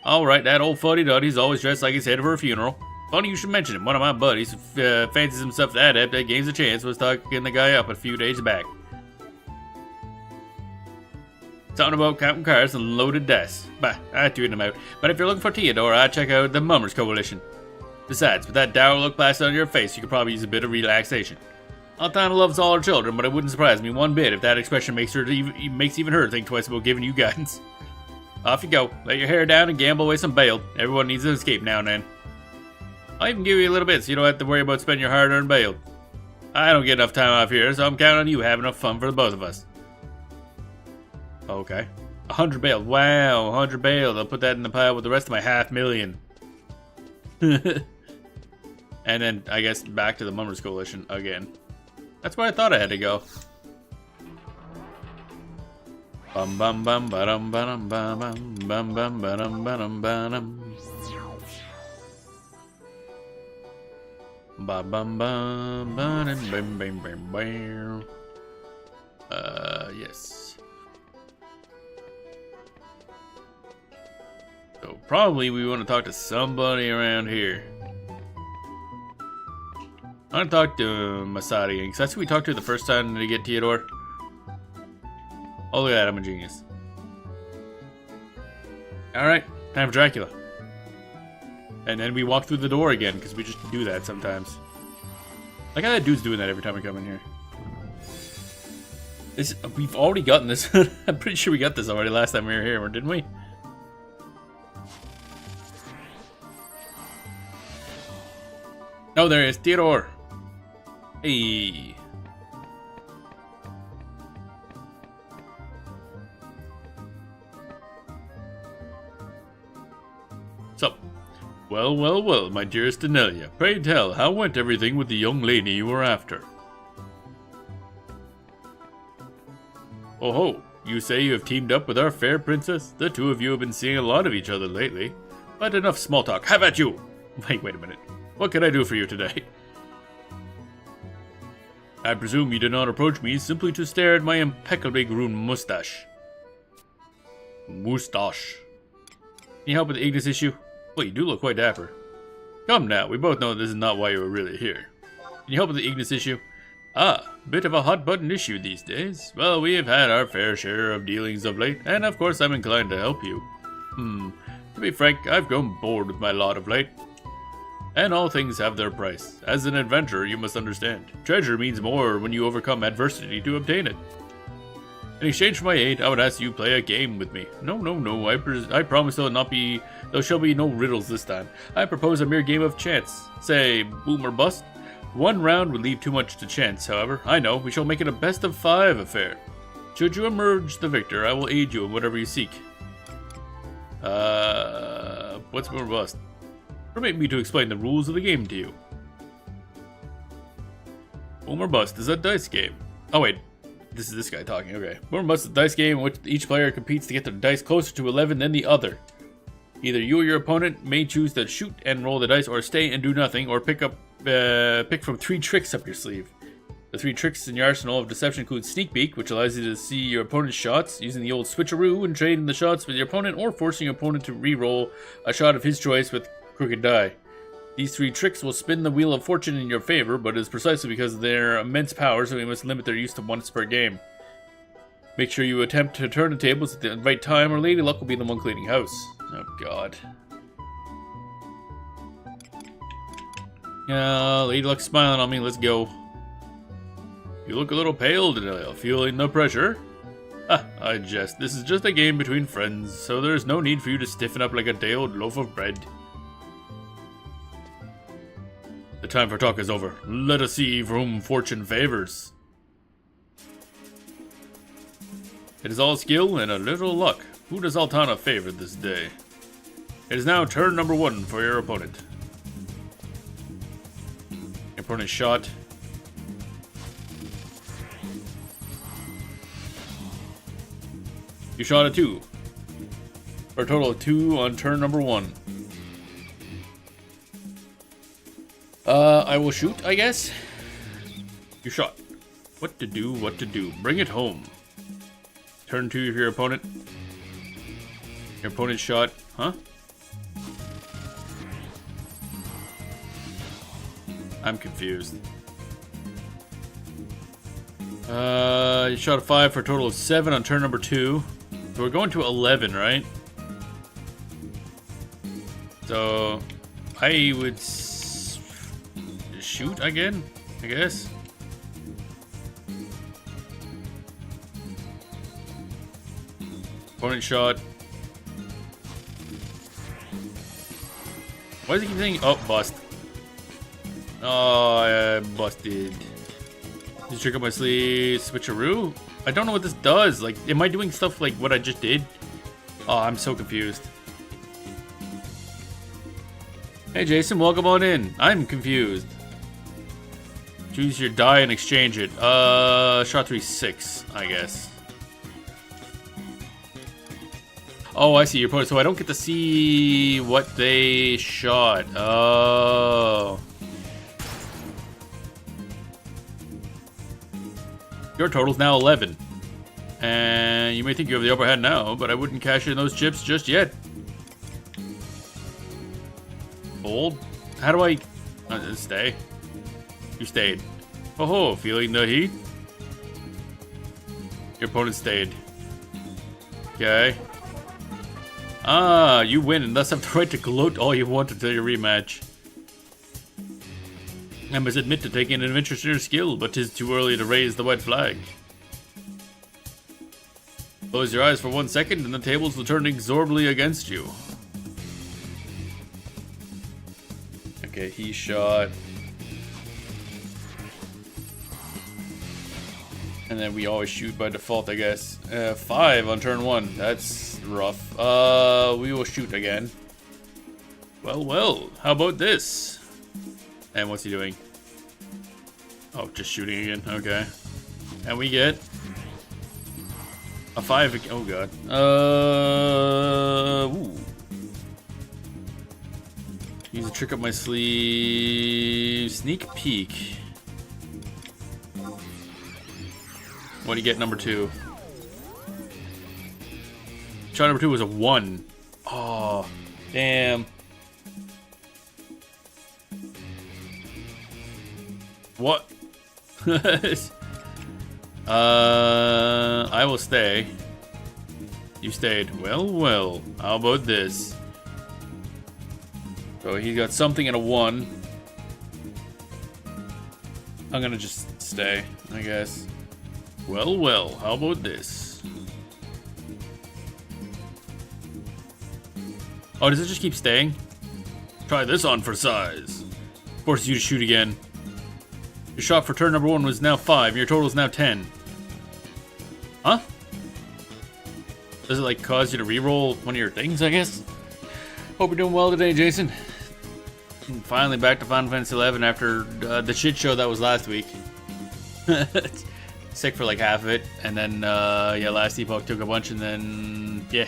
Alright, that old fuddy-duddy's always dressed like he's headed for a funeral. Funny you should mention him. One of my buddies who fancies himself the adept at games of chance was talking the guy up a few days back. Something about counting cards and loaded dice. Bah, I threw them out. But if you're looking for Theodore, I'd check out the Mummers Coalition. Besides, with that dour look plastered on your face, you could probably use a bit of relaxation. Altana loves all her children, but it wouldn't surprise me one bit if that expression makes even her think twice about giving you guidance. Off you go. Let your hair down and gamble away some bail. Everyone needs an escape now and then. I'll even give you a little bit so you don't have to worry about spending your hard-earned bail. I don't get enough time off here, so I'm counting on you having enough fun for the both of us. Okay. 100 bail. Wow, 100 bail. I'll put that in the pile with the rest of my $500,000. And then, I guess, back to the Mummers Coalition again. That's where I thought I had to go. Bum bum bum ba-dum ba-dum ba-dum bum bum ba-dum ba-dum ba-dum. Ba bum bum ba-dum bam bam bam bam. Yes. So probably we want to talk to somebody around here. I'm gonna talk to Masadi, because that's who we talked to the first time to get Theodore. Oh, look at that, I'm a genius. Alright, time for Dracula. And then we walk through the door again, because we just do that sometimes. Like how that dude's doing that every time we come in here. We've already gotten this. I'm pretty sure we got this already last time we were here, didn't we? Oh, there he is, Theodore. Hey. Sup? Well, well, well, my dearest Anelia. Pray tell, how went everything with the young lady you were after? Oh ho, you say you have teamed up with our fair princess? The two of you have been seeing a lot of each other lately. But enough small talk. Have at you! Wait a minute. What can I do for you today? I presume you did not approach me simply to stare at my impeccably groomed mustache. Mustache. Can you help with the Ignis issue? Well, you do look quite dapper. Come now, we both know this is not why you were really here. Can you help with the Ignis issue? Ah, bit of a hot-button issue these days. Well, we have had our fair share of dealings of late, and of course I'm inclined to help you. To be frank, I've grown bored with my lot of late. And all things have their price. As an adventurer, you must understand. Treasure means more when you overcome adversity to obtain it. In exchange for my aid, I would ask you play a game with me. No, I promise there shall be no riddles this time. I propose a mere game of chance. Say, boom or bust. One round would leave too much to chance, however. I know, we shall make it a best of 5 affair. Should you emerge the victor, I will aid you in whatever you seek. What's boom or bust? Permit me to explain the rules of the game to you. Boom or bust is a dice game. Oh wait, this is this guy talking, okay. Boom or bust is a dice game in which each player competes to get their dice closer to 11 than the other. Either you or your opponent may choose to shoot and roll the dice, or stay and do nothing, or pick from 3 tricks up your sleeve. The 3 tricks in your arsenal of deception include Sneak Peek, which allows you to see your opponent's shots, using the old switcheroo and trading the shots with your opponent, or forcing your opponent to re-roll a shot of his choice with crooked die. These 3 tricks will spin the wheel of fortune in your favor, but it is precisely because of their immense power, so we must limit their use to once per game. Make sure you attempt to turn the tables at the right time, or Lady Luck will be the one cleaning house. Oh god. Yeah, Lady Luck's smiling on me, let's go. You look a little pale, Denelia. Feeling the pressure? Ah, I jest. This is just a game between friends, so there's no need for you to stiffen up like a day-old loaf of bread. The time for talk is over. Let us see for whom fortune favors. It is all skill and a little luck. Who does Altana favor this day? It is now turn number 1 for your opponent. Your opponent shot. You shot a 2. For a total of 2 on turn number 1. I will shoot, I guess. You shot. What to do. Bring it home. Turn 2 for your opponent. Your opponent shot. Huh? I'm confused. You shot a 5 for a total of 7 on turn number 2. So we're going to 11, right? So I would shoot again, I guess. Opponent shot. Why does he keep saying, oh, bust? Oh, I busted. Just trick up my sleeve, switcheroo? I don't know what this does. Like, am I doing stuff like what I just did? Oh, I'm so confused. Hey Jason, welcome on in. I'm confused. Choose your die and exchange it. Shot 3, 6, I guess. Oh, I see your opponent. So I don't get to see what they shot. Oh. Your total's now 11. And you may think you have the upper hand now, but I wouldn't cash in those chips just yet. Fold? How do I... stay? You stayed. Oh ho, feeling the heat? Your opponent stayed. Okay. Ah, you win and thus have the right to gloat all you want until your rematch. I must admit to taking an interest in your skill, but 'tis too early to raise the white flag. Close your eyes for 1 second and the tables will turn inexorably against you. Okay, he shot And then we always shoot by default, I guess. 5 on turn 1. That's rough. We will shoot again. Well, well. How about this? And what's he doing? Oh, just shooting again. Okay. And we get a 5. Oh god. Ooh. Use a trick up my sleeve. Sneak peek. What do you get, number 2? Shot number 2 was a 1. Oh, damn. What? I will stay. You stayed. Well, well. How about this? So he got something and a 1. I'm gonna just stay, I guess. Well, well. How about this? Oh, does it just keep staying? Try this on for size. Forces you to shoot again. Your shot for turn number 1 was now 5. Your total is now 10. Huh? Does it like cause you to re-roll one of your things, I guess? Hope you're doing well today, Jason. And finally back to Final Fantasy XI after the shit show that was last week. Sick for like half of it. And then, yeah, last epoch took a bunch and then, yeah.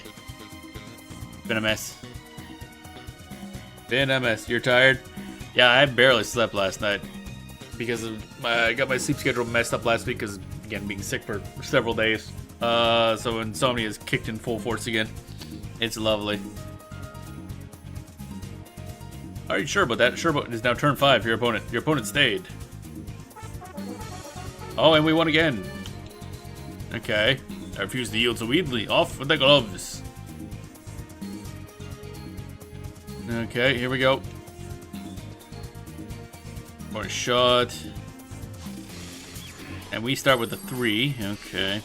Been a mess. Been a mess. You're tired? Yeah, I barely slept last night. Because of, I got my sleep schedule messed up last week because, again, being sick for several days. So insomnia is kicked in full force again. It's lovely. Are you sure about that? Sure about it is now turn 5 for your opponent. Your opponent stayed. Oh, and we won again. Okay. I refuse to yield so easily. Off with the gloves. Okay, here we go. More shot. And we start with a 3. Okay.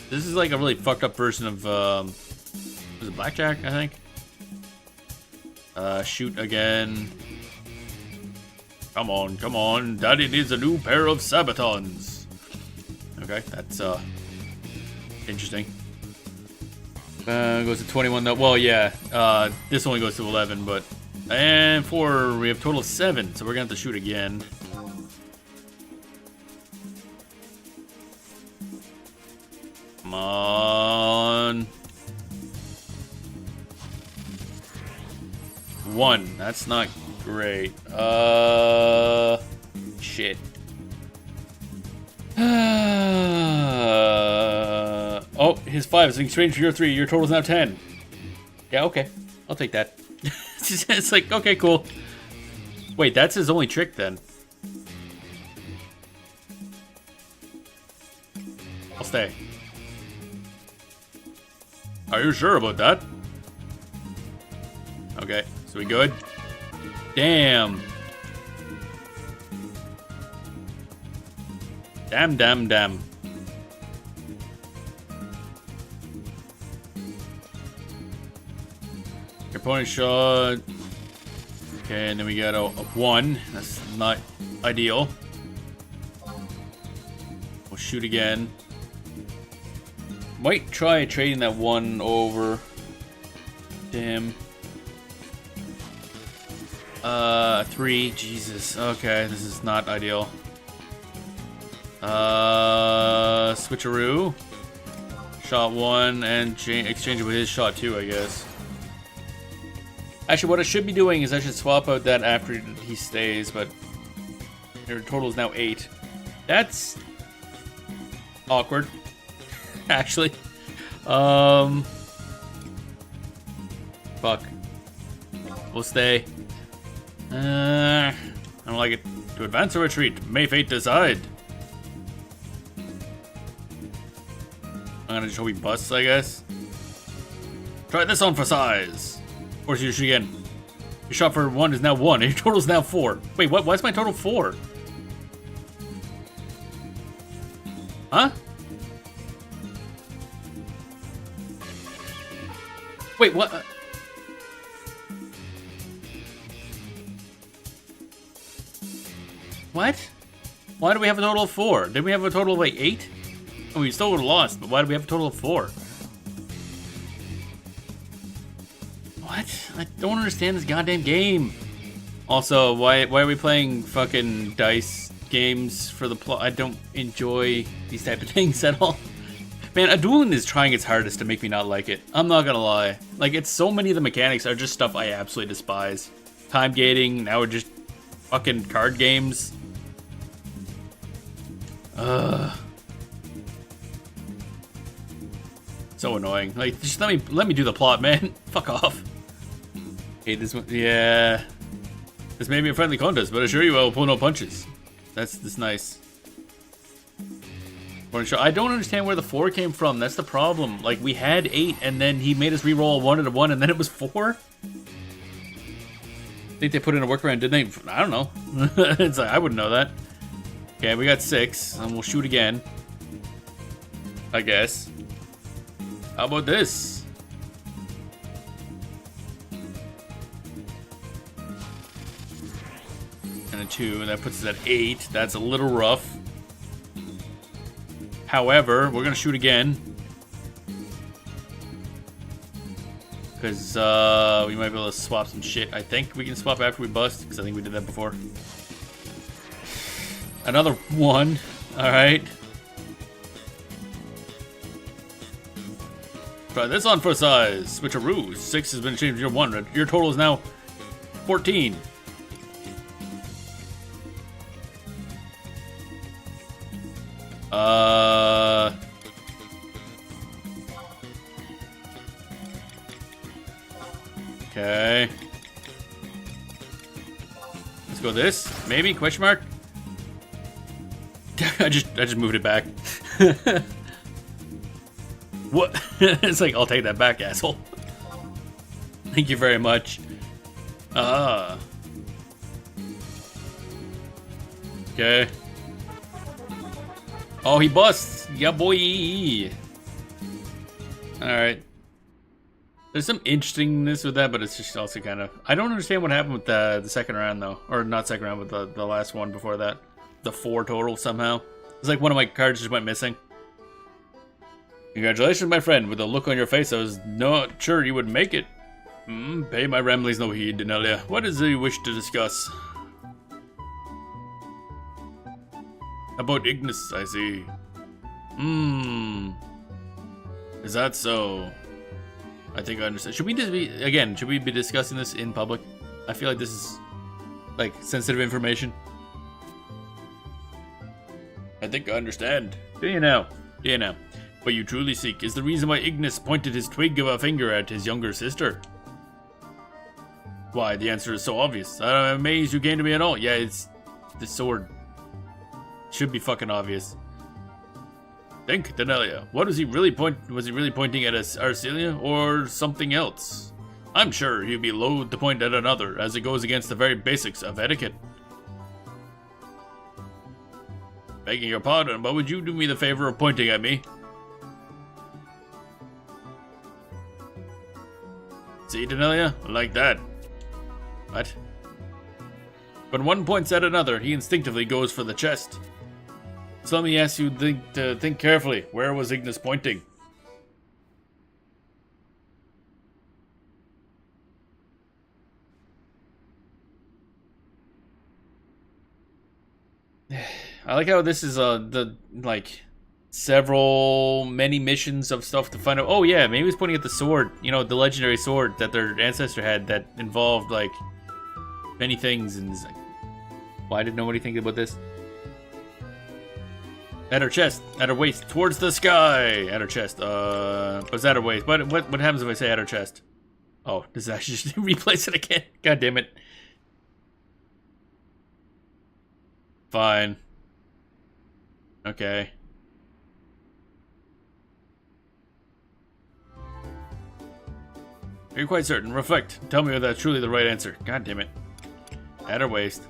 This is like a really fucked up version of, was it Blackjack, I think? Shoot again. Come on, come on. Daddy needs a new pair of Sabatons. Okay, that's, interesting. Goes to 21 though. Well, yeah, this only goes to 11, but... And 4, we have total of 7, so we're gonna have to shoot again. Come on. 1, that's not great. Shit. Oh, his 5 is in exchange for your 3. Your total is now 10. Yeah, okay. I'll take that. It's like, okay, cool. Wait, that's his only trick then. I'll stay. Are you sure about that? Okay, so we good? Damn. Damn, damn, damn. Your opponent shot. Okay, and then we got a 1. That's not ideal. We'll shoot again. Might try trading that 1 over. Damn. 3. Jesus. Okay, this is not ideal. Switcheroo. Shot 1 and exchange it with his shot 2, I guess. Actually, what I should be doing is I should swap out that after he stays, but your total is now 8. That's awkward, actually. Fuck. We'll stay. I don't like it. To advance or retreat, may fate decide. I'm gonna just hope he busts, I guess. Try this on for size. Force you to shoot again. Your shot for 1 is now 1, and your total is now 4. Wait, what? Why is my total 4? Huh? Wait, what? What? Why do we have a total of 4? Did we have a total of like 8? Oh, we still would have lost, but why do we have a total of 4? What? I don't understand this goddamn game. Also, why are we playing fucking dice games for the plot? I don't enjoy these type of things at all. Man, Adoulin is trying its hardest to make me not like it. I'm not gonna lie. Like, it's so many of the mechanics are just stuff I absolutely despise. Time gating, now we're just fucking card games. So annoying. Like, just let me do the plot, man. Fuck off. Hey, this one, yeah. This may be a friendly contest, but I assure you I will pull no punches. That's nice. I don't understand where the 4 came from. That's the problem. Like, we had 8, and then he made us re-roll a 1 and a 1, and then it was 4? I think they put in a workaround, didn't they? I don't know. It's like, I wouldn't know that. Okay, we got 6, and we'll shoot again. I guess. How about this? And a 2, and that puts us at 8. That's a little rough. However, we're gonna shoot again. Because we might be able to swap some shit. I think we can swap after we bust, because I think we did that before. Another 1. Alright. Try this on for size. Switcheroo. 6 has been changed to 1. Your total is now 14. Okay. Let's go this. Maybe? Question mark? I just moved it back. What? It's like, I'll take that back, asshole. Thank you very much. Okay. Oh, he busts. Yeah, boy. Alright. There's some interestingness with that, but it's just also kind of... I don't understand what happened with the second round, though. Or not second round, but the last one before that. The 4 total, somehow. It's like one of my cards just went missing. Congratulations, my friend. With the look on your face, I was not sure you would make it. Pay my ramblings no heed, Denelia. What is it you wish to discuss? About Ignis, I see. Is that so? I think I understand. Should we just be, again, should we be discussing this in public? I feel like this is, like, sensitive information. I think I understand. Do you now? Do you now? What you truly seek is the reason why Ignis pointed his twig of a finger at his younger sister. Why, the answer is so obvious. I'm amazed you came to me at all. Yeah, it's the sword. Should be fucking obvious. Think, Denelia. What was he really pointing at us, Arcelia, or something else? I'm sure he'd be loath to point at another, as it goes against the very basics of etiquette. Begging your pardon, but would you do me the favor of pointing at me? See, Denelia? Like that. What? When one points at another, he instinctively goes for the chest. So let me ask you to think carefully. Where was Ignis pointing? I like how this is many missions of stuff to find out. Oh yeah, maybe he was pointing at the sword. You know, the legendary sword that their ancestor had that involved like many things. And it's like, why did nobody think about this? At her chest, at her waist, towards the sky. At her chest. Was at her waist? What happens if I say at her chest? Oh, does that just replace it again? God damn it. Fine. Okay. Are you quite certain? Reflect. Tell me if that's truly the right answer. God damn it. At her waist.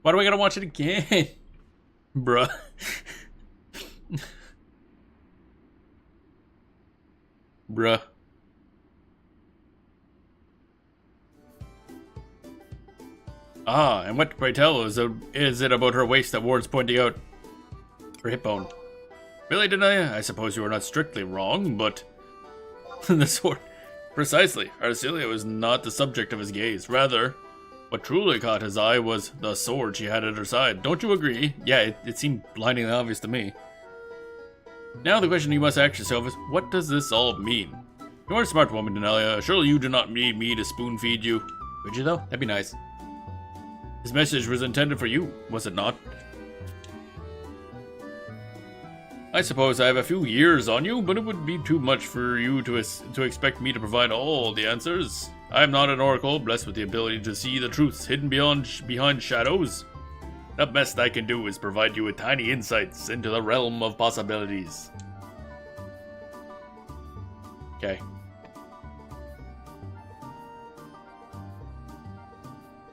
Why do I gotta watch it again? Bruh. Bruh. Ah, and what, pray tell, is it about her waist that Ward's pointing out? Her hip bone. Really, Denalia? I suppose you are not strictly wrong, but... the sword. Precisely. Arcelia was not the subject of his gaze. Rather, what truly caught his eye was the sword she had at her side. Don't you agree? Yeah, it seemed blindingly obvious to me. Now the question you must ask yourself is, what does this all mean? You are a smart woman, Denalia. Surely you do not need me to spoon-feed you. Would you, though? That'd be nice. His message was intended for you, was it not? I suppose I have a few years on you, but it would be too much for you to expect me to provide all the answers. I am not an oracle, blessed with the ability to see the truths hidden behind shadows. The best I can do is provide you with tiny insights into the realm of possibilities. Okay.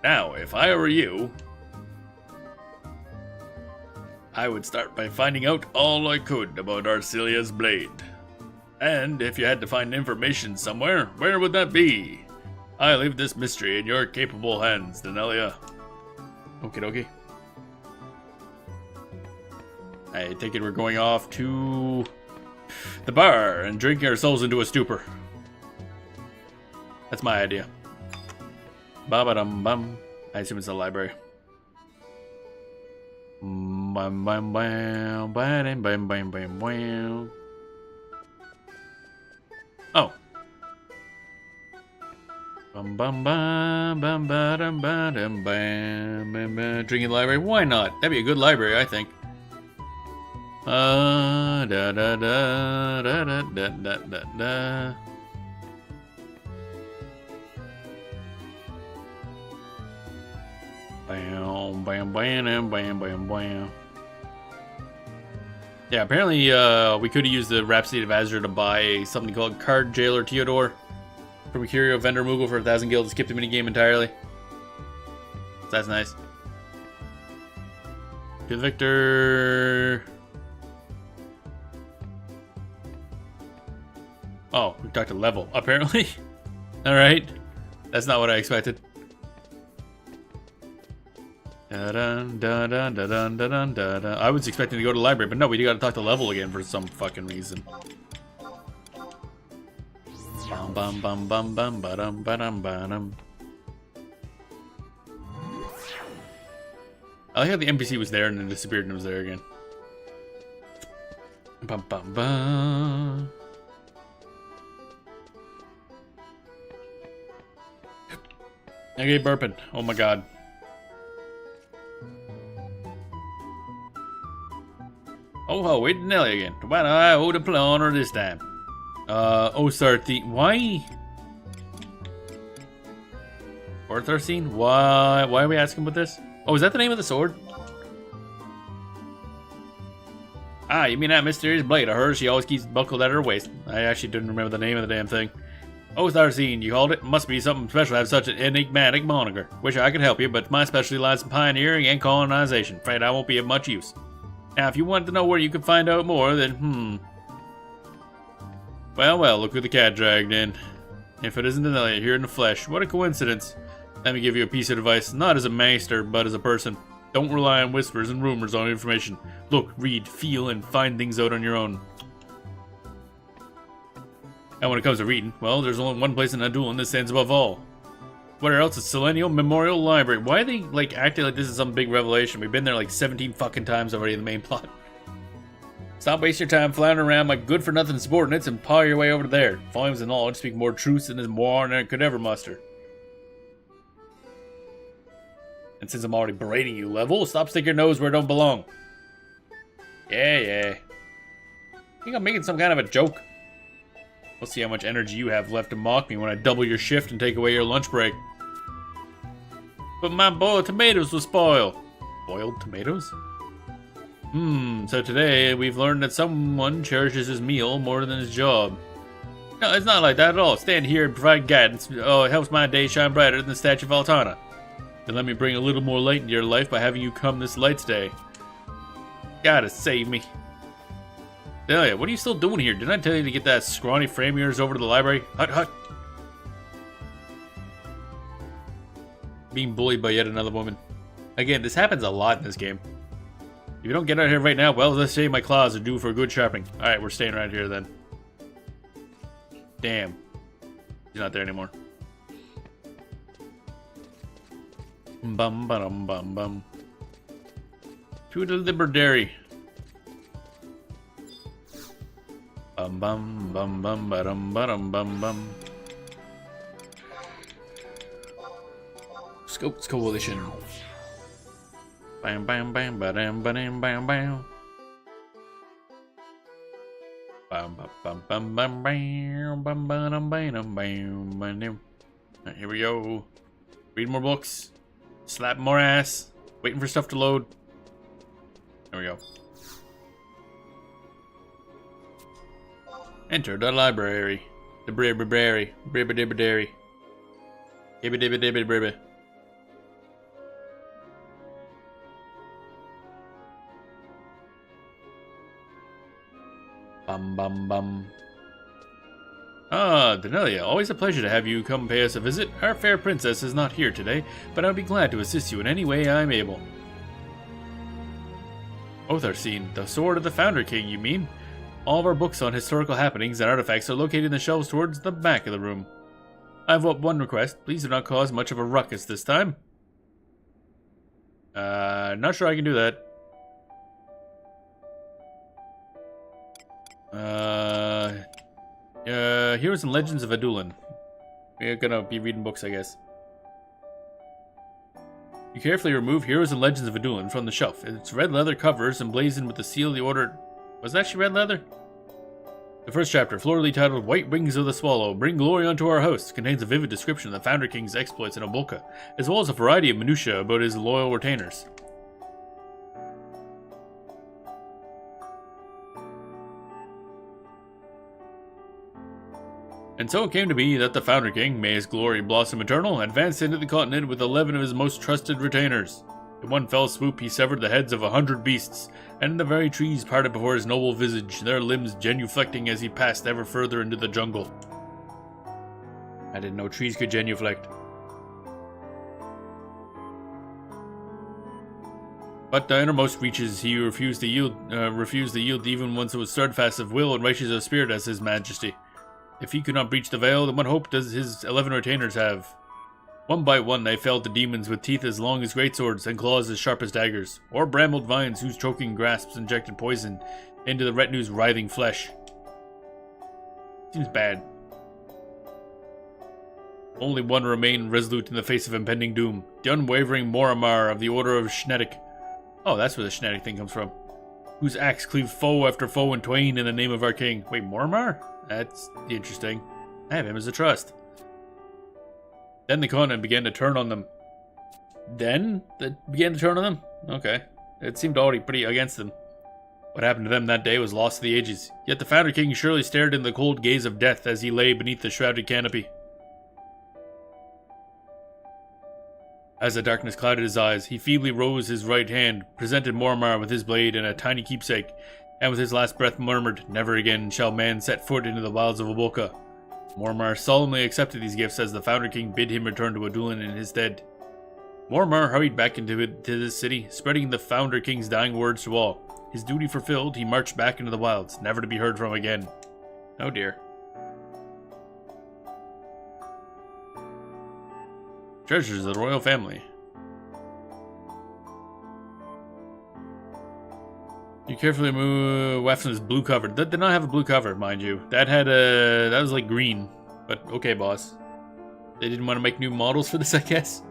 Now, if I were you, I would start by finding out all I could about Arcelia's blade. And if you had to find information somewhere, where would that be? I leave this mystery in your capable hands, Denalia. Okie dokie. I take it we're going off to the bar and drinking ourselves into a stupor. That's my idea. Ba-ba-dum-bum. I assume it's the library. Bam bam bam bam bam bam bam bam. Oh. Bam bam bam bam bam bam bam bam. Drinking library? Why not? That'd be a good library, I think. Da da da da da da da da da. Bam, bam, bam, bam, bam, bam. Yeah, apparently we could have used the Rhapsody of Azure to buy something called Card Jailer Theodore from a curio vendor Moogle for 1,000 gil to skip the minigame entirely. So that's nice. To Victor. Oh, we talked to level, apparently. Alright. That's not what I expected. I was expecting to go to the library, but no, we gotta talk to level again for some fucking reason. Bum bum bum bum bum ba-dum ba-dum ba-dum. I like how the NPC was there and then disappeared and it was there again. Bum bum bum. Okay, burping. Oh my god. Oh, wait, Nelly again. Why do I hold a planner this time? Osartine. Why? Ortharcine? Why are we asking about this? Oh, is that the name of the sword? Ah, you mean that mysterious blade of hers she always keeps buckled at her waist. I actually didn't remember the name of the damn thing. Otharcine, you called it? Must be something special to have such an enigmatic moniker. Wish I could help you, but my specialty lies in pioneering and colonization. Afraid I won't be of much use. Now, if you want to know where you can find out more, then, Well, look who the cat dragged in. If it isn't Denalia here in the flesh, what a coincidence. Let me give you a piece of advice, not as a maester, but as a person. Don't rely on whispers and rumors on information. Look, read, feel, and find things out on your own. And when it comes to reading, well, there's only one place in Adoulin that stands above all. Where else is Selenial Memorial Library? Why are they, like, acting like this is some big revelation? We've been there, like, 17 fucking times already in the main plot. Stop wasting your time floundering around like good-for-nothing subordinates and paw your way over to there. Volumes of knowledge speak more truths than is more than it could ever muster. And since I'm already berating you, Level, stop sticking your nose where it don't belong. Yeah. I think I'm making some kind of a joke. We'll see how much energy you have left to mock me when I double your shift and take away your lunch break. But my boiled tomatoes will spoil. Boiled tomatoes? So today we've learned that someone cherishes his meal more than his job. No, it's not like that at all. Stand here and provide guidance. Oh, it helps my day shine brighter than the Statue of Altana. Then let me bring a little more light into your life by having you come this light day. Gotta save me. Delia, what are you still doing here? Didn't I tell you to get that scrawny frame of yours over to the library? Hut. Being bullied by yet another woman. Again, this happens a lot in this game. If you don't get out of here right now, well, let's say my claws are due for a good sharpening. Alright, we're staying right here then. Damn. He's not there anymore. Bum bum bum bum. To the Libertary. Bum bum bum bum bum bum bum bum. Scopes Coalition. Bam bam bam bam bam bam bam. Bum bum bum bum bam bum bam bam bam bam. Here we go. Read more books. Slap more ass. Waiting for stuff to load. There we go. Enter the library. The library. Bribba-dibba-dairy. Dibba-dibba-dibba-dibba. Bum bum bum. Ah, Danelia, always a pleasure to have you come pay us a visit. Our fair princess is not here today, but I'll be glad to assist you in any way I'm able. Otharsine, the sword of the Founder King, you mean? All of our books on historical happenings and artifacts are located in the shelves towards the back of the room. I have one request. Please do not cause much of a ruckus this time. Not sure I can do that. Heroes and Legends of Adoulin. We're gonna be reading books, I guess. You carefully remove Heroes and Legends of Adoulin from the shelf. Its red leather covers emblazoned with the seal of the order. Was it actually red leather? The first chapter, florally titled White Wings of the Swallow, Bring Glory Unto Our Host, contains a vivid description of the Founder King's exploits in Abolka, as well as a variety of minutiae about his loyal retainers. And so it came to be that the Founder King, may his glory blossom eternal, advanced into the continent with 11 of his most trusted retainers. In one fell swoop he severed the heads of 100 beasts, and the very trees parted before his noble visage, their limbs genuflecting as he passed ever further into the jungle. I didn't know trees could genuflect. But the innermost reaches he refused to yield even once it was steadfast of will and righteous of spirit as his majesty. If he could not breach the veil, then what hope does his 11 retainers have? One by one they felled the demons with teeth as long as greatswords and claws as sharp as daggers, or brambled vines whose choking grasps injected poison into the retinue's writhing flesh. Seems bad. Only one remained resolute in the face of impending doom, the unwavering Moramar of the Order of Schnetic. Oh, that's where the Schnetic thing comes from. Whose axe cleaved foe after foe in twain in the name of our king. Wait, Moramar? That's interesting. I have him as a trust. Then the continent began to turn on them. Then? That began to turn on them? Okay. It seemed already pretty against them. What happened to them that day was lost to the ages. Yet the Founder King surely stared into the cold gaze of death as he lay beneath the shrouded canopy. As the darkness clouded his eyes, he feebly rose his right hand, presented Moramar with his blade and a tiny keepsake, and with his last breath murmured, "Never again shall man set foot into the wilds of Abolka." Moramar solemnly accepted these gifts as the Founder King bid him return to Adoulin in his stead. Moramar hurried back into this city, spreading the Founder King's dying words to all. His duty fulfilled, he marched back into the wilds, never to be heard from again. Oh dear. Treasures of the royal family. You carefully move Wafson's blue cover. That did not have a blue cover, mind you. That was like green. But okay, boss. They didn't want to make new models for this, I guess.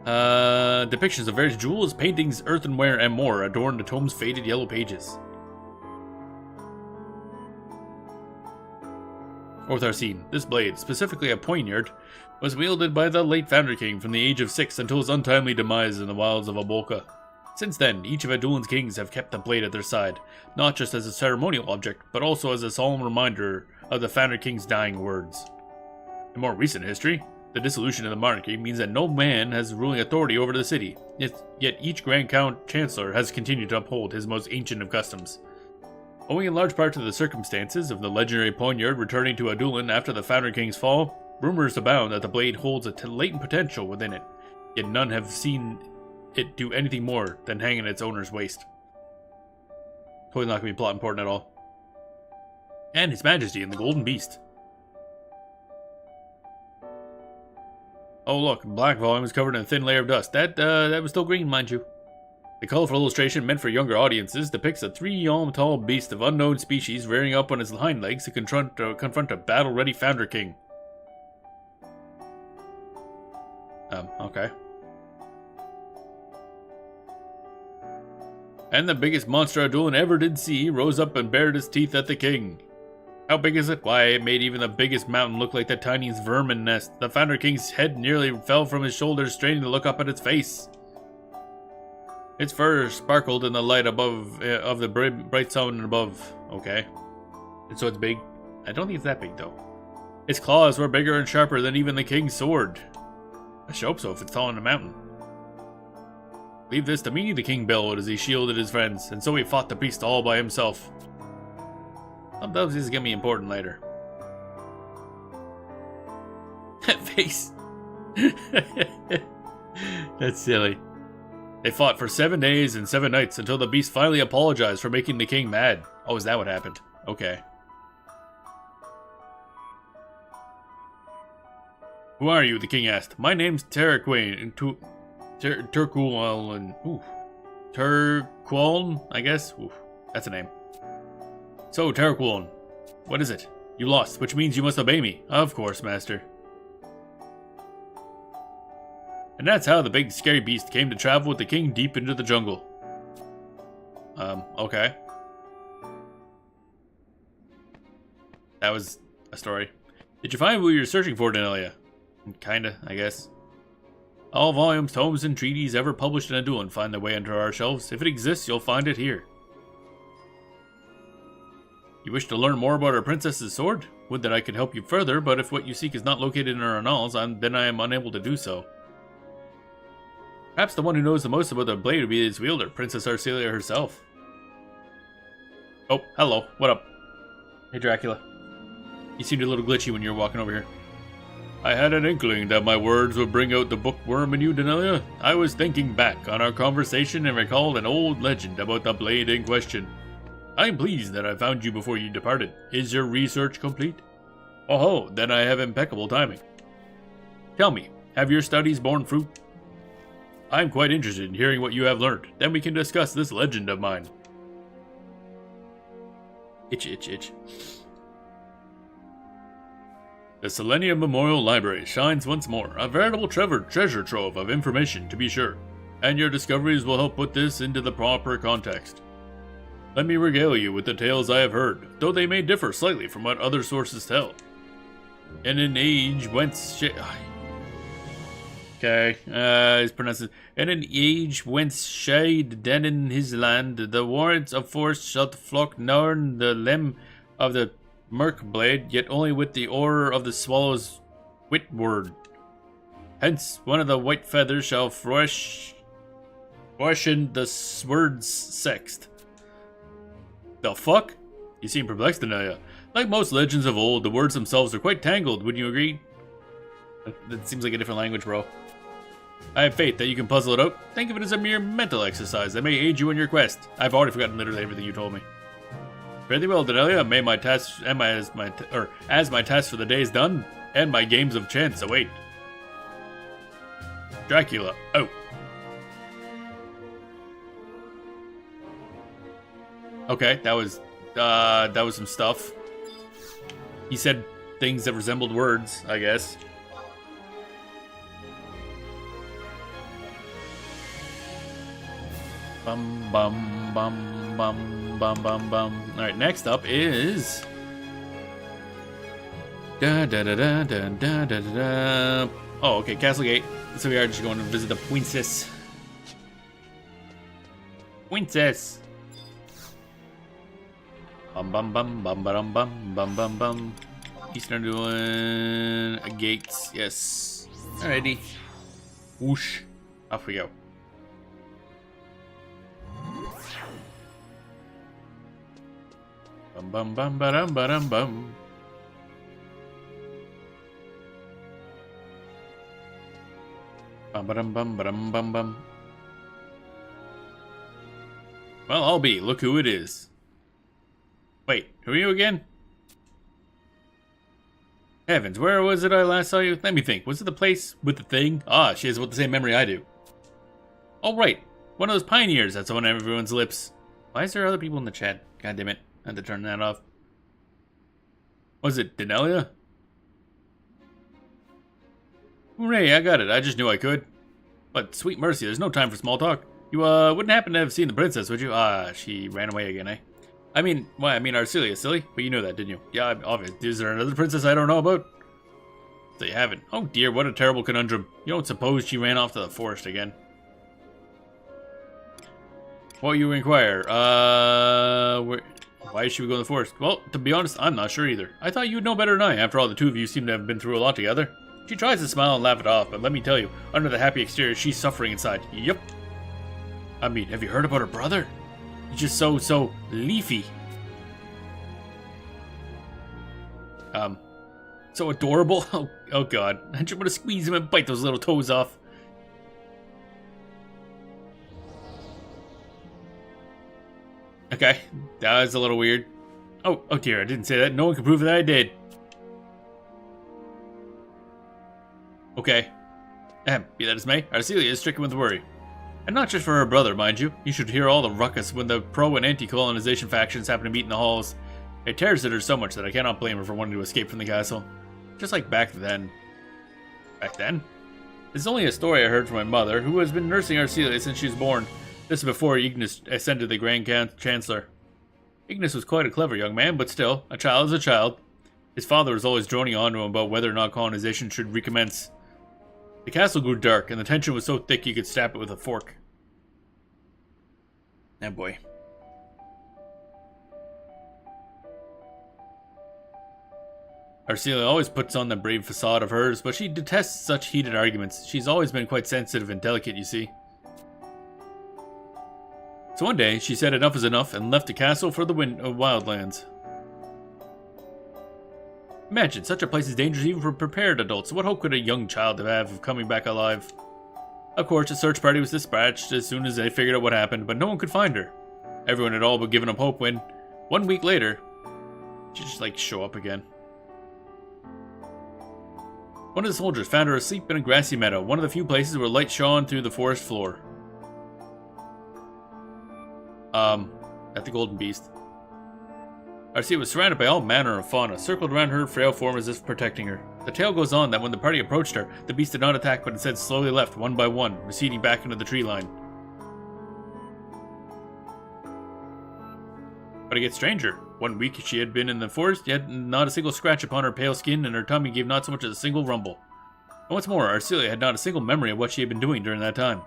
Depictions of various jewels, paintings, earthenware, and more adorn the tome's faded yellow pages. Otharsine. This blade, specifically a poignard, was wielded by the late Founder King from the age of 6 until his untimely demise in the wilds of Abolka. Since then, each of Adoulin's kings have kept the blade at their side, not just as a ceremonial object, but also as a solemn reminder of the Founder King's dying words. In more recent history, the dissolution of the monarchy means that no man has ruling authority over the city, yet each Grand Chancellor has continued to uphold his most ancient of customs. Owing in large part to the circumstances of the legendary poignard returning to Adoulin after the Founder King's fall, Rumors abound that the blade holds a latent potential within it, yet none have seen it do anything more than hang in its owner's waist. Totally not going to be plot important at all. And His Majesty and the Golden Beast. Oh look, black volume is covered in a thin layer of dust. That was still green, mind you. The colorful illustration, meant for younger audiences, depicts a 3-arm-tall beast of unknown species rearing up on its hind legs to confront a battle-ready Founder King. Okay. And the biggest monster Adoulin ever did see rose up and bared its teeth at the king. How big is it? Why, it made even the biggest mountain look like the tiniest vermin nest. The Founder King's head nearly fell from his shoulders, straining to look up at its face. Its fur sparkled in the light above of the bright sun above. Okay. And so it's big. I don't think it's that big, though. Its claws were bigger and sharper than even the king's sword. I should hope so if it's tall on a mountain. Leave this to me, the king bellowed as he shielded his friends, and so he fought the beast all by himself. Sometimes this is gonna be important later. That face. That's silly. They fought for 7 days and 7 nights until the beast finally apologized for making the king mad. Oh, is that what happened? Okay. Who are you? The king asked. My name's Terraquain. Turquolan. Ooh. Turquolan, I guess? Ooh, that's a name. So, Terraquolan, what is it? You lost, which means you must obey me. Of course, master. And that's how the big scary beast came to travel with the king deep into the jungle. Okay. That was a story. Did you find what you were searching for, Denelia? Kinda, I guess. All volumes, tomes, and treaties ever published in Adoulin find their way into our shelves. If it exists, you'll find it here. You wish to learn more about our princess's sword? Would that I could help you further, but if what you seek is not located in our annals, then I am unable to do so. Perhaps the one who knows the most about the blade would be its wielder, Princess Arcelia herself. Oh, hello. What up? Hey, Dracula. You seemed a little glitchy when you were walking over here. I had an inkling that my words would bring out the bookworm in you, Denelia. I was thinking back on our conversation and recalled an old legend about the blade in question. I am pleased that I found you before you departed. Is your research complete? Oh, then I have impeccable timing. Tell me, have your studies borne fruit? I am quite interested in hearing what you have learned. Then we can discuss this legend of mine. Itch, itch, itch. The Selenium Memorial Library shines once more, a veritable treasure trove of information, to be sure, and your discoveries will help put this into the proper context. Let me regale you with the tales I have heard, though they may differ slightly from what other sources tell. In an age whence he's pronounced in an age whence shade den in his land, the warrants of force shall flock narn the limb of the Merc blade, yet only with the order of the swallow's witword. Hence, one of the white feathers shall freshen the sword's sext. The fuck? You seem perplexed, Denelia. Like most legends of old, the words themselves are quite tangled, wouldn't you agree? That seems like a different language, bro. I have faith that you can puzzle it out. Think of it as a mere mental exercise that may aid you in your quest. I've already forgotten literally everything you told me. Very well, Denelia. May my task as my task for the day is done, and my games of chance await. Dracula. Oh. Okay, that was some stuff. He said things that resembled words, I guess. Bum bum bum bum bum bum bum. All right, next up is da da da da da da da da. Oh, okay, Castle Gate. So we are just going to visit the princess. Princess. Bum bum bum bum bum bum bum bum bum. Eastern Adoulin gates. Yes. Alrighty. Whoosh. Off we go. Bum bum bum ba-dum ba-dum bum. Bum ba dum bum ba dum bum bum. Well, I'll be. Look who it is. Wait, who are you again? Heavens, where was it I last saw you? Let me think. Was it the place with the thing? Ah, she has about the same memory I do. Oh, right. One of those pioneers that's on everyone's lips. Why is there other people in the chat? God damn it. I had to turn that off. Was it Denelia? Hooray, I got it. I just knew I could. But sweet mercy, there's no time for small talk. You, wouldn't happen to have seen the princess, would you? Ah, she ran away again, eh? I mean, Arcelia, silly. But you know that, didn't you? Yeah, obvious. Is there another princess I don't know about? So you haven't. Oh dear, what a terrible conundrum. You don't suppose she ran off to the forest again? What you inquire? Why should we go in the forest? Well, to be honest, I'm not sure either. I thought you'd know better than I. After all, the two of you seem to have been through a lot together. She tries to smile and laugh it off, but let me tell you, under the happy exterior, she's suffering inside. Yep. I mean, have you heard about her brother? He's just so leafy. So adorable. Oh god. I just want to squeeze him and bite those little toes off. Okay, that was a little weird. Oh dear, I didn't say that. No one can prove that I did. Okay. Be that as may, Arcelia is stricken with worry. And not just for her brother, mind you. You should hear all the ruckus when the pro and anti-colonization factions happen to meet in the halls. It tears at her so much that I cannot blame her for wanting to escape from the castle. Just like back then. Back then? This is only a story I heard from my mother, who has been nursing Arcelia since she was born. This is before Ignis ascended the Grand Chancellor. Ignis was quite a clever young man, but still, a child is a child. His father was always droning on to him about whether or not colonization should recommence. The castle grew dark, and the tension was so thick you could stab it with a fork. Oh boy. Arcelia always puts on the brave facade of hers, but she detests such heated arguments. She's always been quite sensitive and delicate, you see. So one day, she said enough is enough and left the castle for the wildlands. Imagine, such a place is dangerous even for prepared adults. What hope could a young child have of coming back alive? Of course, a search party was dispatched as soon as they figured out what happened, but no one could find her. Everyone had all but given up hope when, 1 week later, she just show up again. One of the soldiers found her asleep in a grassy meadow, one of the few places where light shone through the forest floor. At the Golden Beast. Arcelia was surrounded by all manner of fauna, circled around her frail form as if protecting her. The tale goes on that when the party approached her, the beast did not attack but instead slowly left, one by one, receding back into the tree line. But it gets stranger. 1 week she had been in the forest, yet not a single scratch upon her pale skin, and her tummy gave not so much as a single rumble. And what's more, Arcelia had not a single memory of what she had been doing during that time.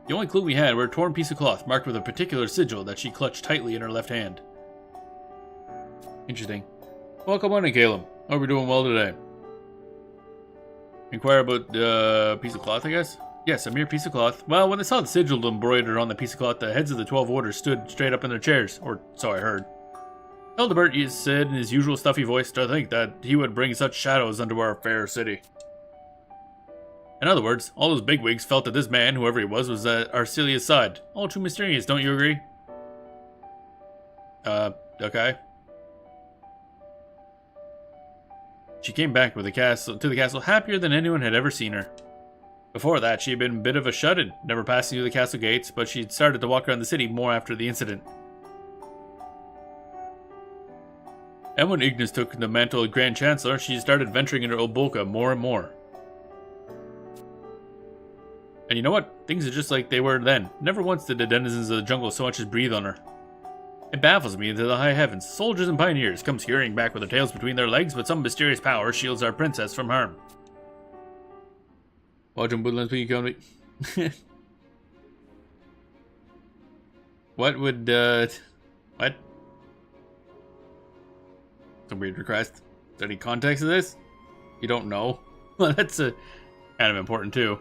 The only clue we had were a torn piece of cloth marked with a particular sigil that she clutched tightly in her left hand. Interesting. Welcome on in, Caleb. Hope you're doing well today. Inquire about the piece of cloth, I guess? Yes, a mere piece of cloth. Well, when they saw the sigil embroidered on the piece of cloth, the heads of the 12 orders stood straight up in their chairs, or so I heard. Hildebert said in his usual stuffy voice to think that he would bring such shadows unto our fair city. In other words, all those bigwigs felt that this man, whoever he was at Arcelia's side. All too mysterious, don't you agree? Okay. She came back to the castle happier than anyone had ever seen her. Before that, she had been a bit of a shut-in, never passing through the castle gates, but she'd started to walk around the city more after the incident. And when Ignis took the mantle of Grand Chancellor, she started venturing into Obolka more and more. And you know what? Things are just like they were then. Never once did the denizens of the jungle so much as breathe on her. It baffles me into the high heavens. Soldiers and pioneers come scurrying back with their tails between their legs, but some mysterious power shields our princess from harm. Watch on Woodlands, please kill me. What would, what? It's a weird request. Is there any context to this? You don't know? Well, that's kind of important too.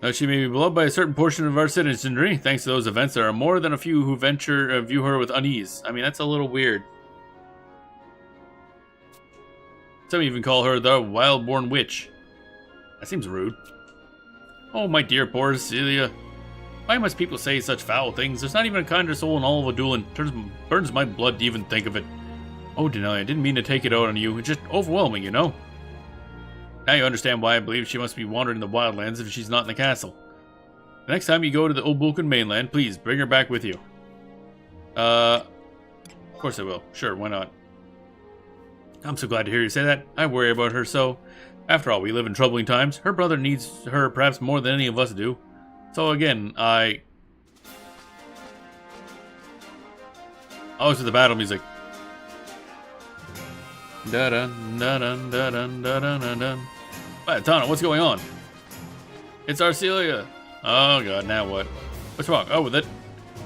Now, she may be beloved by a certain portion of our citizenry, thanks to those events. There are more than a few who view her with unease. I mean, that's a little weird. Some even call her the wild-born witch. That seems rude. Oh, my dear poor Celia. Why must people say such foul things? There's not even a kinder soul in all of Adoulin. Burns my blood to even think of it. Oh, Denali, I didn't mean to take it out on you. It's just overwhelming, you know? Now you understand why I believe she must be wandering in the wildlands if she's not in the castle. The next time you go to the Obulkan mainland, please bring her back with you. Of course I will. Sure, why not? I'm so glad to hear you say that. I worry about her so. After all, we live in troubling times. Her brother needs her perhaps more than any of us do. So again, I was to the battle music. Da dun da dun da dun da dun da dun. Hey, Tana, what's going on? It's Arcelia. Oh god, now what? What's wrong? Oh, with it.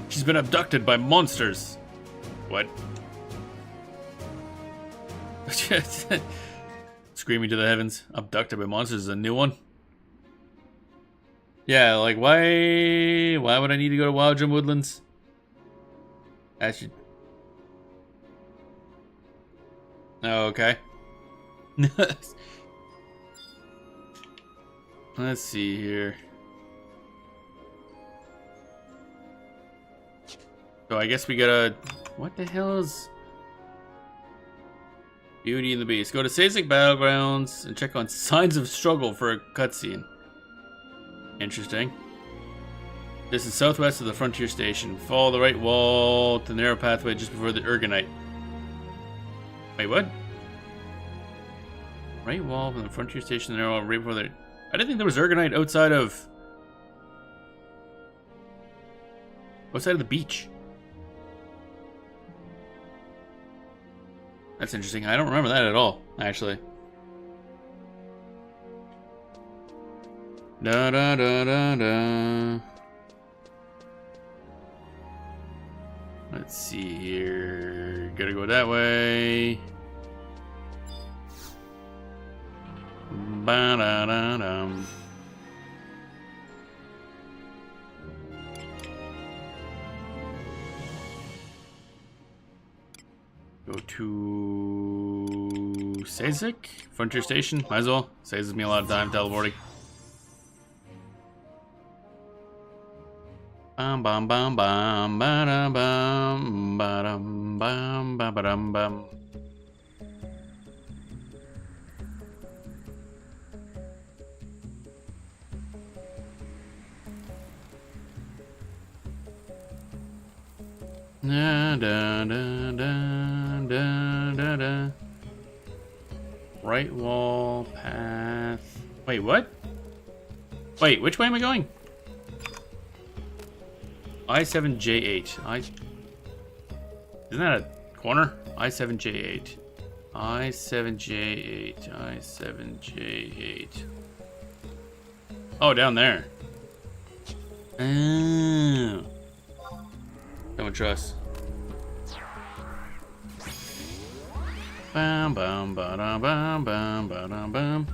She's been abducted by monsters. What? Screaming to the heavens. Abducted by monsters is a new one. Yeah, like why would I need to go to Wildjum Woodlands? I should. Oh, okay. Let's see here. So I guess we gotta. What the hell is Beauty and the Beast? Go to Sazek Battlegrounds and check on signs of struggle for a cutscene. Interesting. This is southwest of the frontier station. Follow the right wall to the narrow pathway just before the Urgonite. Wait, what? Right wall from the frontier station, the narrow wall right before the. I didn't think there was Urgonite outside of the beach. That's interesting. I don't remember that at all, actually. Da da da da da. Let's see here. Gotta go that way. Ba da da dum. Go to Sazek Frontier Station. Might as well. Saves me a lot of time teleporting. Bam bam bam bam ba bam ba-dum bam ba ba-dum bam. Da da da da da da da. Right wall path. Wait, what? Wait, which way am I going? I7J8. Isn't that a corner? I7J8. I7J8. I7J8. Oh, down there. Oh. Don't trust. Bam bam ba da bam bam ba da bam.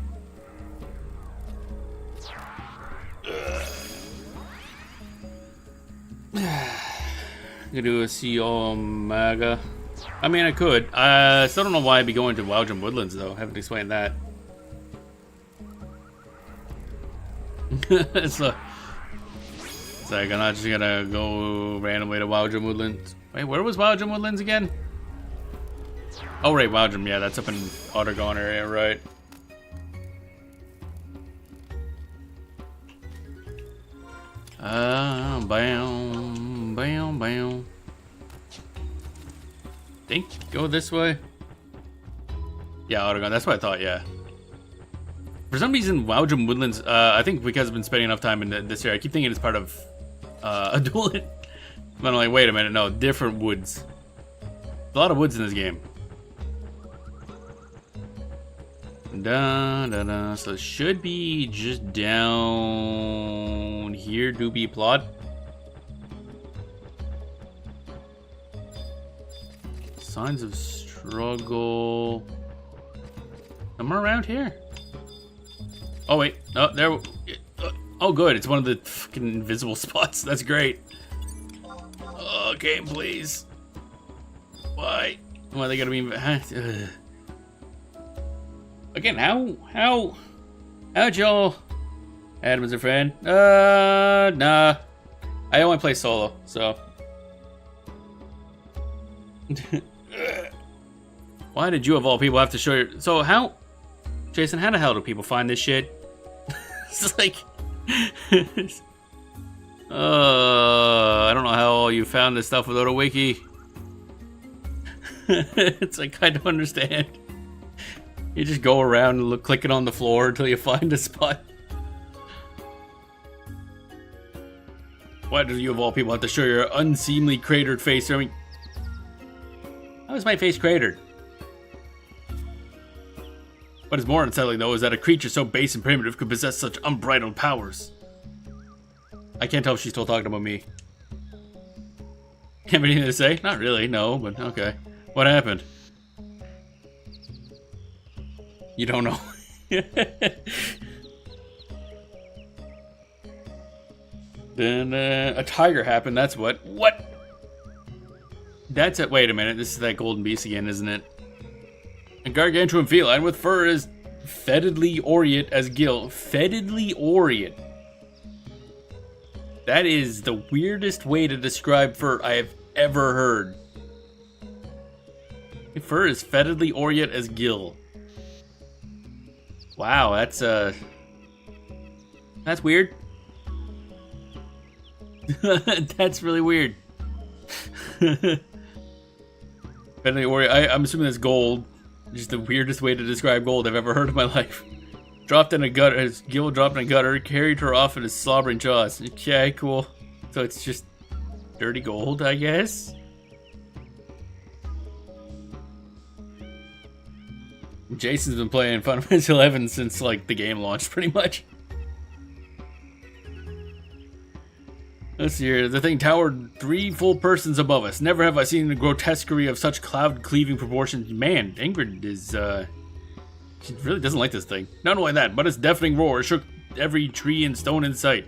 Gonna do a C Omega. I mean, I could. Still don't know why I'd be going to Wildjum Woodlands though. Haven't explained that. It's like I'm not just gonna go randomly to Wildjum Woodlands. Wait, where was Wildjum Woodlands again? Oh, right, Wildjum. Yeah, that's up in Ottergon area, right? Bam, bam, bam. Think go this way. Yeah, Ottergon. That's what I thought. Yeah. For some reason, Wildjum Woodlands. I think because I've been spending enough time in this area, I keep thinking it's part of Adoulin. But I'm like, wait a minute, no, different woods. A lot of woods in this game. Da da da. So it should be just down here. Doobie plot. Signs of struggle. Somewhere around here. Oh wait, oh there. Oh good, it's one of the fucking invisible spots. That's great. Oh, game, please. Why? Why are they gotta be? Again, how'd y'all... Adam is a friend? Nah. I only play solo, so... Why did you, of all people, have to show your... So how... Jason, how the hell do people find this shit? It's like... I don't know how you found this stuff without a wiki. It's like, I don't understand. You just go around and look, clicking on the floor until you find a spot. Why do you, of all people, have to show your unseemly cratered face? I mean... How is my face cratered? What is more unsettling, though, is that a creature so base and primitive could possess such unbridled powers. I can't tell if she's still talking about me. Have anything to say? Not really, no, but okay. What happened? You don't know. Then, a tiger happened, that's what. What? That's it. Wait a minute, this is that golden beast again, isn't it? A gargantuan feline with fur as fetidly aureate as gill. Fetidly aureate. That is the weirdest way to describe fur I have ever heard. Fur is fetidly aureate as gill. Wow, that's weird. That's really weird. Fetidly aureate. I'm assuming that's gold. Just the weirdest way to describe gold I've ever heard in my life. Dropped in a gutter, his gill dropped in a gutter, carried her off in his slobbering jaws. Okay, cool. So it's just dirty gold, I guess? Jason's been playing Final Fantasy 11 since, like, the game launched, pretty much. Let's see here. The thing towered 3 full persons above us. Never have I seen the grotesquerie of such cloud-cleaving proportions. Man, Ingrid is, she really doesn't like this thing. Not only that, but its deafening roar shook every tree and stone in sight.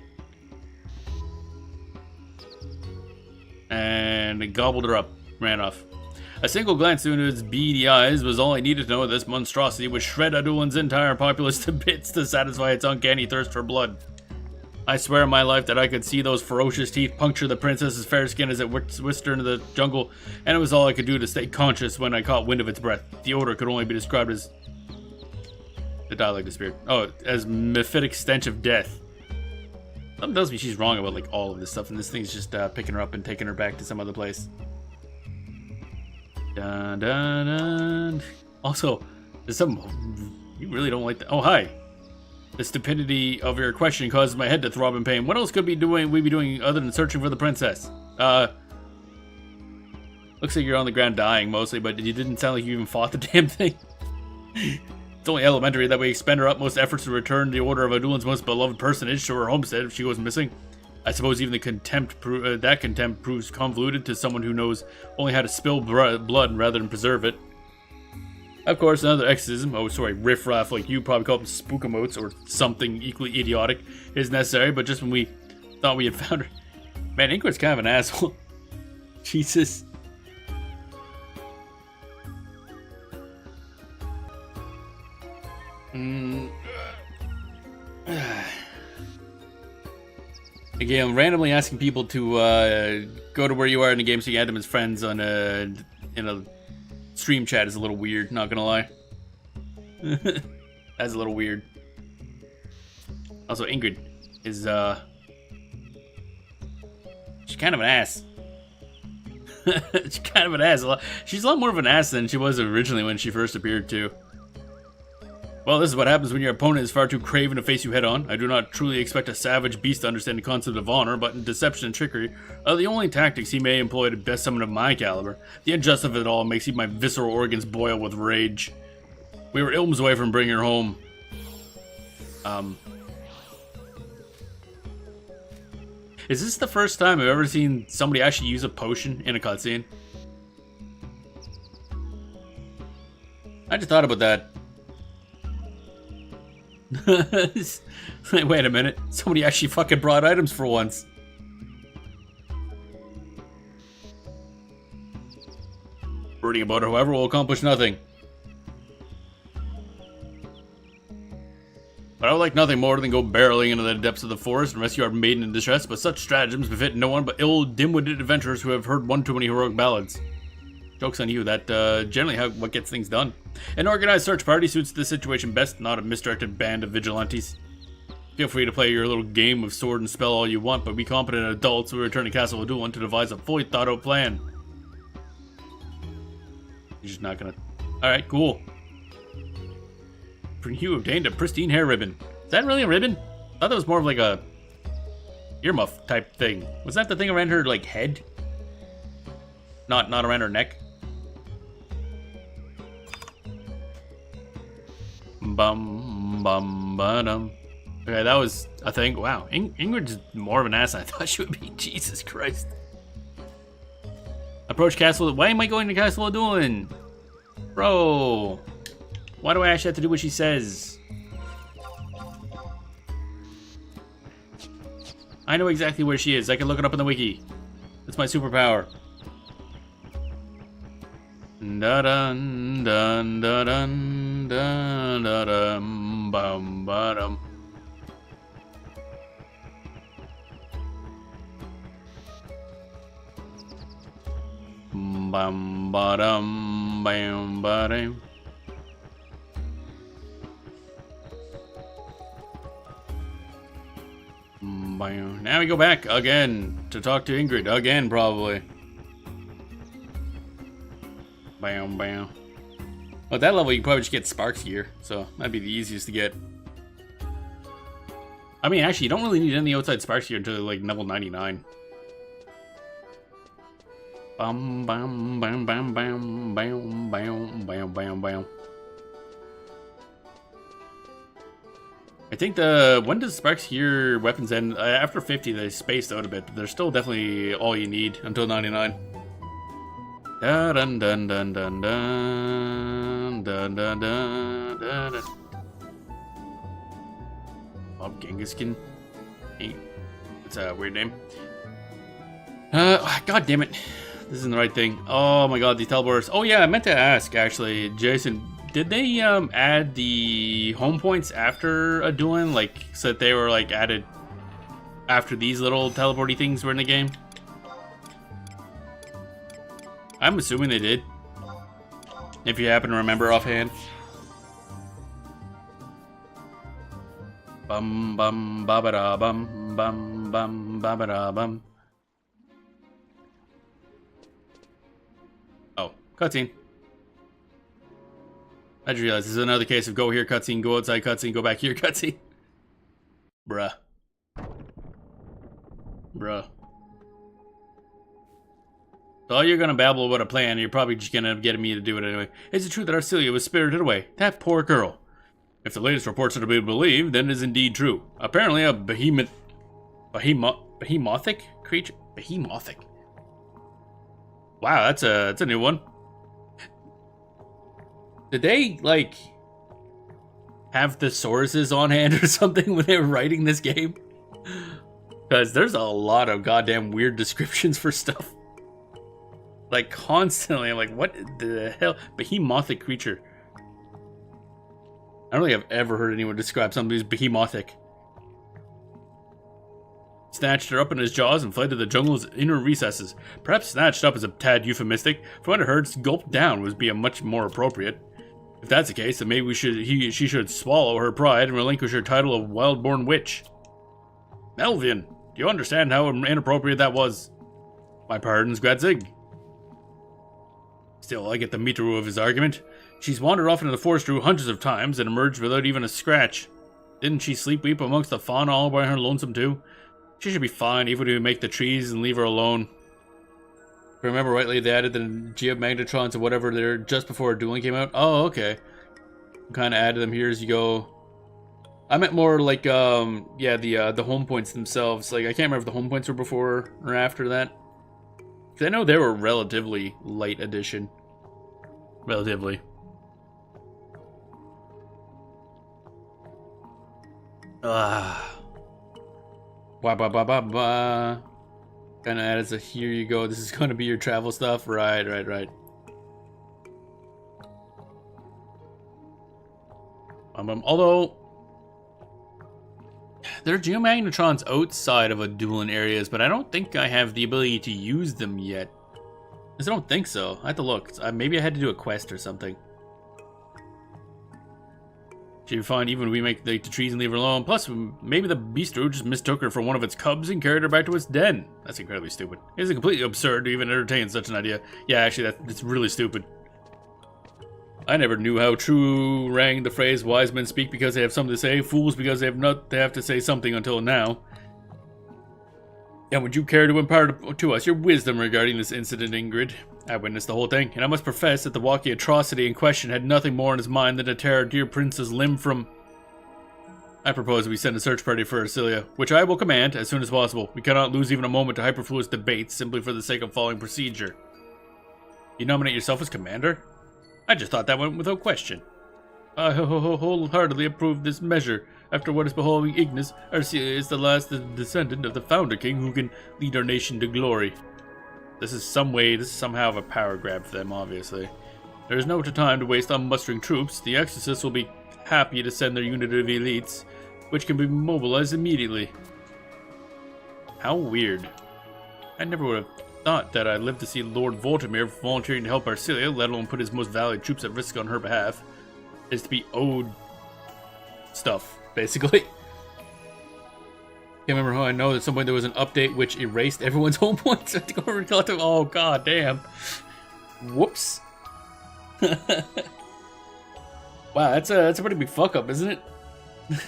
And it gobbled her up. Ran off. A single glance into its beady eyes was all I needed to know. This monstrosity would shred Adoulin's entire populace to bits to satisfy its uncanny thirst for blood. I swear on my life that I could see those ferocious teeth puncture the princess's fair skin as it whisked her into the jungle, and it was all I could do to stay conscious when I caught wind of its breath. The odor could only be described as... The dialogue disappeared. Oh, as mephitic stench of death. Something tells me she's wrong about, like, all of this stuff, and this thing's just picking her up and taking her back to some other place. Dun, dun, dun. Also, there's some... You really don't like that. Oh, hi. The stupidity of your question causes my head to throb in pain. What else could we be doing other than searching for the princess? Looks like you're on the ground dying mostly, but you didn't sound like you even fought the damn thing. It's only elementary that we expend our utmost efforts to return the order of Adoulin's most beloved personage to her homestead if she goes missing. I suppose even the contempt proves convoluted to someone who knows only how to spill blood rather than preserve it. Of course, another exorcism, riffraff like you probably call them spookamotes or something equally idiotic, is necessary, but just when we thought we had found her... Man, Ingrid's kind of an asshole. Jesus. Again, I'm randomly asking people to go to where you are in the game so you add them as friends on in a stream chat is a little weird, not gonna lie. That's a little weird. Also, Ingrid is she's kind of an ass. She's kind of an ass. She's a lot more of an ass than she was originally when she first appeared too. Well, this is what happens when your opponent is far too craven to face you head on. I do not truly expect a savage beast to understand the concept of honor, but deception and trickery are the only tactics he may employ to best someone of my caliber. The injustice of it all makes even my visceral organs boil with rage. We were ilms away from bringing her home. Is this the first time I've ever seen somebody actually use a potion in a cutscene? I just thought about that. Wait a minute. Somebody actually fucking brought items for once. Brooding about it, however, will accomplish nothing. But I would like nothing more than go barreling into the depths of the forest and rescue our maiden in distress, but such stratagems befit no one but ill, dim-witted adventurers who have heard one too many heroic ballads. Joke's on you, that generally what gets things done. An organized search party suits this situation best, not a misdirected band of vigilantes. Feel free to play your little game of sword and spell all you want, but be competent adults who return to Castle Adoulin to devise a fully thought-out plan. You're just not gonna... Alright, cool. You obtained a pristine hair ribbon. Is that really a ribbon? I thought that was more of like a earmuff type thing. Was that the thing around her like head? Not around her neck? Bum bum ba-dum. Okay, that was a thing. Wow, Ingrid's more of an ass than I thought she would be. Jesus Christ. Approach Castle. Why am I going to Castle Adoulin? Bro. Why do I actually have to do what she says? I know exactly where she is. I can look it up in the wiki. That's my superpower. Da-dun, dun, da-dun, dun, da-dum, bum, ba-dum. Bum, ba-dum, bam, ba-dum. Now we go back again to talk to Ingrid again, probably. Bam, bam. Well, at that level, you can probably just get Sparks gear, so that'd be the easiest to get. I mean, actually, you don't really need any outside Sparks gear until like level 99. Bam, bam, bam, bam, bam, bam, bam, bam, bam, bam. I think when does Sparks gear weapons end? After 50, they spaced out a bit, but they're still definitely all you need until 99. Dun dun dun dun dun dun dun dun dun dun. Bob Genghis-Khan. That's a weird name. God damn it. This isn't the right thing. Oh my god, these teleporters. Oh yeah, I meant to ask actually, Jason. Did they add the home points after Adoulin, like so that they were like added after these little teleporty things were in the game? I'm assuming they did. If you happen to remember offhand. Bum bum ba ba da bum bum bum ba ba da bum. Oh, cutscene. I just realized this is another case of go here cutscene, go outside cutscene, go back here cutscene. Bruh. Bruh. So you're gonna babble about a plan, you're probably just gonna end up getting me to do it anyway. Is it true that Arcelia was spirited away? That poor girl. If the latest reports are to be believed, then it is indeed true. Apparently a behemothing creature? Behemothing. Wow, that's a new one. Did they, like, have thesauruses on hand or something when they were writing this game? Because there's a lot of goddamn weird descriptions for stuff. Like, constantly, I'm like, what the hell? Behemothing creature. I don't think I've ever heard anyone describe something as behemothing. Snatched her up in his jaws and fled to the jungle's inner recesses. Perhaps snatched up is a tad euphemistic. From what I heard, gulped down would be a much more appropriate. If that's the case, then maybe she should swallow her pride and relinquish her title of wild-born witch. Melvian, do you understand how inappropriate that was? My pardons, Gradzig. Still, I get the meter of his argument. She's wandered off into the forest through hundreds of times and emerged without even a scratch. Didn't she sleep weep amongst the fauna all by her lonesome too? She should be fine, even if we make the trees and leave her alone. If I remember rightly, they added the Geomagnetrons or whatever there just before Adoulin came out. Oh, okay. Kind of added them here as you go. I meant more like, yeah, the home points themselves. Like, I can't remember if the home points were before or after that. Because I know they were relatively light edition. Relatively. Ba ba ba ba ba. Kind of added a here you go. This is going to be your travel stuff. Right. Although There are geomagnetrons outside of Adoulin areas, but I don't think I have the ability to use them yet. I don't think so. I have to look. Maybe I had to do a quest or something. She'd be fine even when we make the trees and leave her alone. Plus, maybe the bistro just mistook her for one of its cubs and carried her back to its den. That's incredibly stupid. It is completely absurd to even entertain such an idea. Yeah, actually, that's really stupid. I never knew how true rang the phrase, wise men speak because they have something to say, fools because they have to say something until now. And would you care to impart to us your wisdom regarding this incident, Ingrid? I witnessed the whole thing, and I must profess that the walkie atrocity in question had nothing more in his mind than to tear our dear prince's limb from... I propose we send a search party for Arcilia, which I will command as soon as possible. We cannot lose even a moment to hyperfluous debates simply for the sake of following procedure. You nominate yourself as commander? I just thought that went without question. I wholeheartedly approve this measure. After what is befalling Ignis, Arcilia is the last descendant of the Founder King who can lead our nation to glory. This is somehow of a power grab for them, obviously. There is no time to waste on mustering troops. The Exorcists will be happy to send their unit of elites, which can be mobilized immediately. How weird. I never would have thought that I'd live to see Lord Vortimir volunteering to help Arcilia, let alone put his most valued troops at risk on her behalf. Is to be owed stuff, basically. Can't remember how I know that at some point there was an update which erased everyone's home points. Oh god damn. Whoops. Wow, that's a pretty big fuck up, isn't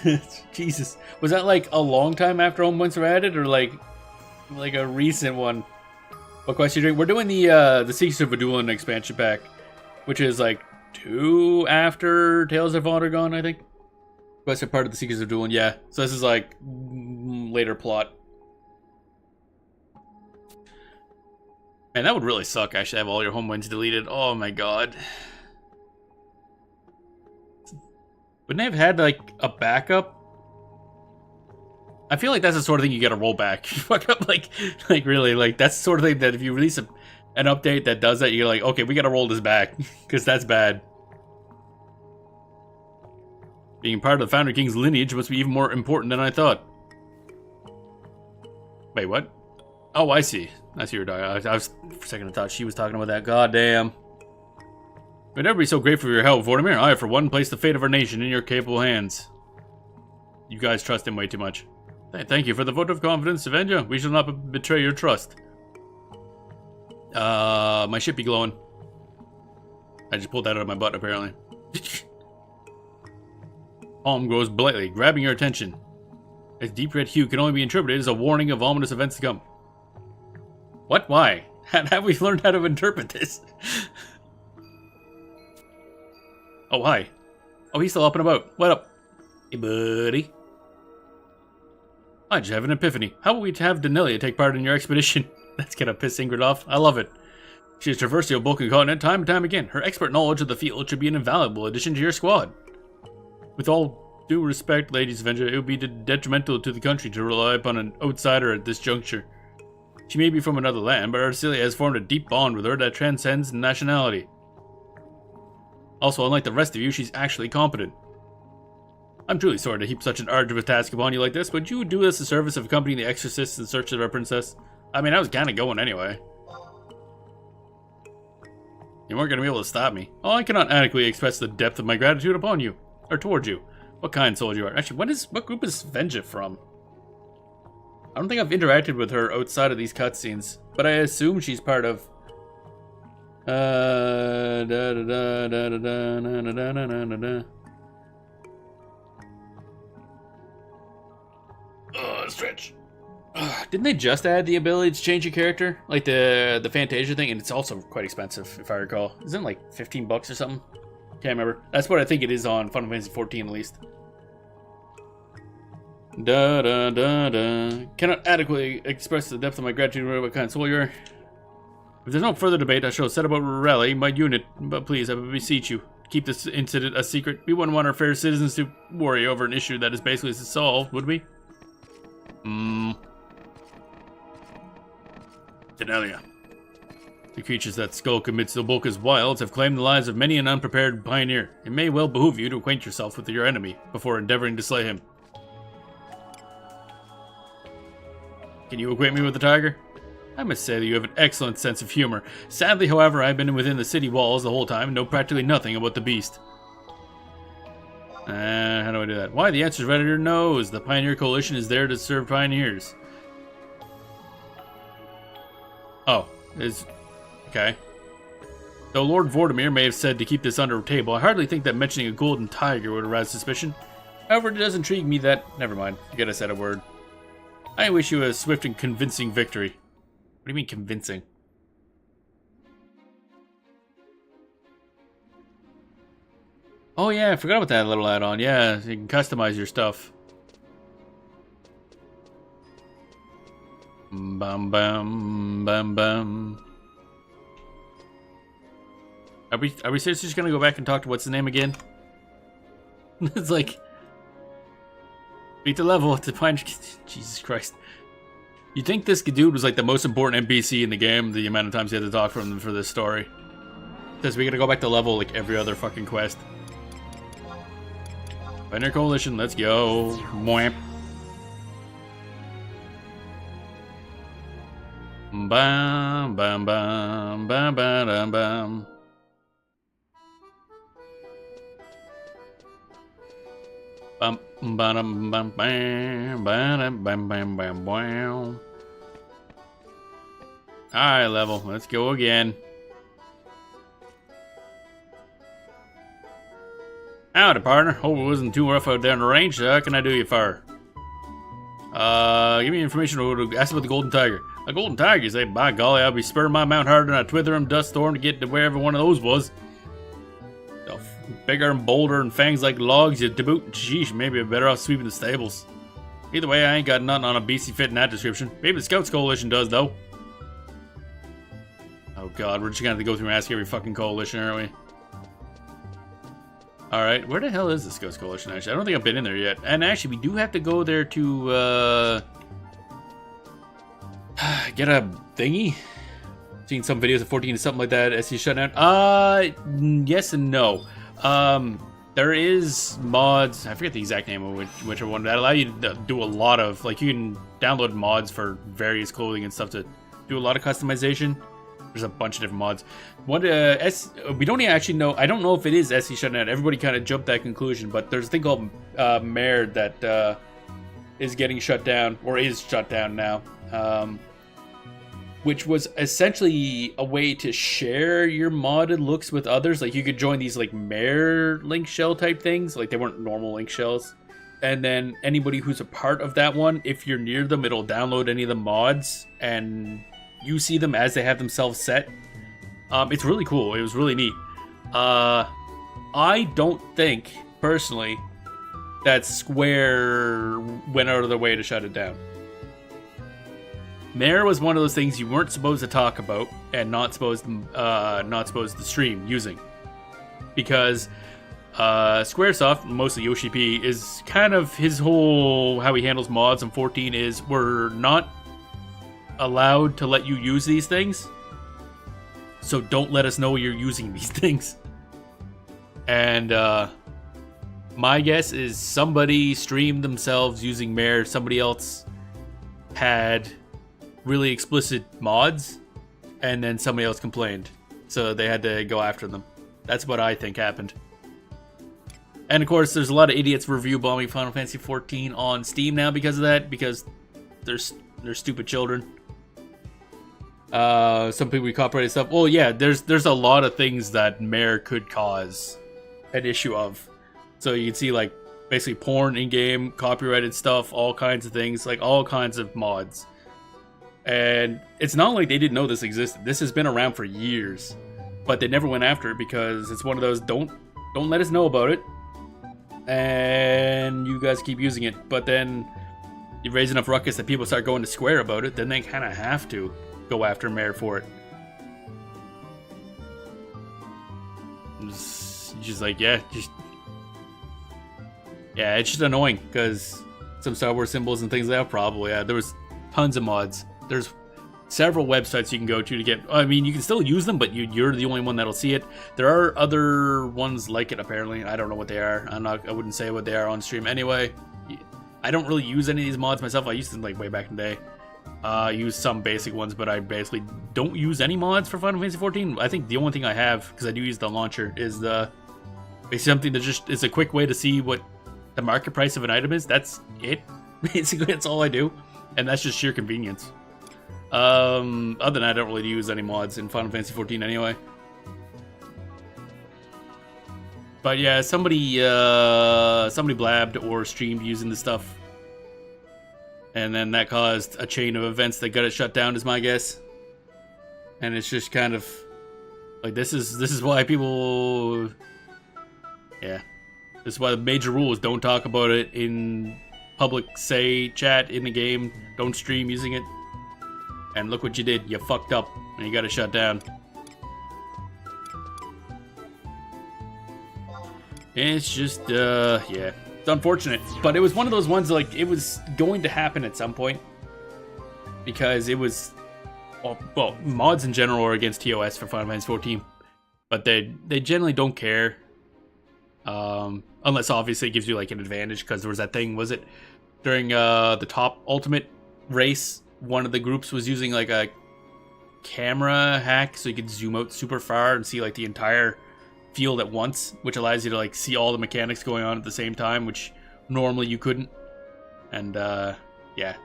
it? Jesus. Was that like a long time after home points were added, or like a recent one? What quest are you doing? We're doing the Secrets of Adoulin expansion pack, which is like 2 after Tales of Ondergone, I think. Quest are part of the Secrets of Adoulin, yeah. So this is like later plot. Man, that would really suck, actually, have all your home points deleted. Oh my god. Wouldn't they have had like a backup? I feel like that's the sort of thing you gotta roll back. You fuck up like really, like that's the sort of thing that if you release an update that does that, you're like, okay, we gotta roll this back because that's bad. Being part of the Founder King's lineage must be even more important than I thought. Wait, what? Oh, I see. I see your dog. I was for a second I thought she was talking about that. God damn. We'd never be so grateful for your help, Vortimir. I, for one, place the fate of our nation in your capable hands. You guys trust him way too much. Thank you for the vote of confidence, Avenger. We shall not betray your trust. My ship be glowing. I just pulled that out of my butt, apparently. Palm grows blatantly, grabbing your attention. Its deep red hue can only be interpreted as a warning of ominous events to come. What? Why? Have we learned how to interpret this? Oh, hi. Oh, he's still up and about. What up? Hey, buddy. I just have an epiphany. How about we have Danelia take part in your expedition? That's gonna piss Ingrid off. I love it. She has traversed the Obokan continent time and time again. Her expert knowledge of the field should be an invaluable addition to your squad. With all due respect, ladies Avenger, it would be detrimental to the country to rely upon an outsider at this juncture. She may be from another land, but Arcilia has formed a deep bond with her that transcends nationality. Also, unlike the rest of you, she's actually competent. I'm truly sorry to heap such an arduous task upon you like this, but you would do us the service of accompanying the Exorcists in search of our princess. I mean, I was kind of going anyway. You weren't going to be able to stop me. Oh, I cannot adequately express the depth of my gratitude upon you, or towards you. What kind soul you are. Actually, what group is Svenja from? I don't think I've interacted with her outside of these cutscenes, but I assume she's part of... Stretch. Didn't they just add the ability to change your character? Like the Fantasia thing? And it's also quite expensive, if I recall. Isn't it like 15 bucks or something? Can't remember. That's what I think it is on Final Fantasy 14 at least. Cannot adequately express the depth of my gratitude or what kind of soul you are. If there's no further debate, I shall set about rallying my unit. But please, I beseech you, keep this incident a secret. We wouldn't want our fair citizens to worry over an issue that is basically solved, would we? Danelia. The creatures that skulk amidst Oboka's wilds have claimed the lives of many an unprepared pioneer. It may well behoove you to acquaint yourself with your enemy before endeavoring to slay him. Can you acquaint me with the tiger? I must say that you have an excellent sense of humor. Sadly, however, I've been within the city walls the whole time and know practically nothing about the beast. How do I do that? Why, the answer's right on your nose. The Pioneer Coalition is there to serve pioneers. Oh, okay. Though Lord Vortimir may have said to keep this under a table, I hardly think that mentioning a golden tiger would arouse suspicion. However, it does intrigue me that... Never mind, forget I said a word. I wish you a swift and convincing victory. What do you mean, convincing? Oh yeah, I forgot about that little add-on. Yeah, you can customize your stuff. Bum bum bum bum. Are we seriously just gonna go back and talk to what's the name again? It's like beat the level to find Jesus Christ. You'd think this dude was like the most important NPC in the game, the amount of times you had to talk to him for this story. Because we gotta go back to level like every other fucking quest. Pioneer Coalition, let's go. Mwamp. Bam bam bam bam bam bam. Bum bam bam bam bam bam bam bam bam. Alright, level. Let's go again. Howdy, partner. Hope it wasn't too rough out down the range. How can I do you for? Give me information. Ask about the golden tiger. A golden tiger, you say? By golly, I'll be spurring my mount harder than a Twitherum dust storm to get to wherever one of those was. Bigger and bolder and fangs like logs, you to boot. Sheesh, maybe I'm better off sweeping the stables. Either way, I ain't got nothing on a beastie fitting that description. Maybe the Scouts Coalition does, though. Oh god, we're just gonna have to go through and ask every fucking coalition, aren't we? Alright, where the hell is the Scouts Coalition, actually? I don't think I've been in there yet. And actually, we do have to go there to, get a thingy? Seen some videos of 14 or something like that, SC shutdown. Yes and no. There is mods, I forget the exact name of whichever one, that allow you to do a lot of, like, you can download mods for various clothing and stuff to do a lot of customization. There's a bunch of different mods. One, we don't actually know, I don't know if it is SC shutdown. Everybody kind of jumped that conclusion, but there's a thing called Mare that is getting shut down, or is shut down now. Which was essentially a way to share your modded looks with others. Like, you could join these, like, Mare link shell type things. Like, they weren't normal link shells. And then anybody who's a part of that one, if you're near them, it'll download any of the mods, and you see them as they have themselves set. It's really cool. It was really neat. I don't think, personally, that Square went out of their way to shut it down. Mare was one of those things you weren't supposed to talk about and not supposed to stream using, because Squaresoft, mostly Yoshi P, is kind of his whole how he handles mods on 14 is we're not allowed to let you use these things, so don't let us know you're using these things. And my guess is somebody streamed themselves using Mare. Somebody else had really explicit mods, and then somebody else complained, so they had to go after them. That's what I think happened. And of course, there's a lot of idiots review bombing Final Fantasy 14 on Steam now because of that, because they're stupid children. Some people copyrighted stuff. Well, yeah, there's a lot of things that Mare could cause an issue of. So you can see, like, basically porn in-game, copyrighted stuff, all kinds of things, like all kinds of mods. And it's not like they didn't know this existed. This has been around for years, but they never went after it because it's one of those don't let us know about it, and you guys keep using it. But then you raise enough ruckus that people start going to Square about it, then they kind of have to go after Mare for it. It's just like, yeah, it's just annoying because some Star Wars symbols and things like that. Probably, yeah, there was tons of mods. There's several websites you can go to get. I mean, you can still use them, but you're the only one that'll see it. There are other ones like it, apparently. I don't know what they are. I wouldn't say what they are on stream anyway. I don't really use any of these mods myself. I used them like way back in the day. Use some basic ones, but I basically don't use any mods for Final Fantasy 14. I think the only thing I have, because I do use the launcher, is basically something that just is a quick way to see what the market price of an item is. That's it. Basically, that's all I do, and that's just sheer convenience. Other than that, I don't really use any mods in Final Fantasy 14 anyway. But yeah, somebody blabbed or streamed using the stuff. And then that caused a chain of events that got it shut down, is my guess. And it's just kind of like this is why people, yeah, this is why the major rule is don't talk about it in public, say chat in the game, don't stream using it. And look what you did, you fucked up and you got it shut down. It's just yeah. It's unfortunate, but it was one of those ones like it was going to happen at some point because it was, well, mods in general are against TOS for Final Fantasy 14, but they generally don't care, unless obviously it gives you like an advantage because there was that thing, was it during the top ultimate race, one of the groups was using like a camera hack so you could zoom out super far and see like the entire field at once, which allows you to like see all the mechanics going on at the same time, which normally you couldn't. And yeah,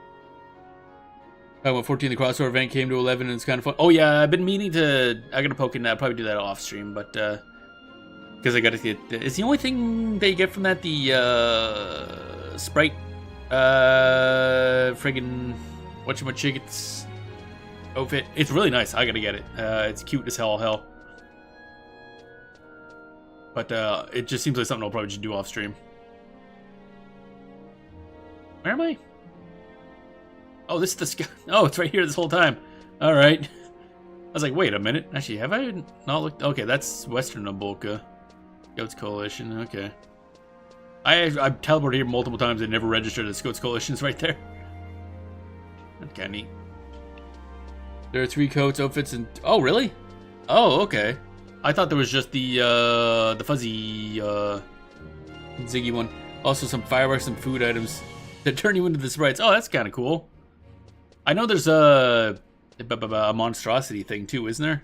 when 14 the crossover event came to 11 and it's kind of fun. Oh yeah, I've been meaning to, I gotta poke in that, I'll probably do that off stream, but because I gotta get, it's the only thing they get from that, the sprite friggin' whatchamachigits outfit. It's really nice, I gotta get it. It's cute as hell. But it just seems like something I'll probably just do off stream. Where am I? Oh, this is the sky. Oh, it's right here this whole time. All right. I was like, wait a minute. Actually, have I not looked? Okay, that's Western Nabolka. Scouts Coalition. Okay. I've teleported here multiple times and never registered the Scouts Coalition's right there. That's kind of neat. There are 3 coats, outfits, and oh, really? Oh, okay. I thought there was just the fuzzy Ziggy one. Also some fireworks and food items that turn you into the sprites. Oh, that's kind of cool. I know there's a monstrosity thing too, isn't there?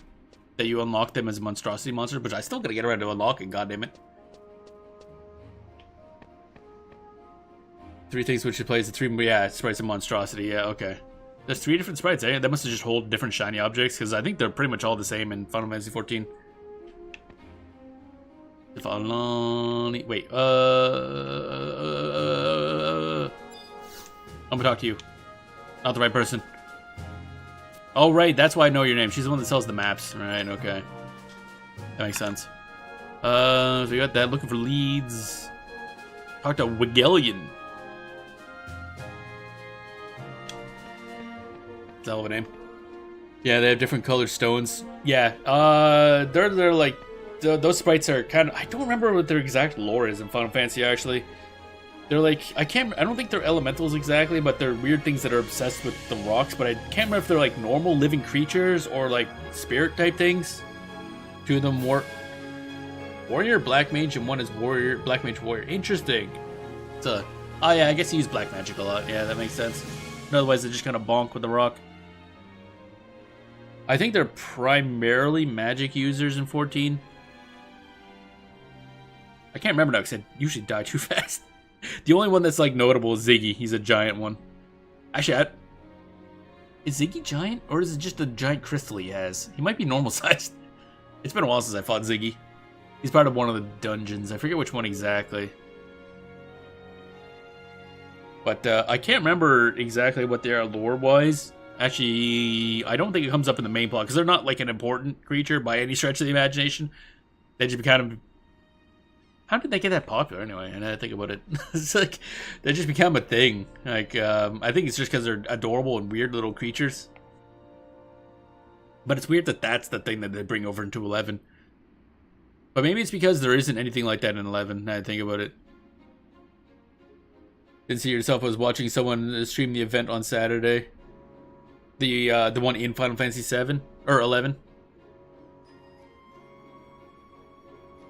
That you unlock them as a monstrosity monster, but I still gotta get around to unlocking, goddammit. 3 things which it plays the 3, yeah, sprites and monstrosity, yeah, okay. There's 3 different sprites, eh? That must have just hold different shiny objects, because I think they're pretty much all the same in Final Fantasy 14. Wait, I'm gonna talk to you. Not the right person. Oh, right, that's why I know your name. She's the one that sells the maps. Right, okay. That makes sense. So we got that. Looking for leads. Talk to Wigelian. That's a hell of a name. Yeah, they have different colored stones. Yeah, they're like, those sprites are kind of, I don't remember what their exact lore is in Final Fantasy, actually. They're like, I don't think they're elementals exactly, but they're weird things that are obsessed with the rocks, but I can't remember if they're like normal living creatures or like spirit type things. 2 of them warrior, black mage, and 1 is warrior, black mage, warrior. Interesting. Oh yeah, I guess he used black magic a lot. Yeah, that makes sense. Otherwise they just kind of bonk with the rock. I think they're primarily magic users in 14. I can't remember now because I usually die too fast. The only one that's like notable is Ziggy. He's a giant one. Actually, is Ziggy giant or is it just a giant crystal he has? He might be normal sized. It's been a while since I fought Ziggy. He's part of one of the dungeons. I forget which one exactly. But I can't remember exactly what their lore was. Actually, I don't think it comes up in the main plot because they're not like an important creature by any stretch of the imagination. They just kind of. How did they get that popular anyway? And I think about it, it's like they just become a thing. Like I think it's just because they're adorable and weird little creatures. But it's weird that that's the thing that they bring over into 11. But maybe it's because there isn't anything like that in 11. Now I think about it. Didn't see yourself. I was watching someone stream the event on Saturday. The one in Final Fantasy 7 or 11.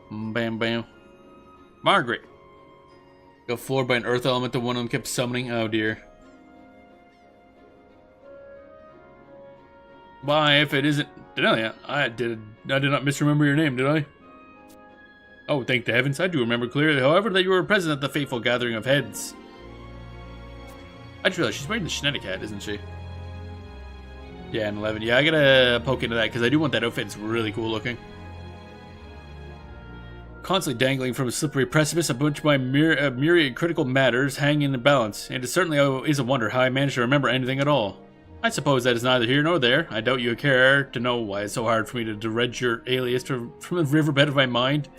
Bam bam. Margaret. Got floored by an earth element that one of them kept summoning. Oh dear. Why, if it isn't Denelia, I did not misremember your name, did I? Oh, thank the heavens, I do remember clearly, however, that you were present at the fateful gathering of heads. I just realized she's wearing the Schnetic hat, isn't she? Yeah, and 11. Yeah, I gotta poke into that, because I do want that outfit. It's really cool looking. Constantly dangling from a slippery precipice, a bunch of my myriad critical matters hang in the balance, and it certainly is a wonder how I managed to remember anything at all. I suppose that is neither here nor there. I doubt you care to know why it's so hard for me to dredge your alias from the riverbed of my mind.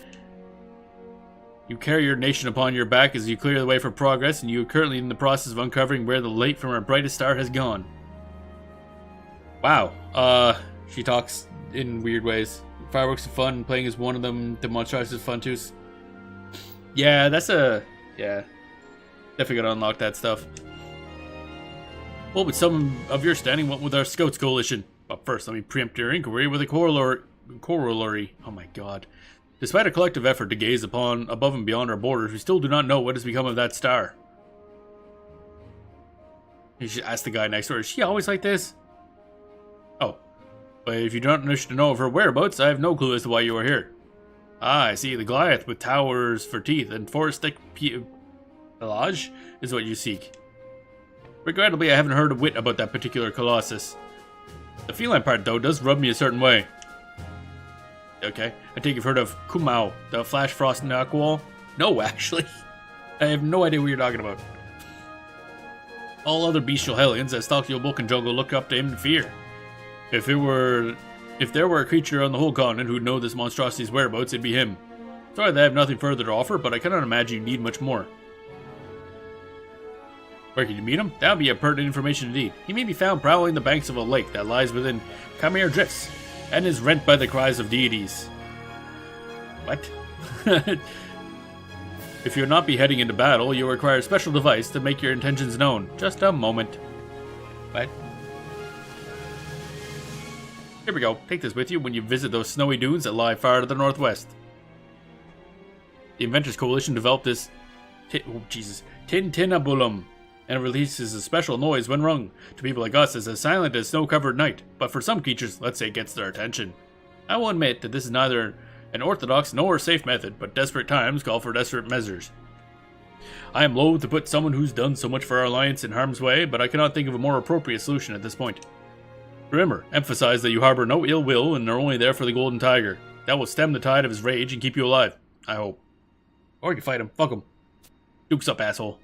You carry your nation upon your back as you clear the way for progress, and you are currently in the process of uncovering where the light from our brightest star has gone. Wow. She talks in weird ways. Fireworks are fun, playing is one of them. The monstrosities is fun too. Yeah, yeah. Definitely gotta unlock that stuff. What would some of your standing want with our Scouts Coalition? But first, let me preempt your inquiry with a corollary. Oh my god. Despite a collective effort to gaze upon above and beyond our borders, we still do not know what has become of that star. You should ask the guy next door, is she always like this? Oh. But if you don't wish to know of her whereabouts, I have no clue as to why you are here. Ah, I see. The Goliath with towers for teeth and forest-thick pelage is what you seek. Regrettably, I haven't heard a whit about that particular colossus. The feline part, though, does rub me a certain way. Okay, I think you've heard of Kumau, the Flash Frost Knockwall? No, actually. I have no idea what you're talking about. All other bestial hellions that stalk the Obolkan jungle look up to him in fear. If there were a creature on the whole continent who'd know this monstrosity's whereabouts, it'd be him. Sorry that I have nothing further to offer, but I cannot imagine you need much more. Where can you meet him? That would be a pertinent information indeed. He may be found prowling the banks of a lake that lies within Khmer Drifts, and is rent by the cries of deities. What? If you'll not be heading into battle, you'll require a special device to make your intentions known. Just a moment. What? Here we go. Take this with you when you visit those snowy dunes that lie far to the northwest. The Inventors Coalition developed this tintinabulum, and it releases a special noise when rung. To people like us, it's as silent as snow-covered night, but for some creatures, let's say it gets their attention. I will admit that this is neither an orthodox nor a safe method, but desperate times call for desperate measures. I am loath to put someone who's done so much for our alliance in harm's way, but I cannot think of a more appropriate solution at this point. Remember, emphasize that you harbor no ill will and are only there for the Golden Tiger. That will stem the tide of his rage and keep you alive. I hope. Or you can fight him. Fuck him. Duke's up, asshole.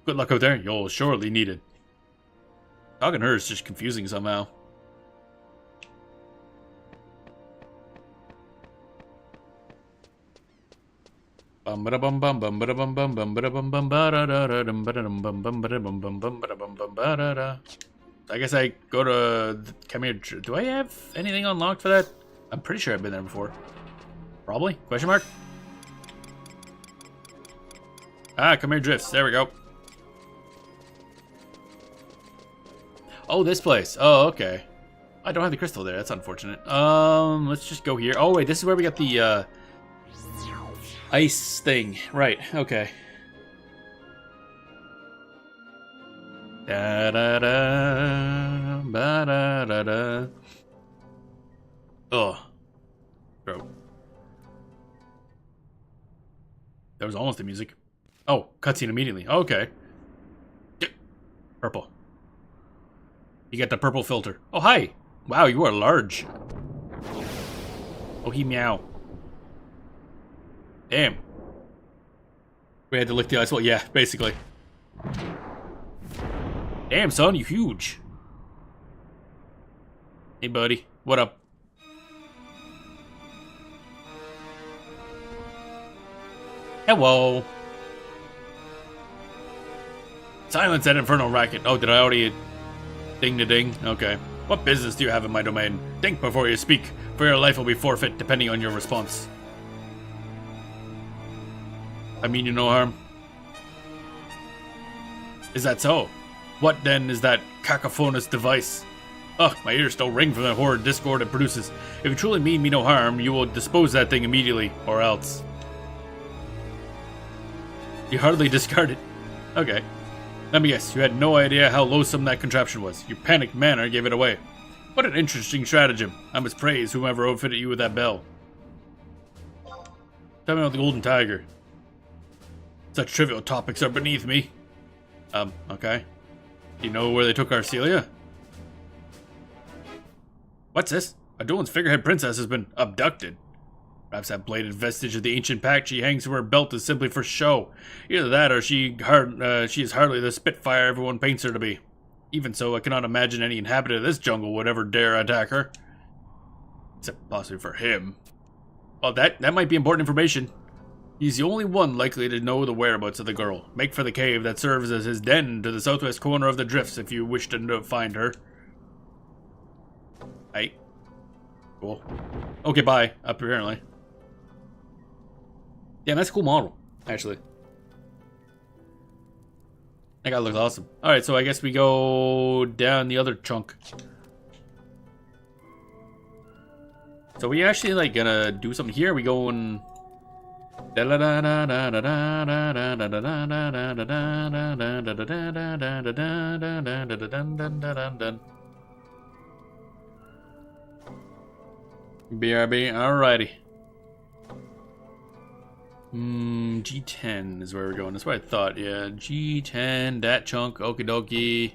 Good luck out there. You'll surely need it. Talking to her is just confusing somehow. I guess I go to Khmer. Do I have anything unlocked for that? I'm pretty sure I've been there before. Probably? Question mark? Ah, Khmer Drifts. There we go. Oh, this place. Oh, okay. I don't have the crystal there. That's unfortunate. Let's just go here. Oh, wait. This is where we got the, ice thing. Right. Okay. Da da da. Ba da da da. Ugh. Bro. That was almost the music. Oh, cutscene immediately. Okay. Purple. You get the purple filter. Oh, hi. Wow, you are large. Oh, he meow. Damn. We had to lick the ice. Well, yeah, basically. Damn, son, you huge. Hey, buddy. What up? Hello. Silence that infernal racket. Oh, did I already... Ding to ding? Okay. What business do you have in my domain? Think before you speak, for your life will be forfeit depending on your response. I mean you no harm. Is that so? What then is that cacophonous device? Ugh, my ears still ring from the horrid discord it produces. If you truly mean me no harm, you will dispose that thing immediately, or else. You hardly discard it. Okay. Let me guess, you had no idea how loathsome that contraption was. Your panicked manner gave it away. What an interesting stratagem. I must praise whomever outfitted you with that bell. Tell me about the Golden Tiger. Such trivial topics are beneath me. Okay. Do you know where they took Arcelia? What's this? Adoulin's figurehead princess has been abducted. Perhaps that bladed vestige of the ancient pact she hangs from her belt is simply for show. Either that or she is hardly the Spitfire everyone paints her to be. Even so, I cannot imagine any inhabitant of this jungle would ever dare attack her. Except possibly for him. Well, that might be important information. He's the only one likely to know the whereabouts of the girl. Make for the cave that serves as his den to the southwest corner of the drifts if you wish to find her. Hey. Cool. Okay, bye. Apparently. Yeah, that's a cool model, actually. That guy looks awesome. Alright, so I guess we go down the other chunk. So we actually like gonna do something here. We going. BRB, alrighty. G10 is where we're going. That's what I thought, yeah. G10, that chunk, okie dokie.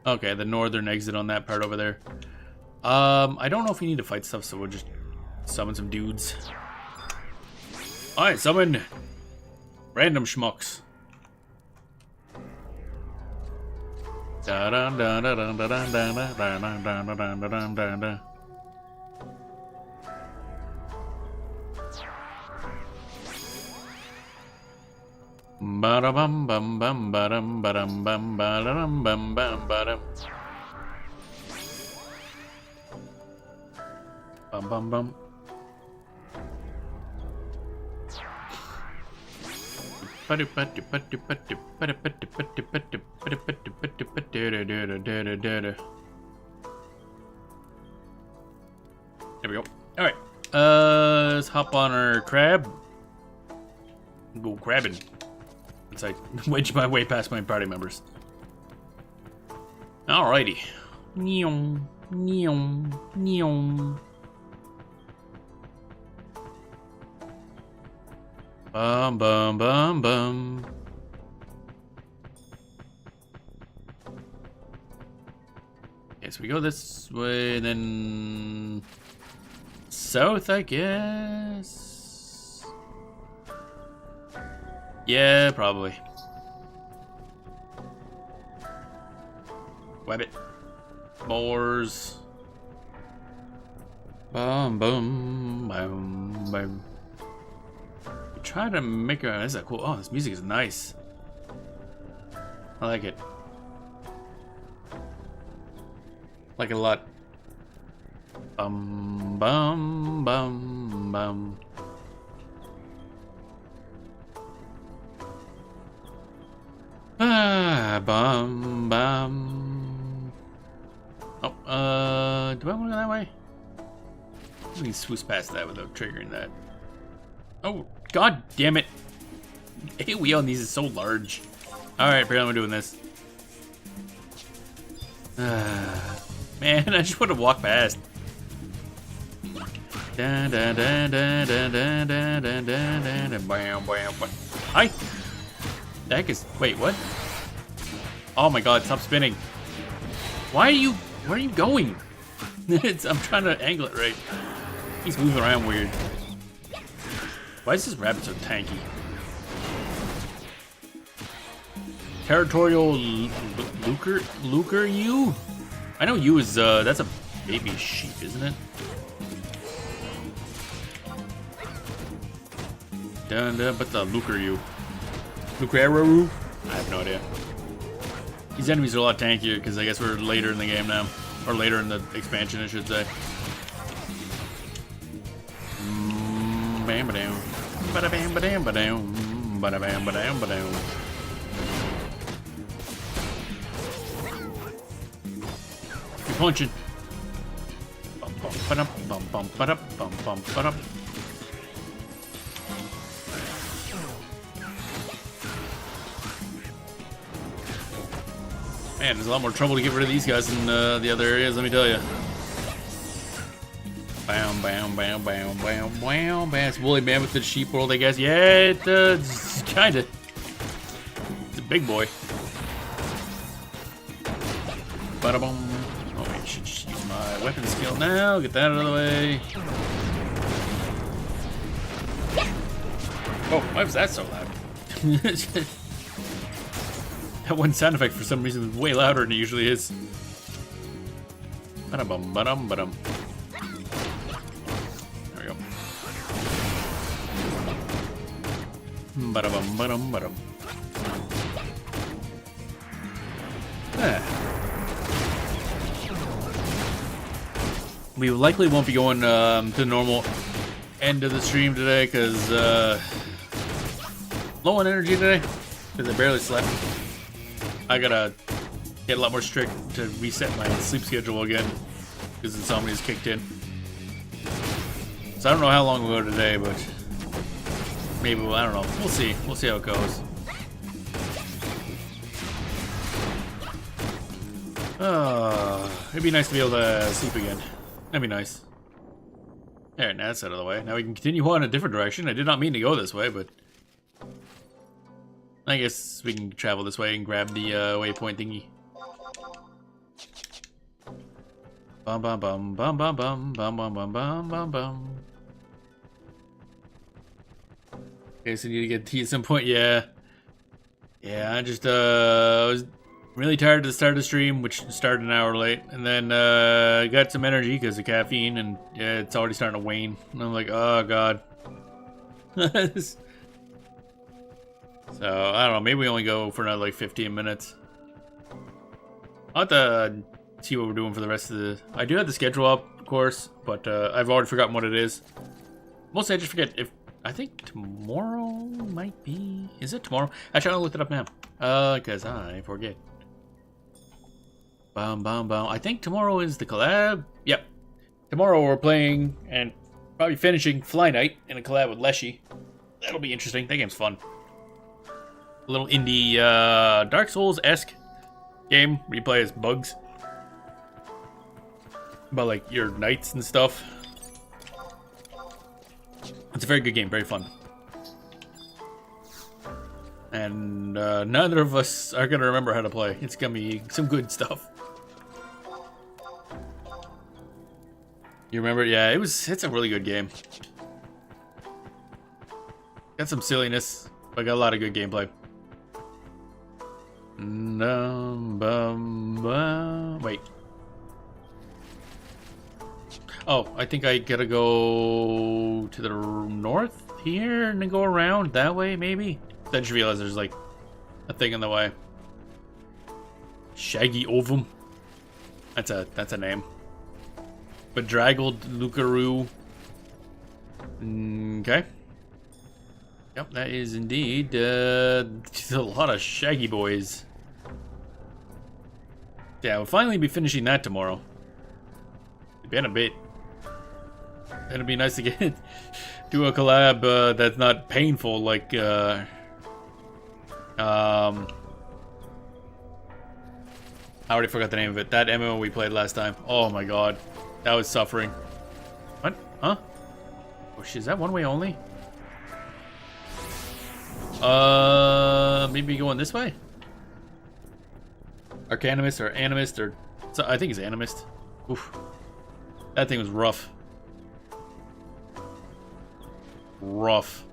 Okay, the northern exit on that part over there. I don't know if we need to fight stuff, so we'll just summon some dudes. Alright, summon random schmucks. Ba-da-bum bum bum ba-dum ba-dum bum ba-da-dum bum bum ba-dum. Bum bum bum. There we go. Alright. Let's hop on our crab. Go crabbing. As I wedge my way past my party members. Alrighty. Neom, neom, neom. Bum bum bum bum. Okay, so we go this way, then south, I guess. Yeah, probably. Web it. Boars. Bum bum bum bum. Try to make a. This is a cool. Oh, this music is nice. I like it. Like it a lot. Bum bum bum bum. Ah, bum bum. Oh, do I want to go that way? We can swoosh past that without triggering that. Oh, god damn it. AoE on these is so large. Alright, apparently we're doing this. Man, I just want to walk past. Hi! The heck is. Wait, what? Oh my god, stop spinning. Why are you. Where are you going? I'm trying to angle it right. He's moving around weird. Why is this rabbit so tanky? Territorial lucre you? I know you is that's a baby sheep, isn't it? Dun dun, but the lucre you. Lucre? I have no idea. These enemies are a lot tankier because I guess we're later in the game now. Or later in the expansion, I should say. Bam ba down. Bada bam ba dam ba down. Bada bam ba dam ba down. Keep punching. Bum bum ba bum bum ba bum bum ba. Man, there's a lot more trouble to get rid of these guys than the other areas, let me tell you. Bam, bam, bam, bam, bam, bam, bam. It's woolly mammoth in sheep world, I guess. Yeah, it's kinda. It's a big boy. Ba-da-bum. Oh, wait, I should just use my weapon skill now. Get that out of the way. Oh, why was that so loud? That one sound effect for some reason is way louder than it usually is. Ba-dum, ba-dum, ba-dum. There we go. Ba-dum, ba-dum, ba-dum. We likely won't be going to the normal end of the stream today because low on energy today because I barely slept. I gotta get a lot more strict to reset my sleep schedule again because insomnia's kicked in. So I don't know how long we'll go today, but maybe I don't know. We'll see. We'll see how it goes. It'd be nice to be able to sleep again. That'd be nice. Alright, now that's out of the way. Now we can continue on a different direction. I did not mean to go this way, but I guess we can travel this way and grab the waypoint thingy. Bum bum bum bum bum bum bum bum bum bum bum bum. Okay, so you need to get tea at some point. Yeah. Yeah, I just was really tired at the start of the stream, which started an hour late, and then got some energy because of caffeine, and yeah, it's already starting to wane. And I'm like, oh god. So, I don't know, maybe we only go for another like 15 minutes. I'll have to see what we're doing for the rest of the... I do have the schedule up, of course, but I've already forgotten what it is. Mostly I just forget if... I think tomorrow might be... Is it tomorrow? Actually, I'll look it up now. Because I forget. Bum, bum, bum. I think tomorrow is the collab. Yep. Tomorrow we're playing and probably finishing Fly Night in a collab with Leshy. That'll be interesting. That game's fun. A little indie Dark Souls-esque game where you play as bugs. About like your knights and stuff. It's a very good game, very fun. And neither of us are gonna remember how to play. It's gonna be some good stuff. You remember? Yeah, it's a really good game. Got some silliness, but got a lot of good gameplay. Wait. Oh, I think I gotta go to the north here and then go around that way, maybe? Then you realize there's like a thing in the way. Shaggy Ovum. That's a name. Bedraggled Lucaroo. Okay. Yep, that is indeed a lot of shaggy boys. Yeah, we'll finally be finishing that tomorrow. It's been a bit. It'd be nice to get do a collab that's not painful like I already forgot the name of it. That MMO we played last time. Oh my god. That was suffering. What? Huh? Oh shit, is that one way only? Maybe going this way? Arcanimist or Animist or... So I think it's Animist. Oof. That thing was rough. Rough.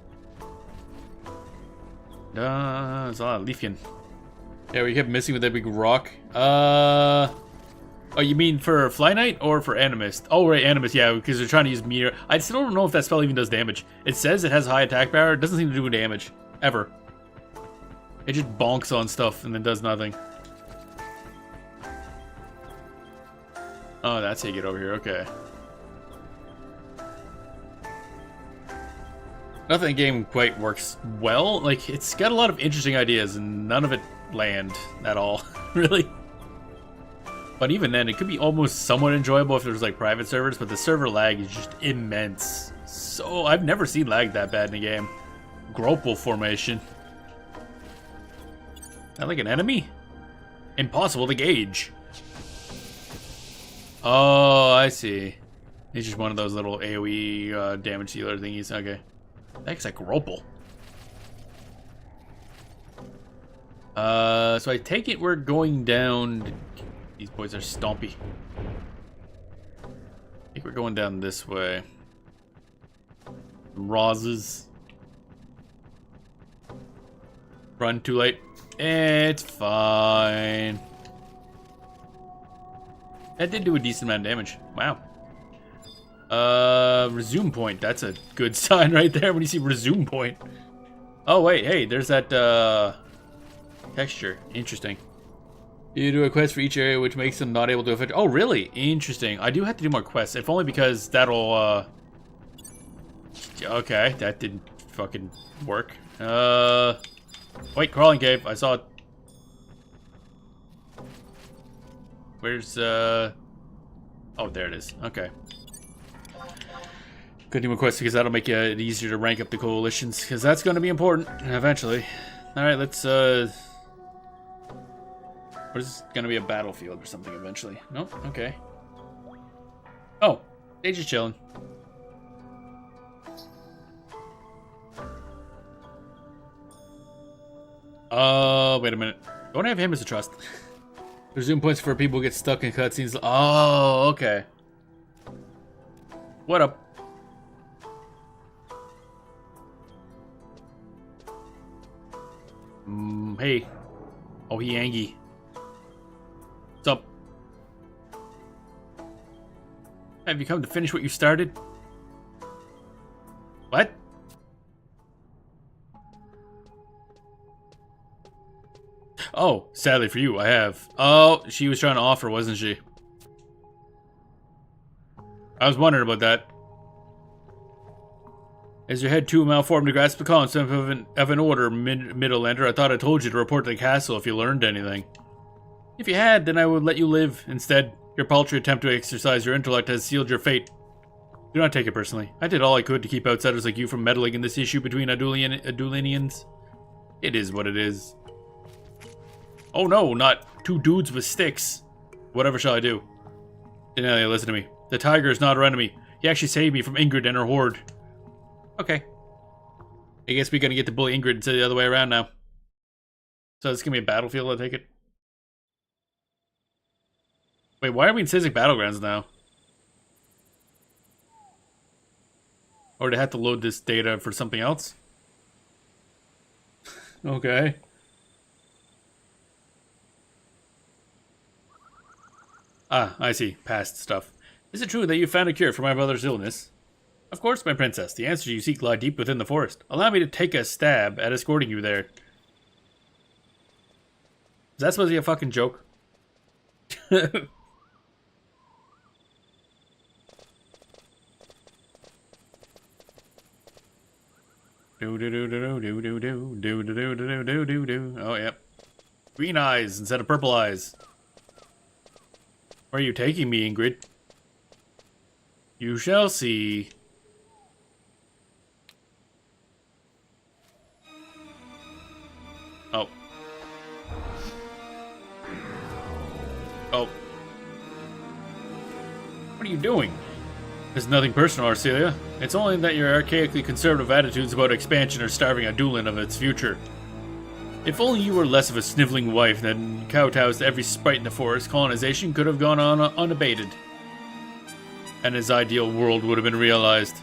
There's a lot of Leafkin. Yeah, we kept missing with that big rock. Oh, you mean for Fly Knight or for Animist? Oh, right, Animist, yeah, because they're trying to use Meteor. I still don't know if that spell even does damage. It says it has high attack power. It doesn't seem to do damage. Ever. It just bonks on stuff and then does nothing. Oh, that's how you get over here, okay. Nothing in the game quite works well. Like, it's got a lot of interesting ideas and none of it land at all, really. But even then, it could be almost somewhat enjoyable if there was like private servers, but the server lag is just immense. So, I've never seen lag that bad in a game. Gropal formation. Is that like an enemy? Impossible to gauge. Oh, I see. He's just one of those little AoE damage dealer thingies. Okay. That's like Ropal. So I take it we're going down. These boys are stompy. I think we're going down this way. Rozes. Run too late. It's fine. That did do a decent amount of damage. Wow. Resume point. That's a good sign right there when you see resume point. Oh, wait. Hey, there's that, texture. Interesting. You do a quest for each area, which makes them not able to affect... Oh, really? Interesting. I do have to do more quests, if only because that'll, Okay, that didn't fucking work. Wait, crawling cave. I saw it. Where's, Oh, there it is. Okay. Good do more quests because that'll make it easier to rank up the coalitions, because that's going to be important eventually. Alright, let's, What is this going to be, a battlefield or something eventually? Nope, okay. Oh, they just chilling. Wait a minute. Don't have him as a trust. Resume points for people who get stuck in cutscenes. Oh, okay. What up? Hey. Oh, he Angie. What's up? Have you come to finish what you started? What? Oh, sadly for you, I have. Oh, she was trying to offer, wasn't she? I was wondering about that. As your head too malformed to grasp the concept of an order, Middlelander, I thought I told you to report to the castle if you learned anything. If you had, then I would let you live. Instead, your paltry attempt to exercise your intellect has sealed your fate. Do not take it personally. I did all I could to keep outsiders like you from meddling in this issue between Adoulinians. It is what it is. Oh no, not two dudes with sticks. Whatever shall I do? Denalia, listen to me. The tiger is not our enemy. He actually saved me from Ingrid and her horde. Okay. I guess we're gonna get to bully Ingrid instead of the other way around now. So it's gonna be a battlefield, I take it? Wait, why are we in Civic Battlegrounds now? Or do I have to load this data for something else? Okay. Ah, I see. Past stuff. Is it true that you found a cure for my brother's illness? Of course, my princess. The answers you seek lie deep within the forest. Allow me to take a stab at escorting you there. Is that supposed to be a fucking joke? Oh, yep. Green eyes instead of purple eyes. Where are you taking me, Ingrid? You shall see. Oh. Oh. What are you doing? It's nothing personal, Arcelia. It's only that your archaically conservative attitudes about expansion are starving Adoulin of its future. If only you were less of a sniveling wife that kowtows to every sprite in the forest, colonization could have gone on unabated. And his ideal world would have been realized.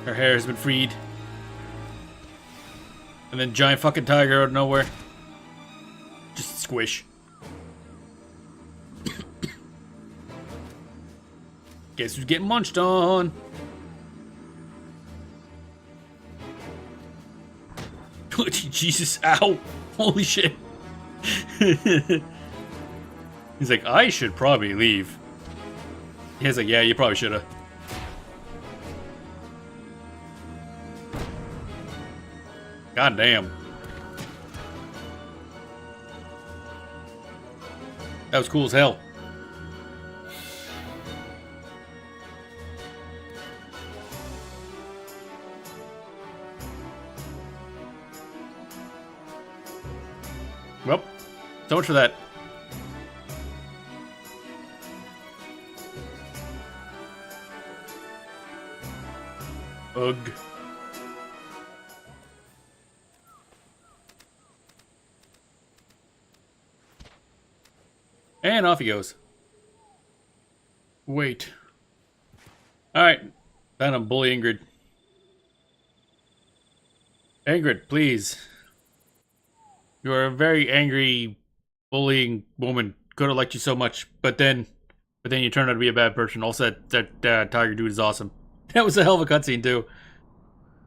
Her hair has been freed. And then giant fucking tiger out of nowhere. Just squish. Guess who's getting munched on? Jesus, ow. Holy shit. He's like, I should probably leave. He's like, yeah, you probably should have. God damn. That was cool as hell. Well, so much for that. Ugh. And off he goes. Wait. Alright. Time to bully Ingrid. Ingrid, please. You are a very angry, bullying woman. Could have liked you so much, but then you turned out to be a bad person. Also, that tiger dude is awesome. That was a hell of a cutscene too.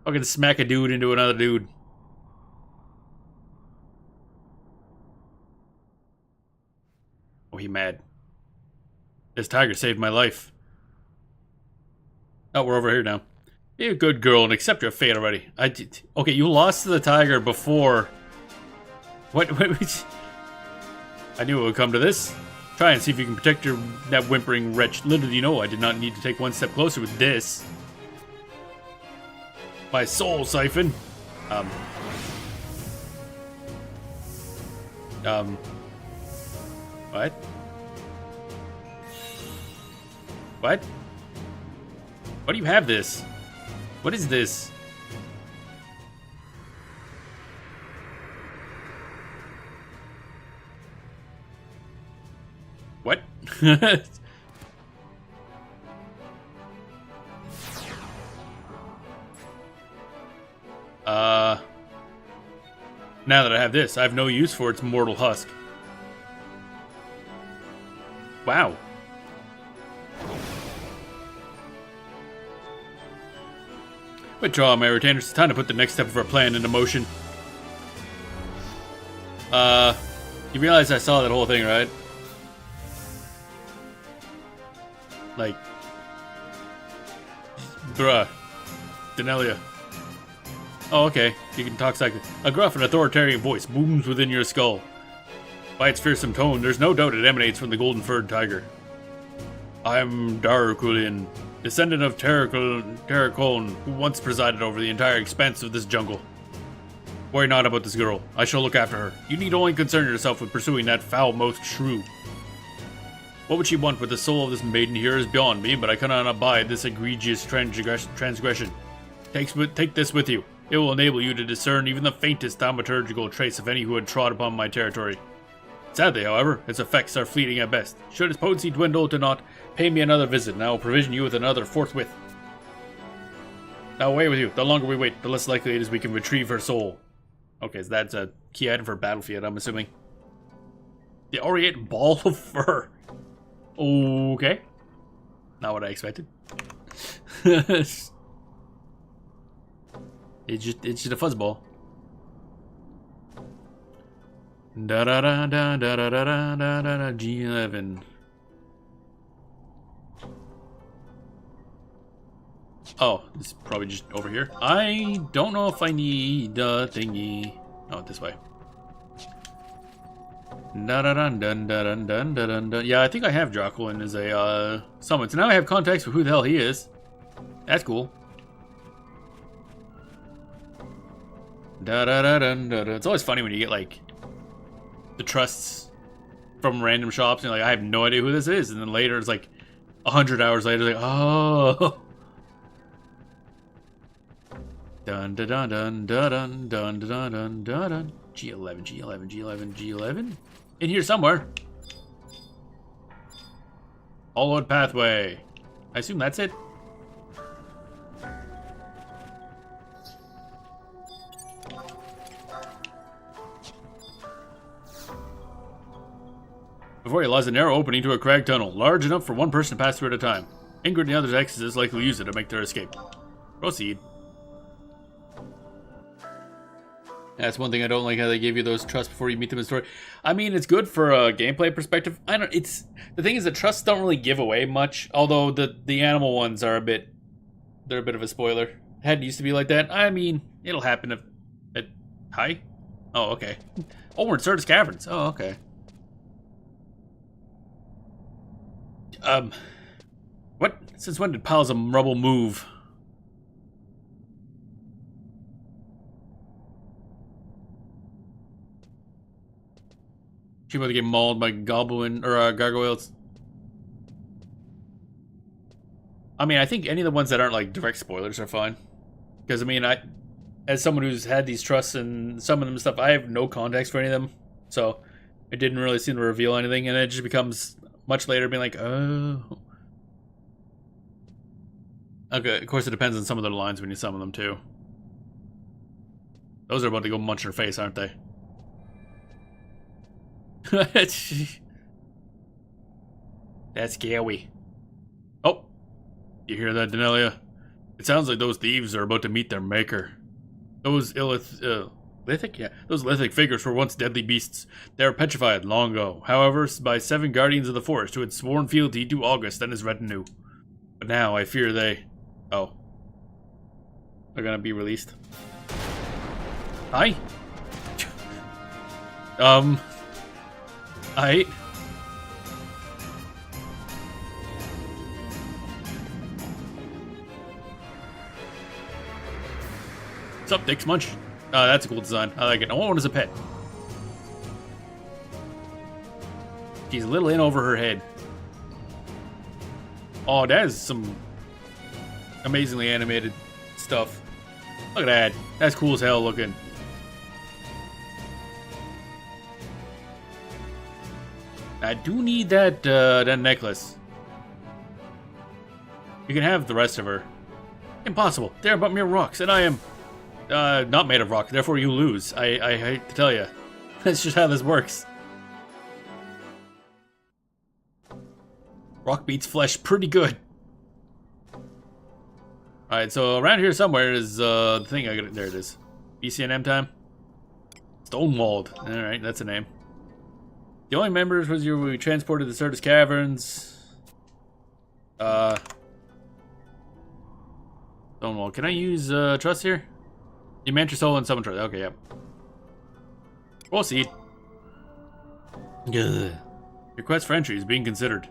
Fucking smack a dude into another dude. Oh, he mad. This tiger saved my life. Oh, we're over here now. Be a good girl and accept your fate already. Okay, you lost to the tiger before. What? I knew it would come to this. Try and see if you can protect that whimpering wretch. Little do you know, I did not need to take one step closer with this. My soul siphon. What? What? Why do you have this? What is this? What? Now that I have this, I have no use for its mortal husk. Wow. Withdraw my retainers. It's time to put the next step of our plan into motion. You realize I saw that whole thing, right? Like, bruh, Denelia. Oh, okay. You can talk psychic. A gruff and authoritarian voice booms within your skull. By its fearsome tone, there's no doubt it emanates from the golden-furred tiger. I'm Adoulin, descendant of Terracone, who once presided over the entire expanse of this jungle. Worry not about this girl. I shall look after her. You need only concern yourself with pursuing that foul-mouthed shrew. What would she want with the soul of this maiden here is beyond me, but I cannot abide this egregious transgression. Take this with you. It will enable you to discern even the faintest thaumaturgical trace of any who had trod upon my territory. Sadly, however, its effects are fleeting at best. Should its potency dwindle to naught, pay me another visit, and I will provision you with another forthwith. Now away with you. The longer we wait, the less likely it is we can retrieve her soul. Okay, so that's a key item for Battlefield, I'm assuming. The Orient Ball of Fur. Okay. Not what I expected. It's just a fuzzball. Da da da da da da da da da G11. Oh, it's probably just over here. I don't know if I need the thingy. Oh, this way. Da da dun dun dun dun dun dun. Yeah, I think I have Adoulin as a summon. So now I have context for who the hell he is. That's cool. Da da da dun da da. It's always funny when you get like the trusts from random shops and you're like, I have no idea who this is, and then later it's like 100 hours later, like, oh. Dun dun dun dun dun dun dun dun dun dun. G11, G11, G11, G11. In here somewhere. All-road pathway. I assume that's it. Before you lies a narrow opening to a crag tunnel, large enough for one person to pass through at a time. Ingrid and the others' exes likely use it to make their escape. Proceed. That's one thing I don't like, how they give you those trusts before you meet them in the story. I mean, it's good for a gameplay perspective. The thing is that trusts don't really give away much, although the animal ones are they're a bit of a spoiler. It hadn't used to be like that. I mean, it'll happen hi? Oh, okay. Oh, we're in Certus Caverns. Oh, okay. What? Since when did piles of rubble move? She about to get mauled by goblin or gargoyles. I mean, I think any of the ones that aren't like direct spoilers are fine. Because I mean, as someone who's had these trusts and some of them stuff, I have no context for any of them, so it didn't really seem to reveal anything, and it just becomes much later being like, oh. Okay, of course it depends on some of the lines when you summon them too. Those are about to go munch her face, aren't they? That's scary. Oh, you hear that, Denelia? It sounds like those thieves are about to meet their maker. Those lithic? Yeah, those lithic figures were once deadly beasts. They were petrified long ago, however, by 7 guardians of the forest who had sworn fealty to August and his retinue. But now I fear they... Oh. They're gonna be released. Hi? Hi? What's up, Dick Munch? That's a cool design. I like it. I want one as a pet. She's a little in over her head. Oh, that is some amazingly animated stuff. Look at that. That's cool as hell looking. I do need that that necklace. You can have the rest of her. Impossible. They're but mere rocks, and I am not made of rock. Therefore, you lose. I hate to tell you. That's just how this works. Rock beats flesh pretty good. Alright, so around here somewhere is the thing I got. There it is. BCNM time. Stonewalled. Alright, that's a name. The only members was we transported to the Certus Caverns. Stonewall. Can I use trust here? You mantra soul and summon trust. Okay, yep. Roll seed. Ugh. Request for entry is being considered.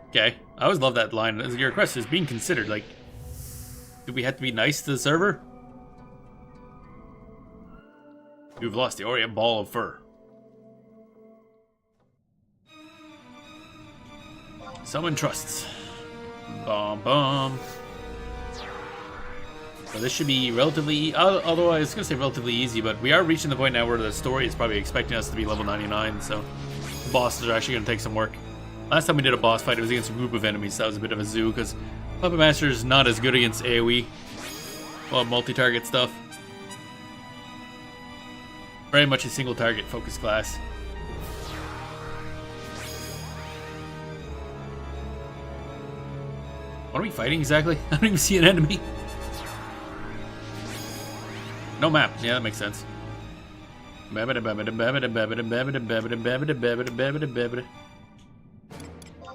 Okay, I always love that line. Your request is being considered. Like, do we have to be nice to the server? You've lost the Orient Ball of Fur. Summon trusts. Bum bum. So this should be relatively, although I was going to say relatively easy, but we are reaching the point now where the story is probably expecting us to be level 99, so the bosses are actually going to take some work. Last time we did a boss fight, it was against a group of enemies, so that was a bit of a zoo, because Puppet Master is not as good against AoE, well, multi-target stuff. Very much a single-target focused class. What are we fighting exactly? I don't even see an enemy. No map. Yeah, that makes sense.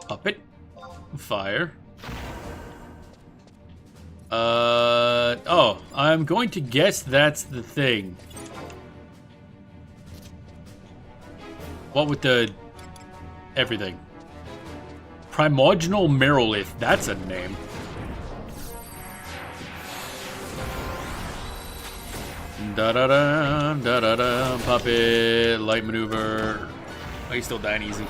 Puppet. Fire. Oh, I'm going to guess that's the thing. What with the everything? Primordial Merolith. That's a name. Da-da-da, da-da-da, puppet, light maneuver. Oh, he's still dying easy.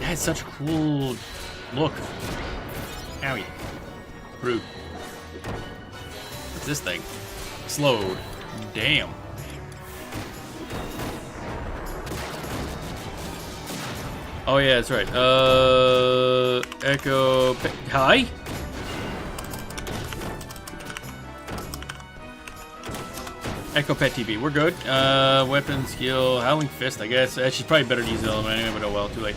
That's such a cool look. Owie. Rude. What's this thing? Slowed. Damn. Oh yeah, that's right. Echo... Hi? Echo Pet TB, we're good. Weapon, skill, Howling Fist, I guess. She's probably better to use the element anyway, but oh well, too late.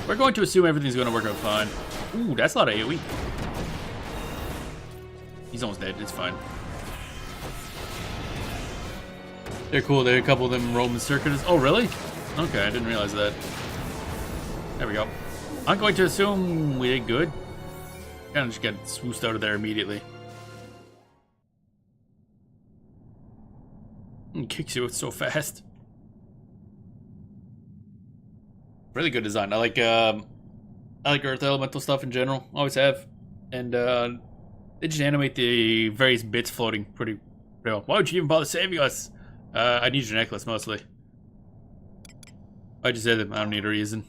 We're going to assume everything's going to work out fine. Ooh, that's a lot of AoE. He's almost dead, it's fine. They're cool, there are a couple of them Roman circuitous. Oh, really? Okay, I didn't realize that. There we go. I'm going to assume we did good. Kind of just got swoosed out of there immediately. And kicks you so fast. Really good design. I like Earth Elemental stuff in general. Always have. And they just animate the various bits floating pretty well. Why would you even bother saving us? I need your necklace, mostly. I just said it. I don't need a reason.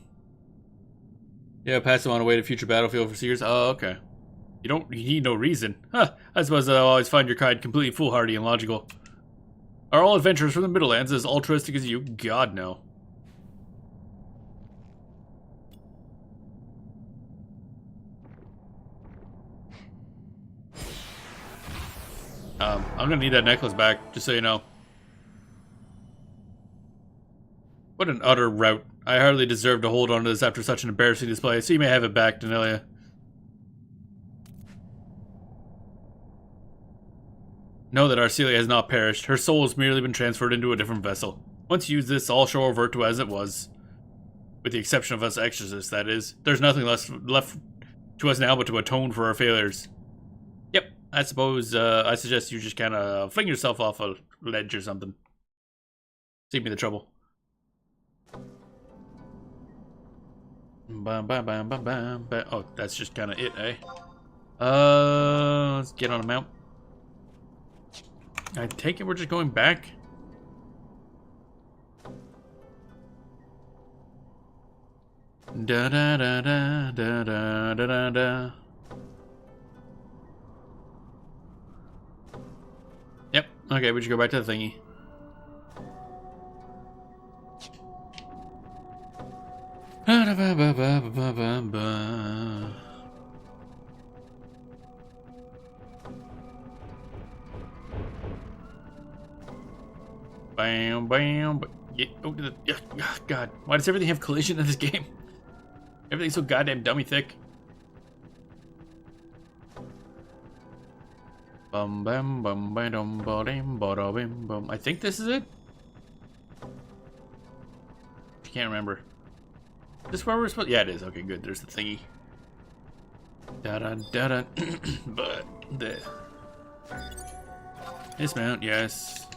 Yeah, pass them on away to future battlefield for seers. Oh, okay. You need no reason. Huh, I suppose I'll always find your kind completely foolhardy and logical. Are all adventurers from the Middlelands as altruistic as you? God, no. I'm gonna need that necklace back, just so you know. What an utter rout. I hardly deserve to hold on to this after such an embarrassing display, so you may have it back, Danelia. Know that Arcelia has not perished. Her soul has merely been transferred into a different vessel. Once used this, all shall revert to as it was. With the exception of us exorcists, that is. There's nothing left to us now but to atone for our failures. Yep, I suppose, I suggest you just kind of fling yourself off a ledge or something. Save me the trouble. Oh, that's just kind of it, eh? Let's get on a mount. I take it we're just going back. Da da da da da da da da. Yep. Okay, we should go back to the thingy. Bam, bam. Yeah, oh, God, why does everything have collision in this game? Everything's so goddamn dummy thick. Bum bam bum ba dum ba dim ba da bim bum. I think this is it. I can't remember. Is this where we're supposed? Yeah, it is. Okay, good. There's the thingy. Da da da da. But the dismount, yes.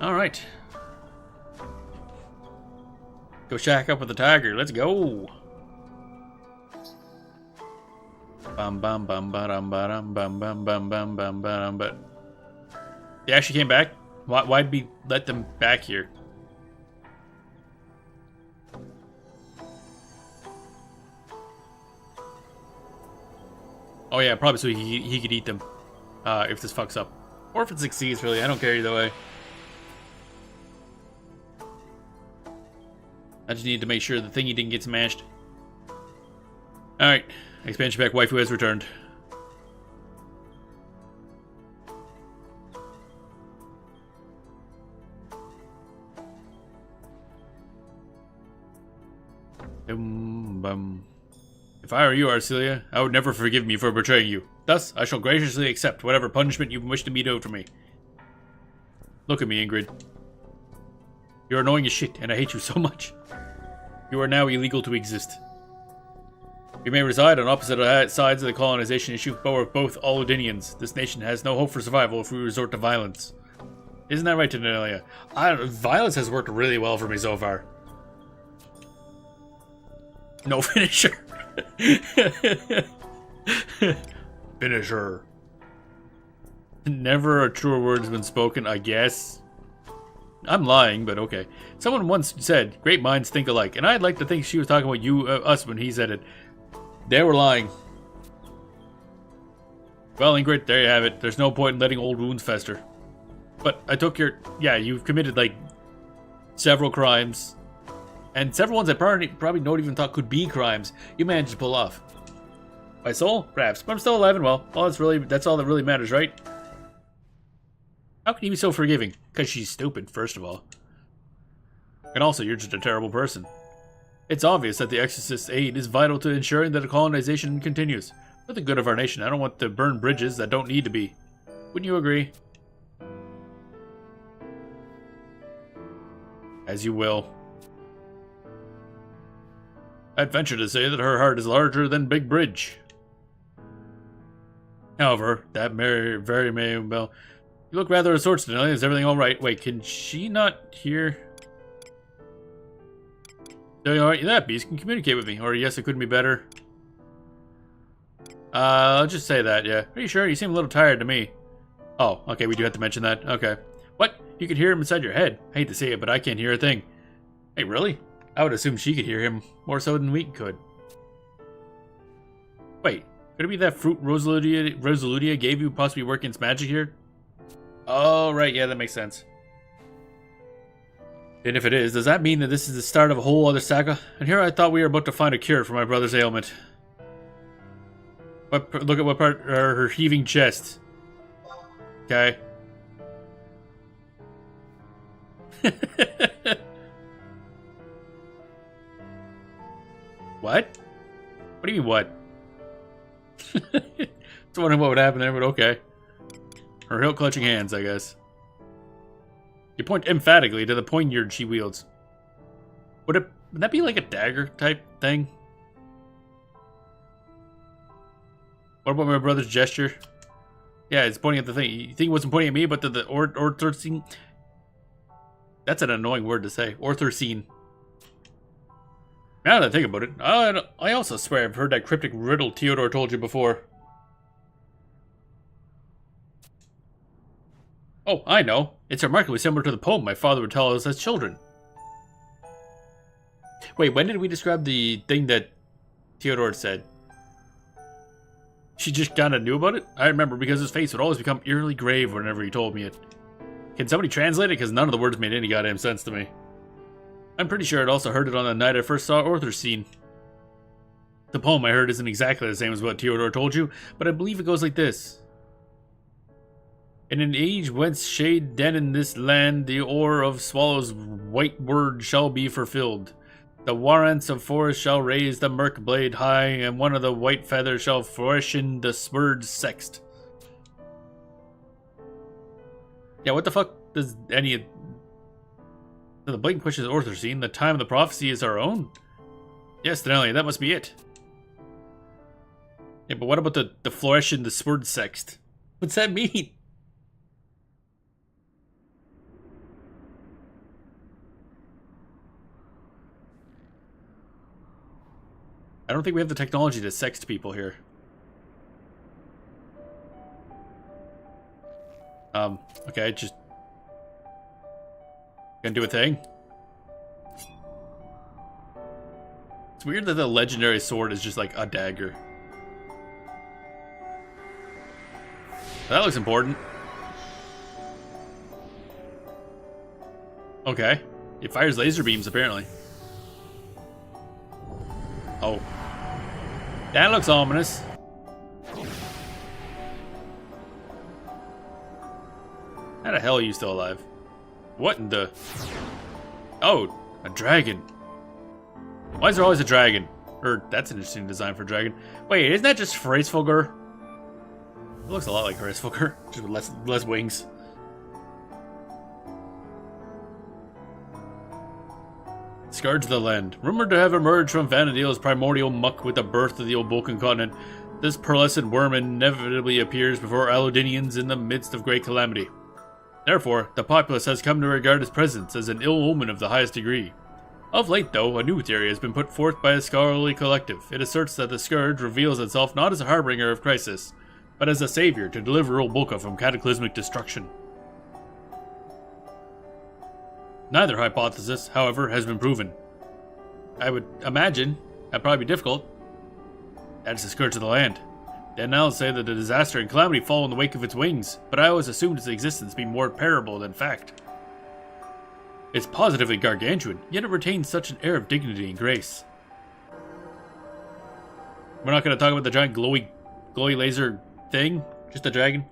All right. Go shack up with the tiger. Let's go. Bum bum bum bum bum bum bum bum bum bum bum. But they actually came back. Why'd we let them back here? Oh yeah, probably so he could eat them if this fucks up, or if it succeeds. Really, I don't care either way. I just need to make sure the thingy didn't get smashed. Alright. Expansion pack waifu has returned. If I were you, Arcelia, I would never forgive me for betraying you. Thus, I shall graciously accept whatever punishment you wish to mete out for me. Look at me, Ingrid. You're annoying as shit, and I hate you so much. You are now illegal to exist. We may reside on opposite sides of the colonization issue, but we're both Adoulinians. This nation has no hope for survival if we resort to violence. Isn't that right, Danelia? Violence has worked really well for me so far. No finisher. Finisher. Never a truer word has been spoken, I guess. I'm lying, but okay. Someone once said, great minds think alike, and I'd like to think she was talking about us when he said it. They were lying. Well, Ingrid, there you have it. There's no point in letting old wounds fester. But I took your... Yeah, you've committed, like, several crimes. And several ones I probably not even thought could be crimes. You managed to pull off. My soul? Perhaps. But I'm still alive and well. That's all that really matters, right? How can you be so forgiving? Because she's stupid, first of all. And also, you're just a terrible person. It's obvious that the Exorcist's aid is vital to ensuring that the colonization continues. For the good of our nation, I don't want to burn bridges that don't need to be. Wouldn't you agree? As you will. I'd venture to say that her heart is larger than Big Bridge. However, that very may well... You look rather assorted tonight. Is everything alright? Wait, can she not hear? Alright, that beast can communicate with me. Or yes, it couldn't be better. I'll just say that, yeah. Are you sure? You seem a little tired to me. Oh, okay, we do have to mention that. Okay. What? You could hear him inside your head. I hate to say it, but I can't hear a thing. Hey, really? I would assume she could hear him more so than we could. Wait, could it be that fruit Rosaludia gave you possibly working its magic here? Oh, right, yeah, that makes sense. And if it is, does that mean that this is the start of a whole other saga? And here I thought we were about to find a cure for my brother's ailment. Look at what part are her heaving chest. Okay. What? What do you mean, what? Just wondering what would happen there, but okay. Her hilt clutching hands, I guess. You point emphatically to the poignard she wields. Would that be like a dagger type thing? What about my brother's gesture? Yeah, it's pointing at the thing. You think it wasn't pointing at me, but the orthocene? That's an annoying word to say. Orthocene. Now that I think about it, I also swear I've heard that cryptic riddle Theodore told you before. Oh, I know. It's remarkably similar to the poem my father would tell us as children. Wait, when did we describe the thing that Theodore said? She just kinda knew about it? I remember because his face would always become eerily grave whenever he told me it. Can somebody translate it? Because none of the words made any goddamn sense to me. I'm pretty sure I'd also heard it on the night I first saw Orthocene. The poem I heard isn't exactly the same as what Theodore told you, but I believe it goes like this. In an age whence shade den in this land, the ore of swallows' white word shall be fulfilled. The warrants of forest shall raise the murk blade high, and one of the white feathers shall freshen the spurred sext. Yeah, what the fuck does any of... The blatant pushes Orthocene, the time of the prophecy is our own? Yes, Denali, that must be it. Yeah, but what about the flourish and the spurred sext? What's that mean? I don't think we have the technology to sext people here. Okay, just... Gonna do a thing. It's weird that the legendary sword is just like a dagger. That looks important. Okay. It fires laser beams, apparently. Oh. That looks ominous. How the hell are you still alive? What in the... Oh, a dragon. Why is there always a dragon? Or, that's an interesting design for a dragon. Wait, isn't that just Hraesvelgr? It looks a lot like Hraesvelgr, just with less wings. Scourge of the Land. Rumored to have emerged from Vanadil's primordial muck with the birth of the old Vulcan continent, this pearlescent worm inevitably appears before Aludinians in the midst of great calamity. Therefore, the populace has come to regard its presence as an ill omen of the highest degree. Of late, though, a new theory has been put forth by a scholarly collective. It asserts that the Scourge reveals itself not as a harbinger of crisis, but as a savior to deliver old Bulka from cataclysmic destruction. Neither hypothesis, however, has been proven. I would imagine that'd probably be difficult. That's the Scourge of the Land. The annals say that the disaster and calamity fall in the wake of its wings, but I always assumed its existence to be more parable than fact. It's positively gargantuan, yet it retains such an air of dignity and grace. We're not going to talk about the giant glowy laser thing? Just a dragon?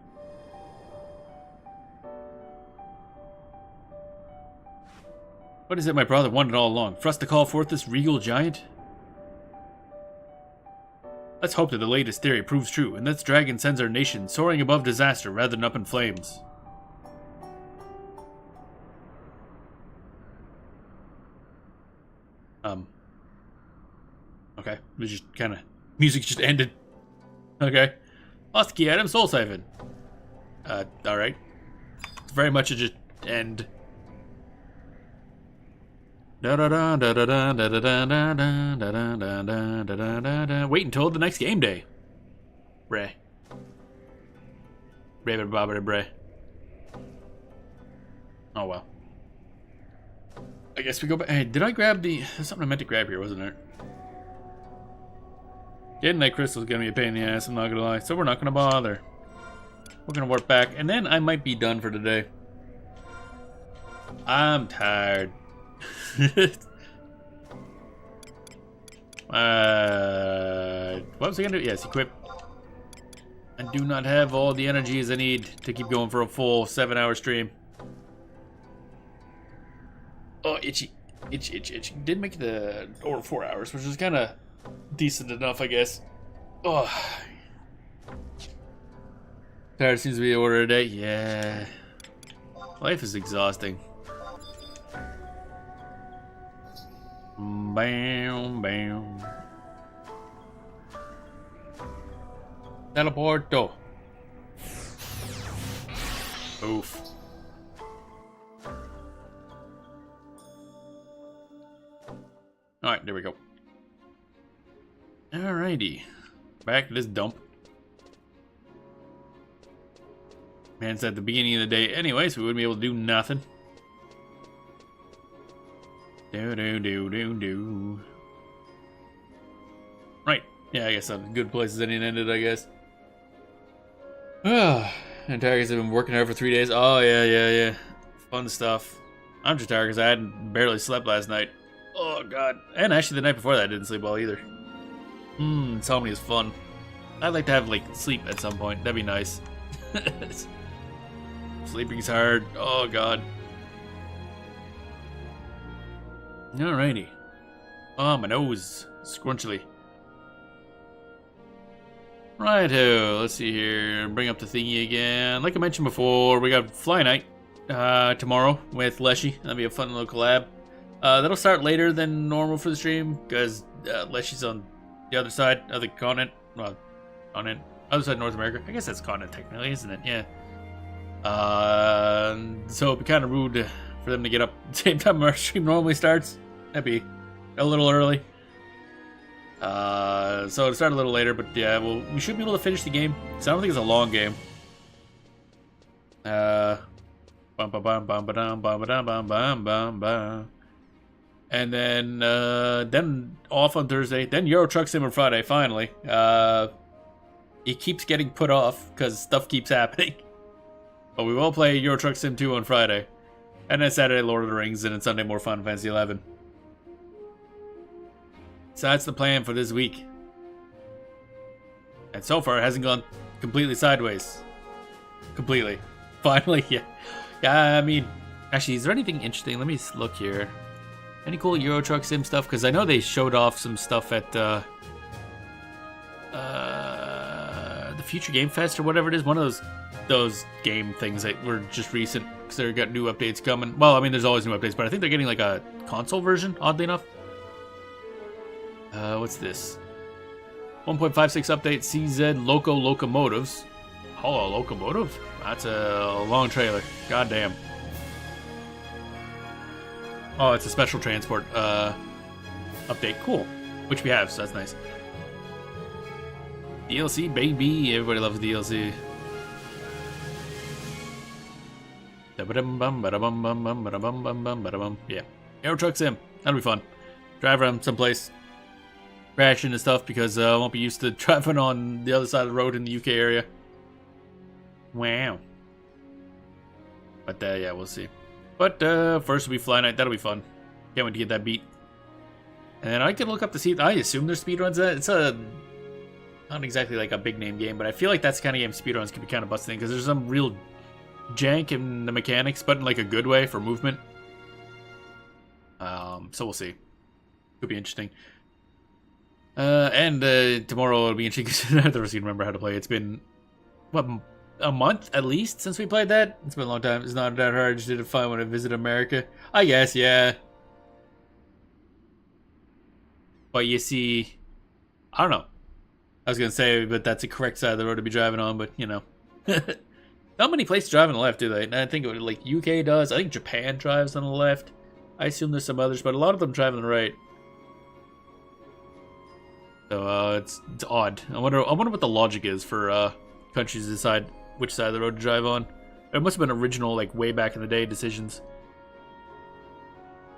What is it my brother wanted all along? For us to call forth this regal giant? Let's hope that the latest theory proves true, and this dragon sends our nation soaring above disaster rather than up in flames. Okay, we just kind of... Music just ended. Okay. Lost key item, soul siphon. Alright. It's very much a just end. Wait until the next game day. Ray. Rabbit Bobbity Bray. Oh well. I guess we go back. Hey, did I grab the... There's something I meant to grab here, wasn't there? Getting that crystal is gonna be a pain in the ass, I'm not gonna lie. So we're not gonna bother. We're gonna warp back, and then I might be done for today. I'm tired. What was I gonna do? Yes, equip. I do not have all the energies I need to keep going for a full 7-hour stream. Oh, itchy. Itchy. Did make the over 4 hours, which is kind of decent enough, I guess. Oh. Tired seems to be the order of the day. Yeah. Life is exhausting. Bam, bam. Teleporto. Oof. Alright, there we go. Alrighty. Back to this dump. Man, it's at the beginning of the day anyway, so we wouldn't be able to do nothing. Do. Right. Yeah, I guess I'm good places ending ended, I guess. And tired because I've been working hard for 3 days. Oh, yeah. Fun stuff. I'm just tired because I hadn't barely slept last night. Oh, God. And actually, the night before that, I didn't sleep well either. Insomnia is fun. I'd like to have, like, sleep at some point. That'd be nice. Sleeping's hard. Oh, God. Alrighty. Oh, my nose. Scrunchily. Righto. Let's see here. Bring up the thingy again. Like I mentioned before, we got Fly Night tomorrow with Leshy. That'll be a fun little collab. That'll start later than normal for the stream because Leshy's on the other side of the continent. Well, continent. Other side of North America. I guess that's continent technically, isn't it? Yeah. So it'd be kind of rude for them to get up at the same time our stream normally starts. That'd be a little early. So it'll start a little later, but yeah, well, we should be able to finish the game. Because I don't think it's a long game. And then off on Thursday. Then Euro Truck Sim on Friday, finally. It keeps getting put off because stuff keeps happening. But we will play Euro Truck Sim 2 on Friday. And then Saturday, Lord of the Rings, and then Sunday, more Final Fantasy 11. So that's the plan for this week. And so far, it hasn't gone completely sideways. Completely. Finally, yeah. Yeah, I mean, actually, is there anything interesting? Let me look here. Any cool Euro Truck Sim stuff? Because I know they showed off some stuff at the Future Game Fest or whatever it is. One of those game things that were just recent because they got new updates coming. Well, I mean, there's always new updates, but I think they're getting like a console version, oddly enough. What's this? 1.56 update CZ Loco Locomotives. Oh, a locomotive? That's a long trailer. Goddamn. Oh, it's a special transport update. Cool. Which we have, so that's nice. DLC, baby. Everybody loves DLC. Yeah. Aero Truck Sim. That'll be fun. Drive around someplace. Crash into stuff because I won't be used to driving on the other side of the road in the UK area. Wow. But yeah, we'll see. But first will be Fly Night. That'll be fun. Can't wait to get that beat. And I can look up to see. I assume there's speedruns. It's not exactly like a big name game, but I feel like that's the kind of game speedruns can be kind of busting because there's some real jank in the mechanics, but in like a good way for movement. So we'll see. Could be interesting. And tomorrow it'll be interesting because none of us can remember how to play. It's been what, a month at least since we played that. It's been a long time. It's not that hard. I just did it fun when I visited America, I guess. Yeah. But you see, I don't know. I was gonna say, but that's the correct side of the road to be driving on. But you know, not many places drive on the left, do they? And I think like UK does. I think Japan drives on the left. I assume there's some others, but a lot of them drive on the right. So it's odd. I wonder what the logic is for countries to decide which side of the road to drive on. It must have been original, like, way back in the day decisions.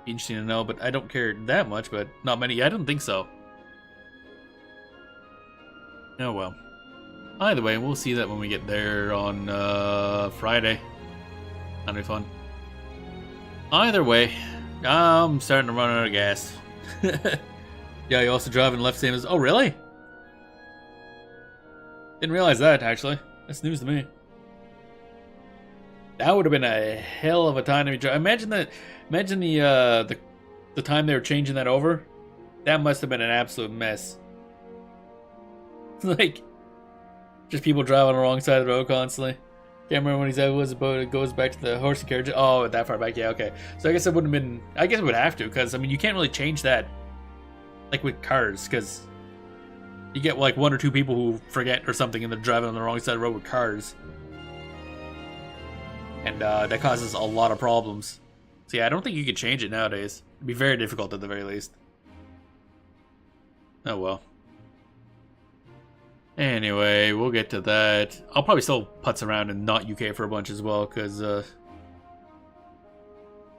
Be interesting to know, but I don't care that much, but not many. I don't think so. Oh, well. Either way, we'll see that when we get there on Friday. That'll be fun. Either way, I'm starting to run out of gas. Yeah, you also driving left same as... Oh, really? Didn't realize that, actually. That's news to me. That would have been a hell of a time to be driving. Imagine the time they were changing that over. That must have been an absolute mess. Like, just people driving on the wrong side of the road constantly. Can't remember when he said it was about. It goes back to the horse and carriage. Oh, that far back. Yeah, okay. So I guess it wouldn't have been. I guess it would have to, because I mean, you can't really change that, like with cars, because you get like one or two people who forget or something, and they're driving on the wrong side of the road with cars, and that causes a lot of problems. So yeah, I don't think you could change it nowadays. It'd be very difficult at the very least. Oh well. Anyway, we'll get to that. I'll probably still putz around in not UK for a bunch as well, because, I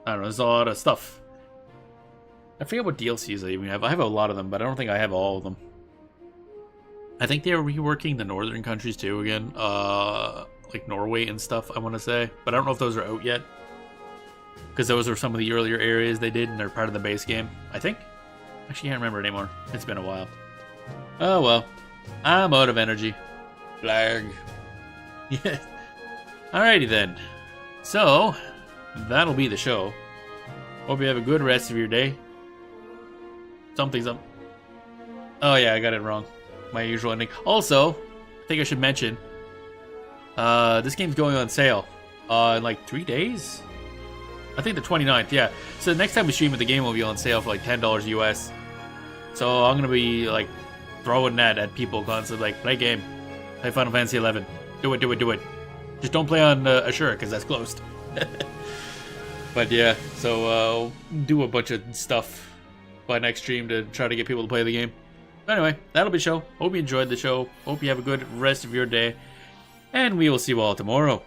don't know, there's a lot of stuff. I forget what DLCs I even have. I have a lot of them, but I don't think I have all of them. I think they're reworking the northern countries too again, like Norway and stuff, I want to say. But I don't know if those are out yet, because those are some of the earlier areas they did, and they're part of the base game, I think. Actually, I can't remember anymore. It's been a while. Oh, well. I'm out of energy. Flag. Yeah. Alrighty then. So, that'll be the show. Hope you have a good rest of your day. Something's up. Oh yeah, I got it wrong. My usual ending. Also, I think I should mention, this game's going on sale in like 3 days? I think the 29th, yeah. So the next time we stream it, the game will be on sale for like $10 US. So I'm gonna be like throwing that at people constantly, like, play game, play Final Fantasy 11, do it. Just don't play on Ashura, because that's closed. But yeah, so do a bunch of stuff by next stream to try to get people to play the game. But anyway, that'll be the show. Hope you enjoyed the show. Hope you have a good rest of your day, and we will see you all tomorrow.